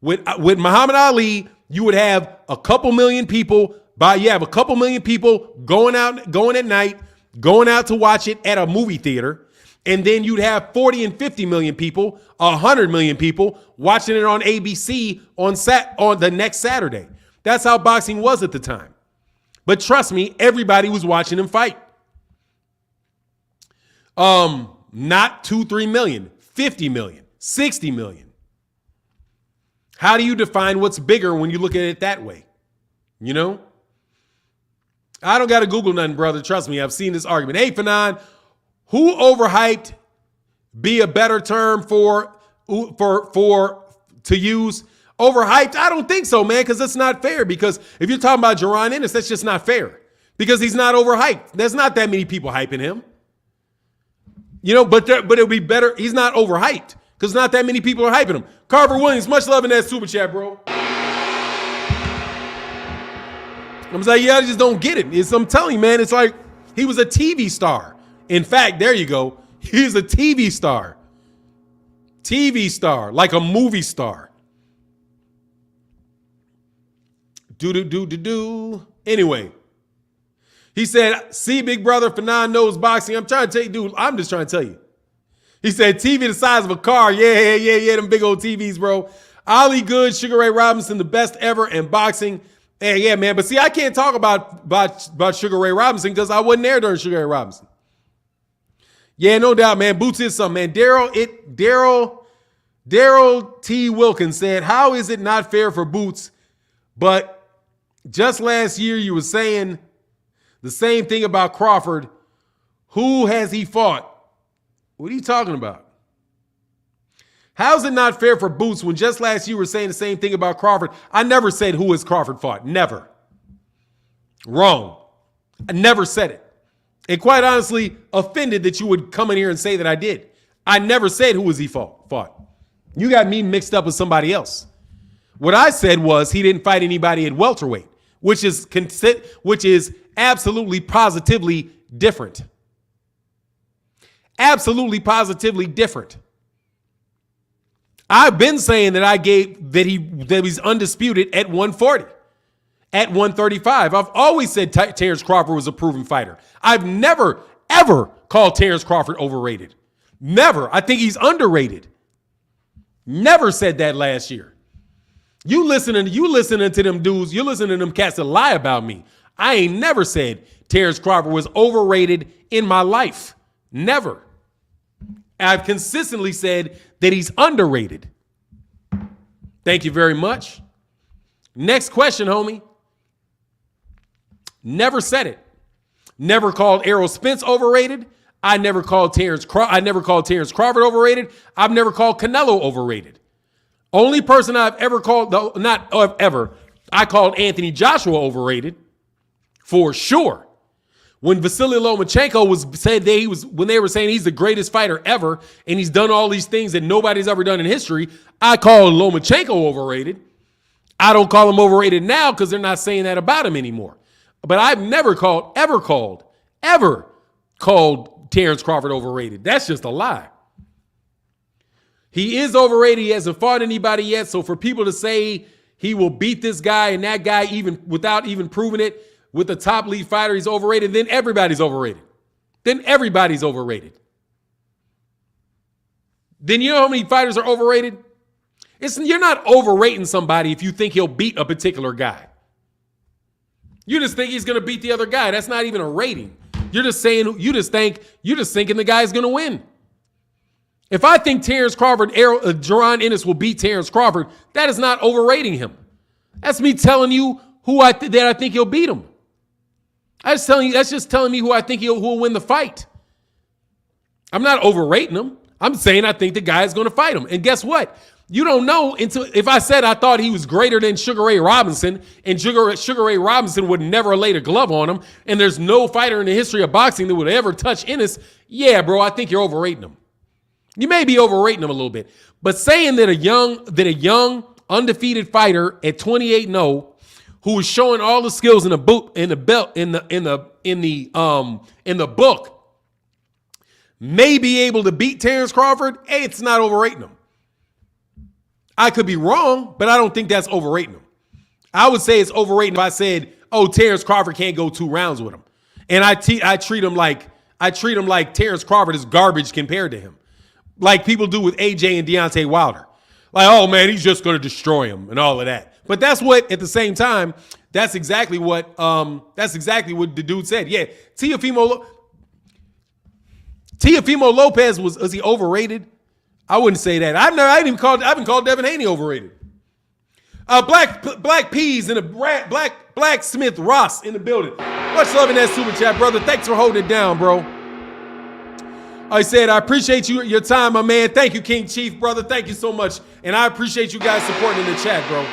With Muhammad Ali, you would have a couple million people. You have a couple million people going at night, going out to watch it at a movie theater. And then you'd have 40 and 50 million people, 100 million people watching it on ABC on the next Saturday. That's how boxing was at the time. But trust me, everybody was watching him fight. Not 2-3 million, 50 million, 60 million. How do you define what's bigger when you look at it that way? You know? I don't got to Google nothing, brother. Trust me, I've seen this argument. Hey, Fanon, who overhyped be a better term to use? Overhyped? I don't think so, man, because that's not fair. Because if you're talking about Jaron Ennis, that's just not fair. Because he's not overhyped. There's not that many people hyping him. You know, but it would be better. He's not overhyped because not that many people are hyping him. Carver Williams, much love in that super chat, bro. I'm like, yeah, I just don't get it. I'm telling you, man, it's like he was a TV star. In fact, there you go. He's a TV star. TV star, like a movie star. Anyway, he said, see, big brother, Fanon knows boxing. I'm trying to tell you, dude, I'm just trying to tell you. He said, TV the size of a car. Yeah, them big old TVs, bro. Ollie Good, Sugar Ray Robinson, the best ever in boxing. Hey, yeah, man. But see, I can't talk about Sugar Ray Robinson because I wasn't there during Sugar Ray Robinson. Yeah, no doubt, man. Boots is something, man. Daryl T. Wilkins said, how is it not fair for Boots? But just last year, you were saying the same thing about Crawford. Who has he fought? What are you talking about? How's it not fair for Boots when just last year you were saying the same thing about Crawford? I never said who has Crawford fought. Never. Wrong. I never said it. And quite honestly, offended that you would come in here and say that I did. I never said who was he fought. You got me mixed up with somebody else. What I said was he didn't fight anybody at welterweight, which is absolutely positively different. Absolutely positively different. I've been saying that he's undisputed at 140, at 135. I've always said Terrence Crawford was a proven fighter. I've never, ever called Terrence Crawford overrated. Never. I think he's underrated. Never said that last year. You listening to them dudes, you're listening to them cats that lie about me. I ain't never said Terrence Crawford was overrated in my life. Never. I've consistently said that he's underrated. Thank you very much. Next question, homie. Never said it. Never called Errol Spence overrated. I never called Terrence Crawford overrated. I've never called Canelo overrated. Only person I've ever called, though, not ever, I called Anthony Joshua overrated for sure. When Vasily Lomachenko when they were saying he's the greatest fighter ever and he's done all these things that nobody's ever done in history, I called Lomachenko overrated. I don't call him overrated now because they're not saying that about him anymore. But I've never ever called Terrence Crawford overrated. That's just a lie. He is overrated. He hasn't fought anybody yet. So for people to say he will beat this guy and that guy even without even proving it with the top lead fighter, he's overrated, then everybody's overrated. Then you know how many fighters are overrated? You're not overrating somebody if you think he'll beat a particular guy. You just think he's going to beat the other guy. That's not even a rating. You're just thinking the guy's going to win. If I think Terrence Crawford, Jaron Ennis will beat Terrence Crawford, that is not overrating him. That's me telling you that I think he'll beat him. That's just telling me who I think who will win the fight. I'm not overrating him. I'm saying I think the guy is going to fight him. And guess what? You don't know until if I said I thought he was greater than Sugar Ray Robinson and Sugar Ray Robinson would never laid a glove on him, and there's no fighter in the history of boxing that would ever touch Ennis, yeah, bro, I think you're overrating him. You may be overrating him a little bit, but saying that a young undefeated fighter at 28-0 who is showing all the skills in the book may be able to beat Terrence Crawford, hey, it's not overrating him. I could be wrong, but I don't think that's overrating him. I would say it's overrating if I said, oh, Terrence Crawford can't go 2 rounds with him. And I treat him like Terrence Crawford is garbage compared to him. Like people do with AJ and Deontay Wilder. Like, oh man, he's just going to destroy him and all of that. But that's what, at the same time, That's exactly what the dude said. Yeah, Teofimo Lopez was he overrated? I wouldn't say that. I haven't called Devin Haney overrated. Black Peas and a Blacksmith Ross in the building. Much love in that super chat, brother. Thanks for holding it down, bro. I said, I appreciate your time, my man. Thank you, King Chief, brother. Thank you so much. And I appreciate you guys supporting in the chat, bro.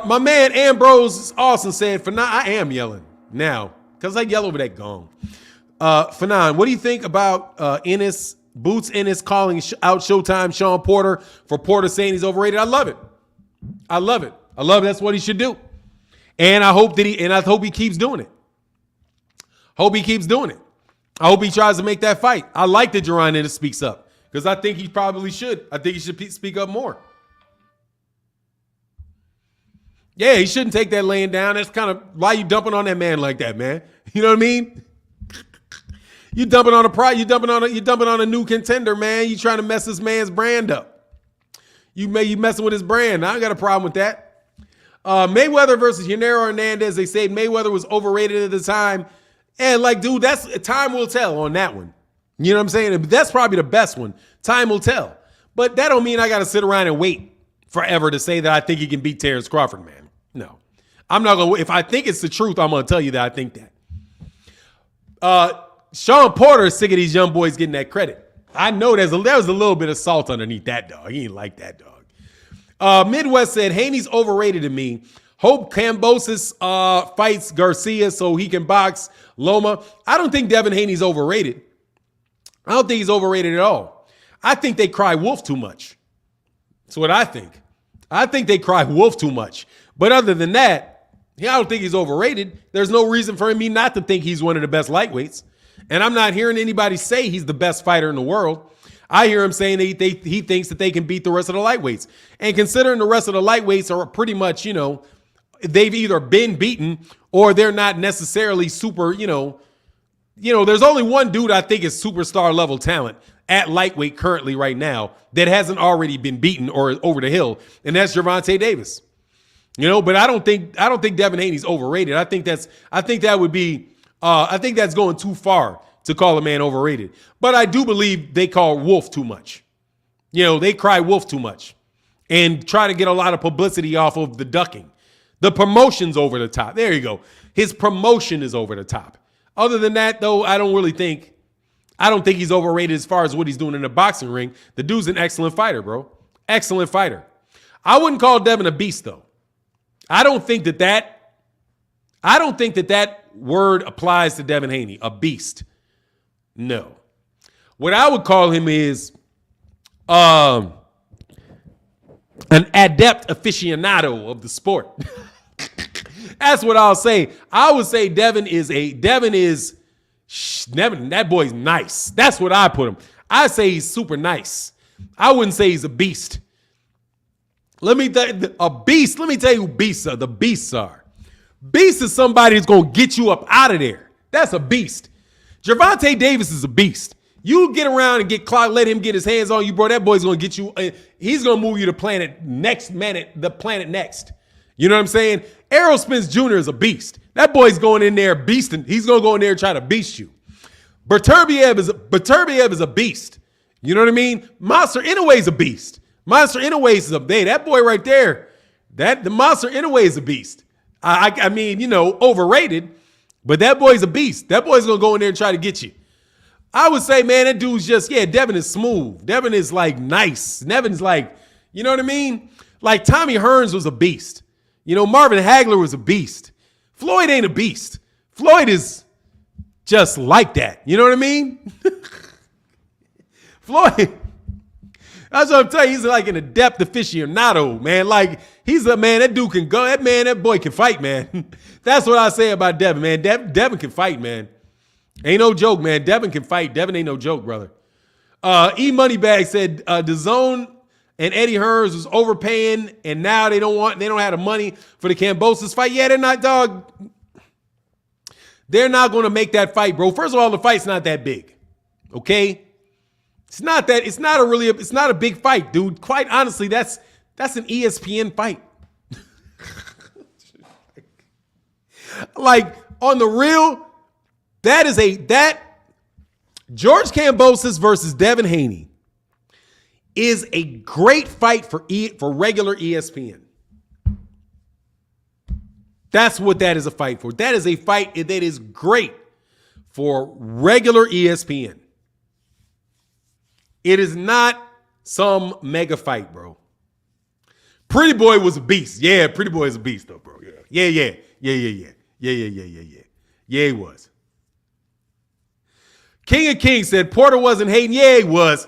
My man Ambrose Austin said, Fanon, I am yelling now because I yell over that gong. Fanon, what do you think about Ennis, Boots Ennis calling out Showtime Shawn Porter for Porter saying he's overrated? I love it. I love it. That's what he should do. And I hope he keeps doing it. Hope he keeps doing it. I hope he tries to make that fight. I like that Jaron Ennis speaks up because I think he probably should. I think he should speak up more. Yeah, he shouldn't take that laying down. That's kind of why you dumping on that man like that, man. You know what I mean? You dumping on a new contender, man. You trying to mess this man's brand up. You messing with his brand. I ain't got a problem with that. Mayweather versus Yanero Hernandez. They say Mayweather was overrated at the time. And like, dude, time will tell on that one. You know what I'm saying? That's probably the best one. Time will tell. But that don't mean I got to sit around and wait forever to say that I think he can beat Terrence Crawford, man. No. I'm not going to. If I think it's the truth, I'm going to tell you that I think that. Shawn Porter is sick of these young boys getting that credit. I know there was a little bit of salt underneath that dog. He ain't like that dog. Midwest said, Haney's overrated to me. Hope Cambosos fights Garcia so he can box Loma. I don't think Devin Haney's overrated. I don't think he's overrated at all. I think they cry wolf too much. That's what I think. I think they cry wolf too much. But other than that, I don't think he's overrated. There's no reason for me not to think he's one of the best lightweights. And I'm not hearing anybody say he's the best fighter in the world. I hear him saying he thinks that they can beat the rest of the lightweights. And considering the rest of the lightweights are pretty much, they've either been beaten or they're not necessarily super, there's only one dude I think is superstar level talent at lightweight currently right now that hasn't already been beaten or over the hill, and that's Gervonta Davis. But I don't think Devin Haney's overrated. I think that's going too far to call a man overrated. But I do believe they call wolf too much. They cry wolf too much and try to get a lot of publicity off of the ducking. The promotion's over the top. There you go. His promotion is over the top. Other than that, though, I don't think he's overrated as far as what he's doing in the boxing ring. The dude's an excellent fighter, bro. Excellent fighter. I wouldn't call Devin a beast, though. I don't think that word applies to Devin Haney, a beast. No. What I would call him is an adept aficionado of the sport. That's what I'll say. I would say Devin, that boy's nice. That's what I put him. I say he's super nice. I wouldn't say he's a beast. Let me tell you who beasts are. The beasts are. Beast is somebody who's going to get you up out of there. That's a beast. Gervonta Davis is a beast. You get around and get clocked, let him get his hands on you, bro. That boy's going to get you. He's going to move you to the planet next. You know what I'm saying? Errol Spence Jr. is a beast. That boy's going in there beasting. He's going to go in there and try to beast you. Berturbiev is a beast. You know what I mean? Monster Inouye's a beast. Monster Inoue is that boy right there. The Monster Inoue is a beast. I mean, overrated, but that boy's a beast. That boy's going to go in there and try to get you. I would say, man, that dude's Devin is smooth. Devin is like nice. Devin's like, you know what I mean? Like Tommy Hearns was a beast. Marvin Hagler was a beast. Floyd ain't a beast. Floyd is just like that. You know what I mean? Floyd, that's what I'm telling you. He's like an adept aficionado, man. Like, he's a man, that dude can go. That boy can fight, man. That's what I say about Devin, man. Devin can fight, man. Ain't no joke, man. Devin can fight. Devin ain't no joke, brother. E Moneybag said DAZN and Eddie Hearns was overpaying, and now they don't have the money for the Cambosos fight. Yeah, they're not, dog. They're not going to make that fight, bro. First of all, the fight's not that big. Okay? It's not a big fight, dude. Quite honestly, that's an ESPN fight. Like, on the real, that George Cambosos versus Devin Haney is a great fight for regular ESPN. That's what that is a fight for. That is a fight that is great for regular ESPN. It is not some mega fight, bro. Pretty Boy was a beast. Yeah, Pretty Boy is a beast, though, bro. Yeah, he was. King of Kings said Porter wasn't hating. Yeah, he was.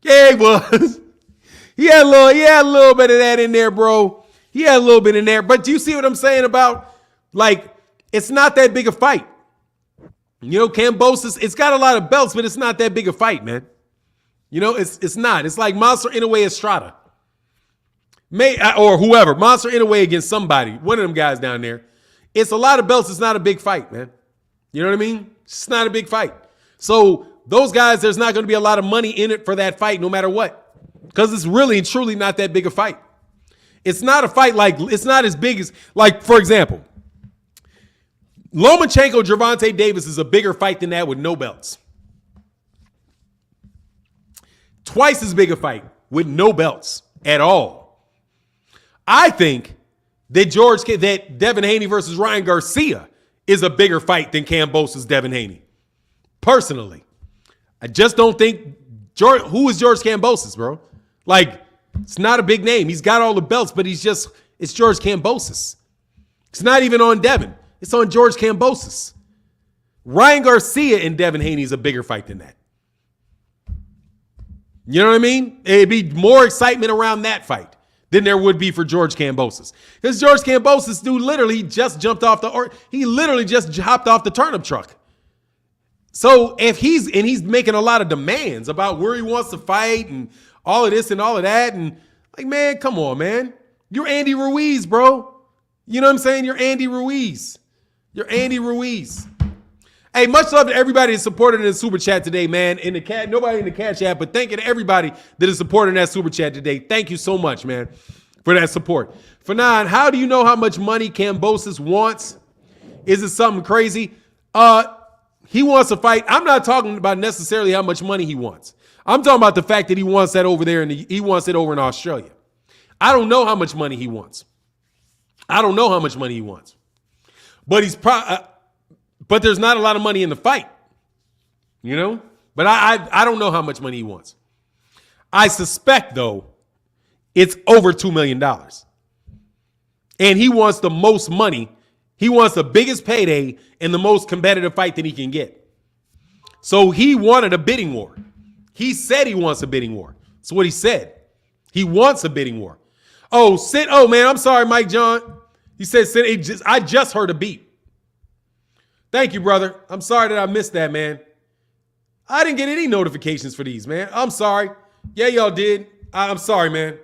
He had a little bit of that in there, bro. He had a little bit in there. But do you see what I'm saying about, like, it's not that big a fight. You know, Cambosos, it's got a lot of belts, but it's not that big a fight, man. You know, it's not. It's like Monster Inoue Estrada. Or whoever. Monster Inoue against somebody. One of them guys down there. It's a lot of belts. It's not a big fight, man. You know what I mean? It's not a big fight. So those guys, there's not going to be a lot of money in it for that fight no matter what. Because it's really and truly not that big a fight. It's not a fight like, it's not as big as, like, for example, Lomachenko, Gervonta Davis is a bigger fight than that with no belts. Twice as big a fight with no belts at all. I think that Devin Haney versus Ryan Garcia is a bigger fight than Cambosos Devin Haney. Personally. I just don't think who is George Cambosos, bro? Like, it's not a big name. He's got all the belts, but it's George Cambosos. It's not even on Devin. It's on George Cambosos. Ryan Garcia and Devin Haney is a bigger fight than that. You know what I mean? It'd be more excitement around that fight than there would be for George Cambosos. Because George Cambosos, dude, literally just hopped off the turnip truck. So if he's making a lot of demands about where he wants to fight and all of this and all of that, and like, man, come on, man. You're Andy Ruiz, bro. You know what I'm saying? You're Andy Ruiz. Hey, much love to everybody that supported in the super chat today, man. Nobody in the cash app, but thank you to everybody that is supporting that super chat today. Thank you so much, man, for that support. Fanon, how do you know how much money Cambosos wants? Is it something crazy? He wants to fight. I'm not talking about necessarily how much money he wants. I'm talking about the fact that he wants that over there, and he wants it over in Australia. I don't know how much money he wants. But but there's not a lot of money in the fight, you know? But I don't know how much money he wants. I suspect, though, it's over $2 million. And he wants the most money. He wants the biggest payday and the most competitive fight that he can get. So he wanted a bidding war. He said he wants a bidding war. That's what he said. He wants a bidding war. Oh, man, I'm sorry, Mike John. He said, I just heard a beep. Thank you, brother. I'm sorry that I missed that, man. I didn't get any notifications for these, man. I'm sorry. Yeah, y'all did. I'm sorry, man.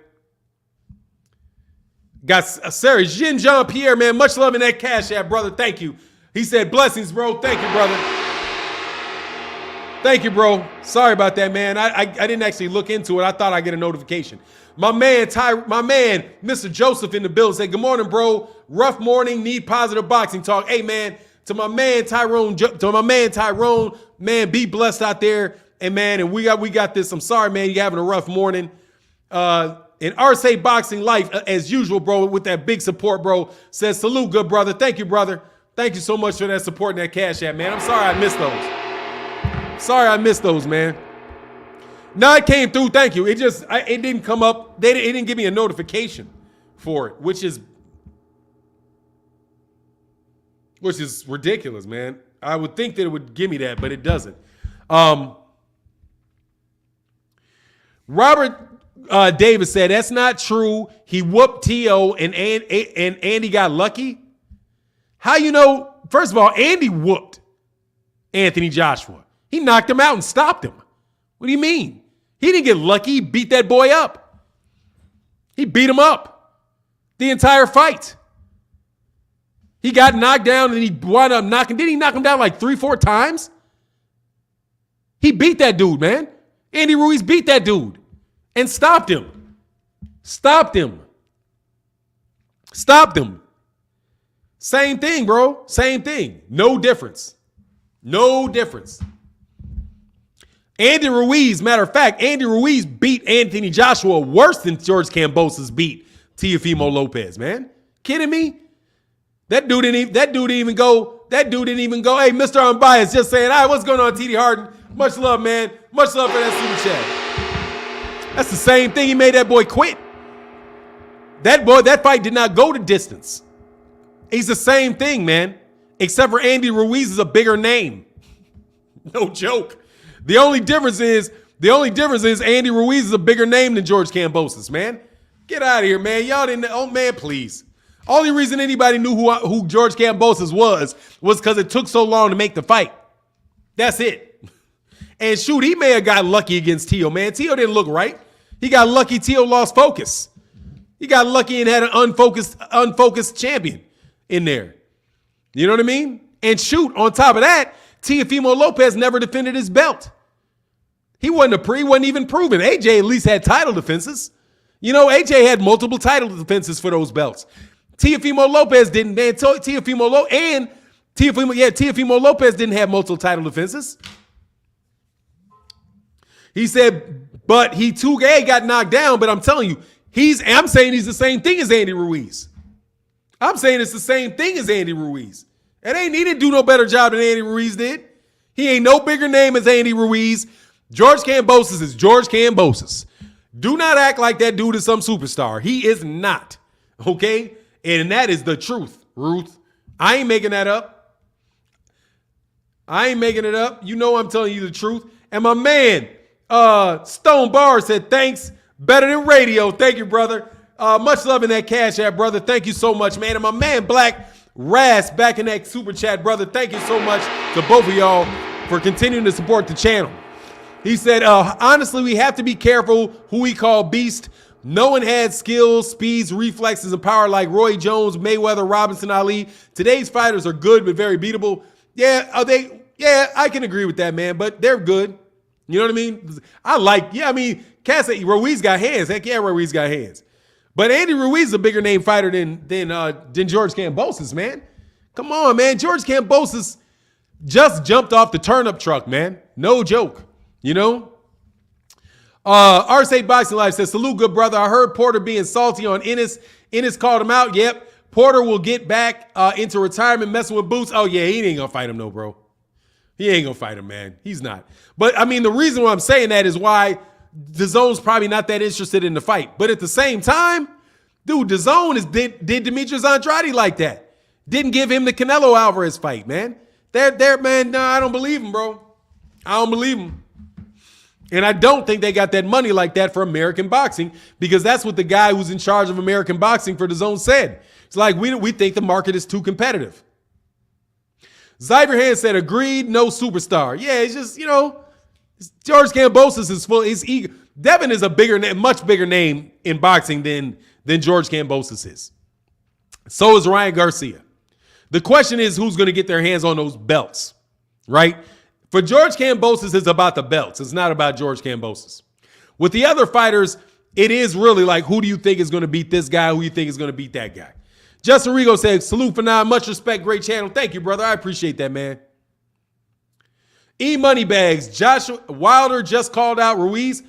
Got Sarah Jean Jean Pierre, man. Much love in that cash app, brother. Thank you. He said, blessings, bro. Thank you, brother. Thank you, bro. Sorry about that, man. I didn't actually look into it. I thought I'd get a notification. My man, Mr. Joseph in the building said, good morning, bro. Rough morning, need positive boxing talk. Hey, man, to my man Tyrone, man, be blessed out there. And we got this. I'm sorry, man, you're having a rough morning. And Arce Boxing Life, as usual, bro, with that big support, bro, says salute, good brother. Thank you, brother. Thank you so much for that support and that cash app, man. I'm sorry I missed those. Man. No, it came through. Thank you. It didn't come up. It didn't give me a notification for it, which is ridiculous, man. I would think that it would give me that, but it doesn't. Robert Davis said, that's not true. He whooped T.O. and Andy got lucky. How you know? First of all, Andy whooped Anthony Joshua. He knocked him out and stopped him. What do you mean? He didn't get lucky. He beat that boy up. He beat him up the entire fight. He got knocked down and he wound up knocking. Did he knock him down like 3-4 times? He beat that dude, man. Andy Ruiz beat that dude and stopped him. Same thing, bro. Same thing. No difference. No difference. Andy Ruiz, matter of fact, Andy Ruiz beat Anthony Joshua worse than George Cambosos beat Teofimo Lopez, man. Kidding me? That dude didn't even go. Hey, Mr. Unbiased, just saying, all right, what's going on, TD Harden? Much love, man. Much love for that super chat. That's the same thing. He made that boy quit. That fight did not go the distance. He's the same thing, man. Except for Andy Ruiz is a bigger name. No joke. The only difference is Andy Ruiz is a bigger name than George Cambosos, man. Get out of here, man. Y'all didn't. Oh man, please. Only reason anybody knew who George Cambosos was because it took so long to make the fight. That's it. And shoot, he may have got lucky against Teo, man. Teo didn't look right. He got lucky. Teo lost focus. He got lucky and had an unfocused champion in there. You know what I mean? And shoot, on top of that, Teofimo Lopez never defended his belt. He wasn't even proven. AJ at least had title defenses. You know, AJ had multiple title defenses for those belts. Teofimo Lopez didn't, man. Teofimo Lopez didn't have multiple title defenses. He said, but he got knocked down, but I'm telling you, I'm saying he's the same thing as Andy Ruiz. I'm saying it's the same thing as Andy Ruiz. He didn't do no better job than Andy Ruiz did. He ain't no bigger name as Andy Ruiz. George Cambosos is George Cambosos. Do not act like that dude is some superstar. He is not. Okay? And that is the truth, Ruth. I ain't making that up. I ain't making it up. You know I'm telling you the truth. And my man, Stone Bar said, thanks. Better than radio. Thank you, brother. Much love in that Cash App, brother. Thank you so much, man. And my man, Black Ras, back in that super chat, brother. Thank you so much to both of y'all for continuing to support the channel. He said, honestly, we have to be careful who we call beast. No one had skills, speeds, reflexes, and power like Roy Jones, Mayweather, Robinson, Ali. Today's fighters are good, but very beatable. Yeah, I can agree with that, man, but they're good. You know what I mean? Cass said Ruiz got hands. Heck yeah, Ruiz got hands. But Andy Ruiz is a bigger name fighter than George Cambosos, man. Come on, man. George Cambosos just jumped off the turnip truck, man. No joke. You know? RSA Boxing Life says, salute, good brother. I heard Porter being salty on Ennis. Ennis called him out. Yep. Porter will get back into retirement messing with Boots. Oh, yeah, he ain't going to fight him, no, bro. He ain't going to fight him, man. He's not. But, I mean, the reason why I'm saying that is why DAZN's probably not that interested in the fight. But at the same time, dude, DAZN did Demetrius Andrade like that. Didn't give him the Canelo Alvarez fight, man. Man, no, I don't believe him, bro. I don't believe him. And I don't think they got that money like that for American boxing, because that's what the guy who's in charge of American boxing for DAZN said. It's like, we think the market is too competitive. Zyverhand said, agreed, no superstar. Yeah, it's just, you know, George Cambosos is full. He's eager. Devin is a bigger name, much bigger name in boxing than George Cambosos is. So is Ryan Garcia. The question is who's going to get their hands on those belts, right? For George Cambosos, it's about the belts. It's not about George Cambosos. With the other fighters, it is really like, who do you think is going to beat this guy? Who do you think is going to beat that guy? Justin Rigo said, salute for now. Much respect. Great channel. Thank you, brother. I appreciate that, man. Moneybags. Joshua Wilder just called out Ruiz.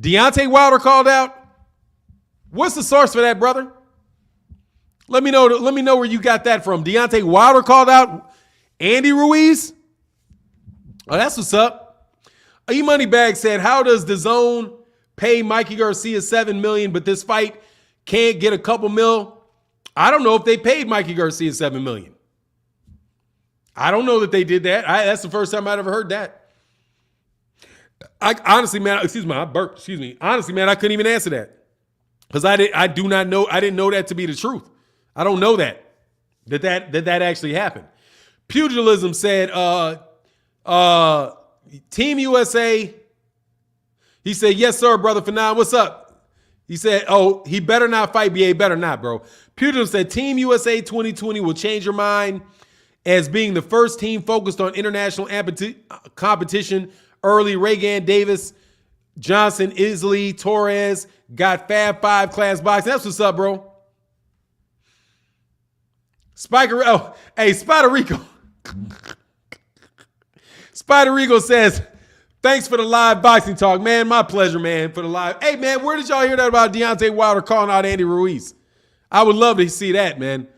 Deontay Wilder called out. What's the source for that, brother? Let me know where you got that from. Deontay Wilder called out Andy Ruiz. Oh, that's what's up. Moneybags said, how does DAZN pay Mikey Garcia $7 million, but this fight can't get a couple mil? I don't know if they paid Mikey Garcia $7 million. I don't know that they did that. That's the first time I'd ever heard that. Honestly, man, I burped. Excuse me. Honestly, man, I couldn't even answer that. Because I do not know. I didn't know that to be the truth. I don't know that actually happened. Pugilism said, Team USA. He said, yes, sir, brother Fanon. What's up? He said, oh, he better not fight BA. Better not, bro. Pugilism said, Team USA 2020 will change your mind as being the first team focused on international competition early. Reagan, Davis, Johnson, Isley, Torres got Fab 5 class boxing. That's what's up, bro. Spiker, oh, hey, Spider Rico. Spider Rico says, thanks for the live boxing talk, man. My pleasure, man, for the live. Hey, man, where did y'all hear that about Deontay Wilder calling out Andy Ruiz? I would love to see that, man.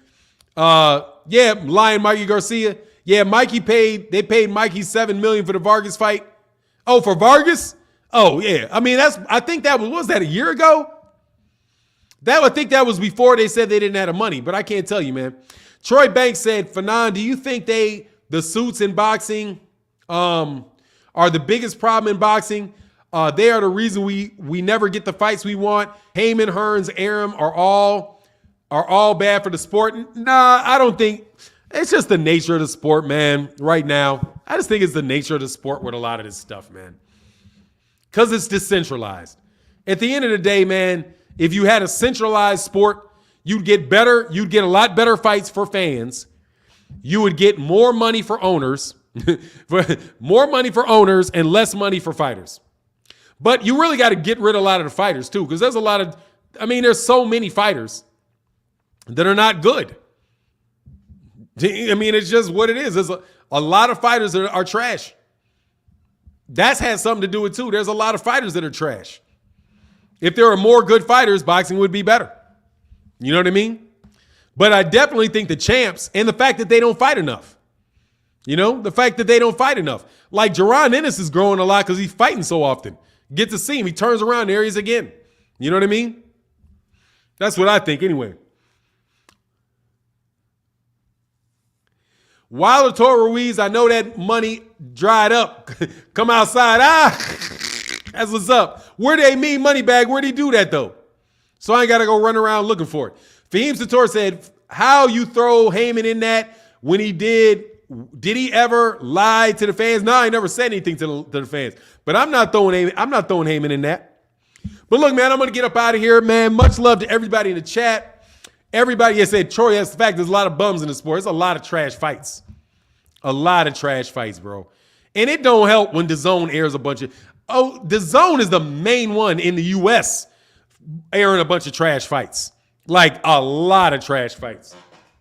Yeah, Lion Mikey Garcia. Yeah, they paid Mikey $7 million for the Vargas fight. Oh, for Vargas? Oh, yeah. I mean, I think that was that a year ago? I think that was before they said they didn't have the money, but I can't tell you, man. Troy Banks said, Fanon, do you think the suits in boxing are the biggest problem in boxing? They are the reason we never get the fights we want. Heyman, Hearns, Arum are all bad for the sport. Nah, I don't think. It's just the nature of the sport, man, right now. I just think it's the nature of the sport with a lot of this stuff, man. Because it's decentralized. At the end of the day, man, if you had a centralized sport, you'd get a lot better fights for fans. You would get more money for owners, more money for owners and less money for fighters. But you really got to get rid of a lot of the fighters too, because there's so many fighters that are not good. I mean, it's just what it is. There's a lot of fighters that are trash. That's had something to do with it too. There's a lot of fighters that are trash. If there were more good fighters, boxing would be better. You know what I mean? But I definitely think the champs and the fact that they don't fight enough. You know, the fact that they don't fight enough. Like Jaron Ennis is growing a lot because he's fighting so often. Get to see him. He turns around, there he is again. You know what I mean? That's what I think anyway. Wilder told Ruiz, I know that money dried up. Come outside. That's what's up. Where they mean money bag? Where'd he do that though? So I ain't got to go run around looking for it. Fahim Sator said, how you throw Heyman in that when he did he ever lie to the fans? No, I never said anything to the fans. But I'm not throwing Heyman in that. But look, man, I'm going to get up out of here, man. Much love to everybody in the chat. Everybody has said, Troy, that's the fact. There's a lot of bums in the sport. There's a lot of trash fights. A lot of trash fights, bro. And it don't help when DAZN airs a bunch of... Oh, DAZN is the main one in the U.S. airing a bunch of trash fights. Like a lot of trash fights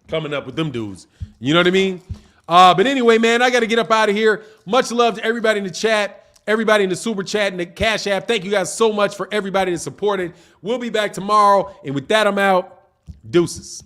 coming up with them dudes. You know what I mean? But anyway, man, I got to get up out of here. Much love to everybody in the chat, everybody in the super chat and the Cash App. Thank you guys so much for everybody that supported. We'll be back tomorrow. And with that, I'm out. Deuces.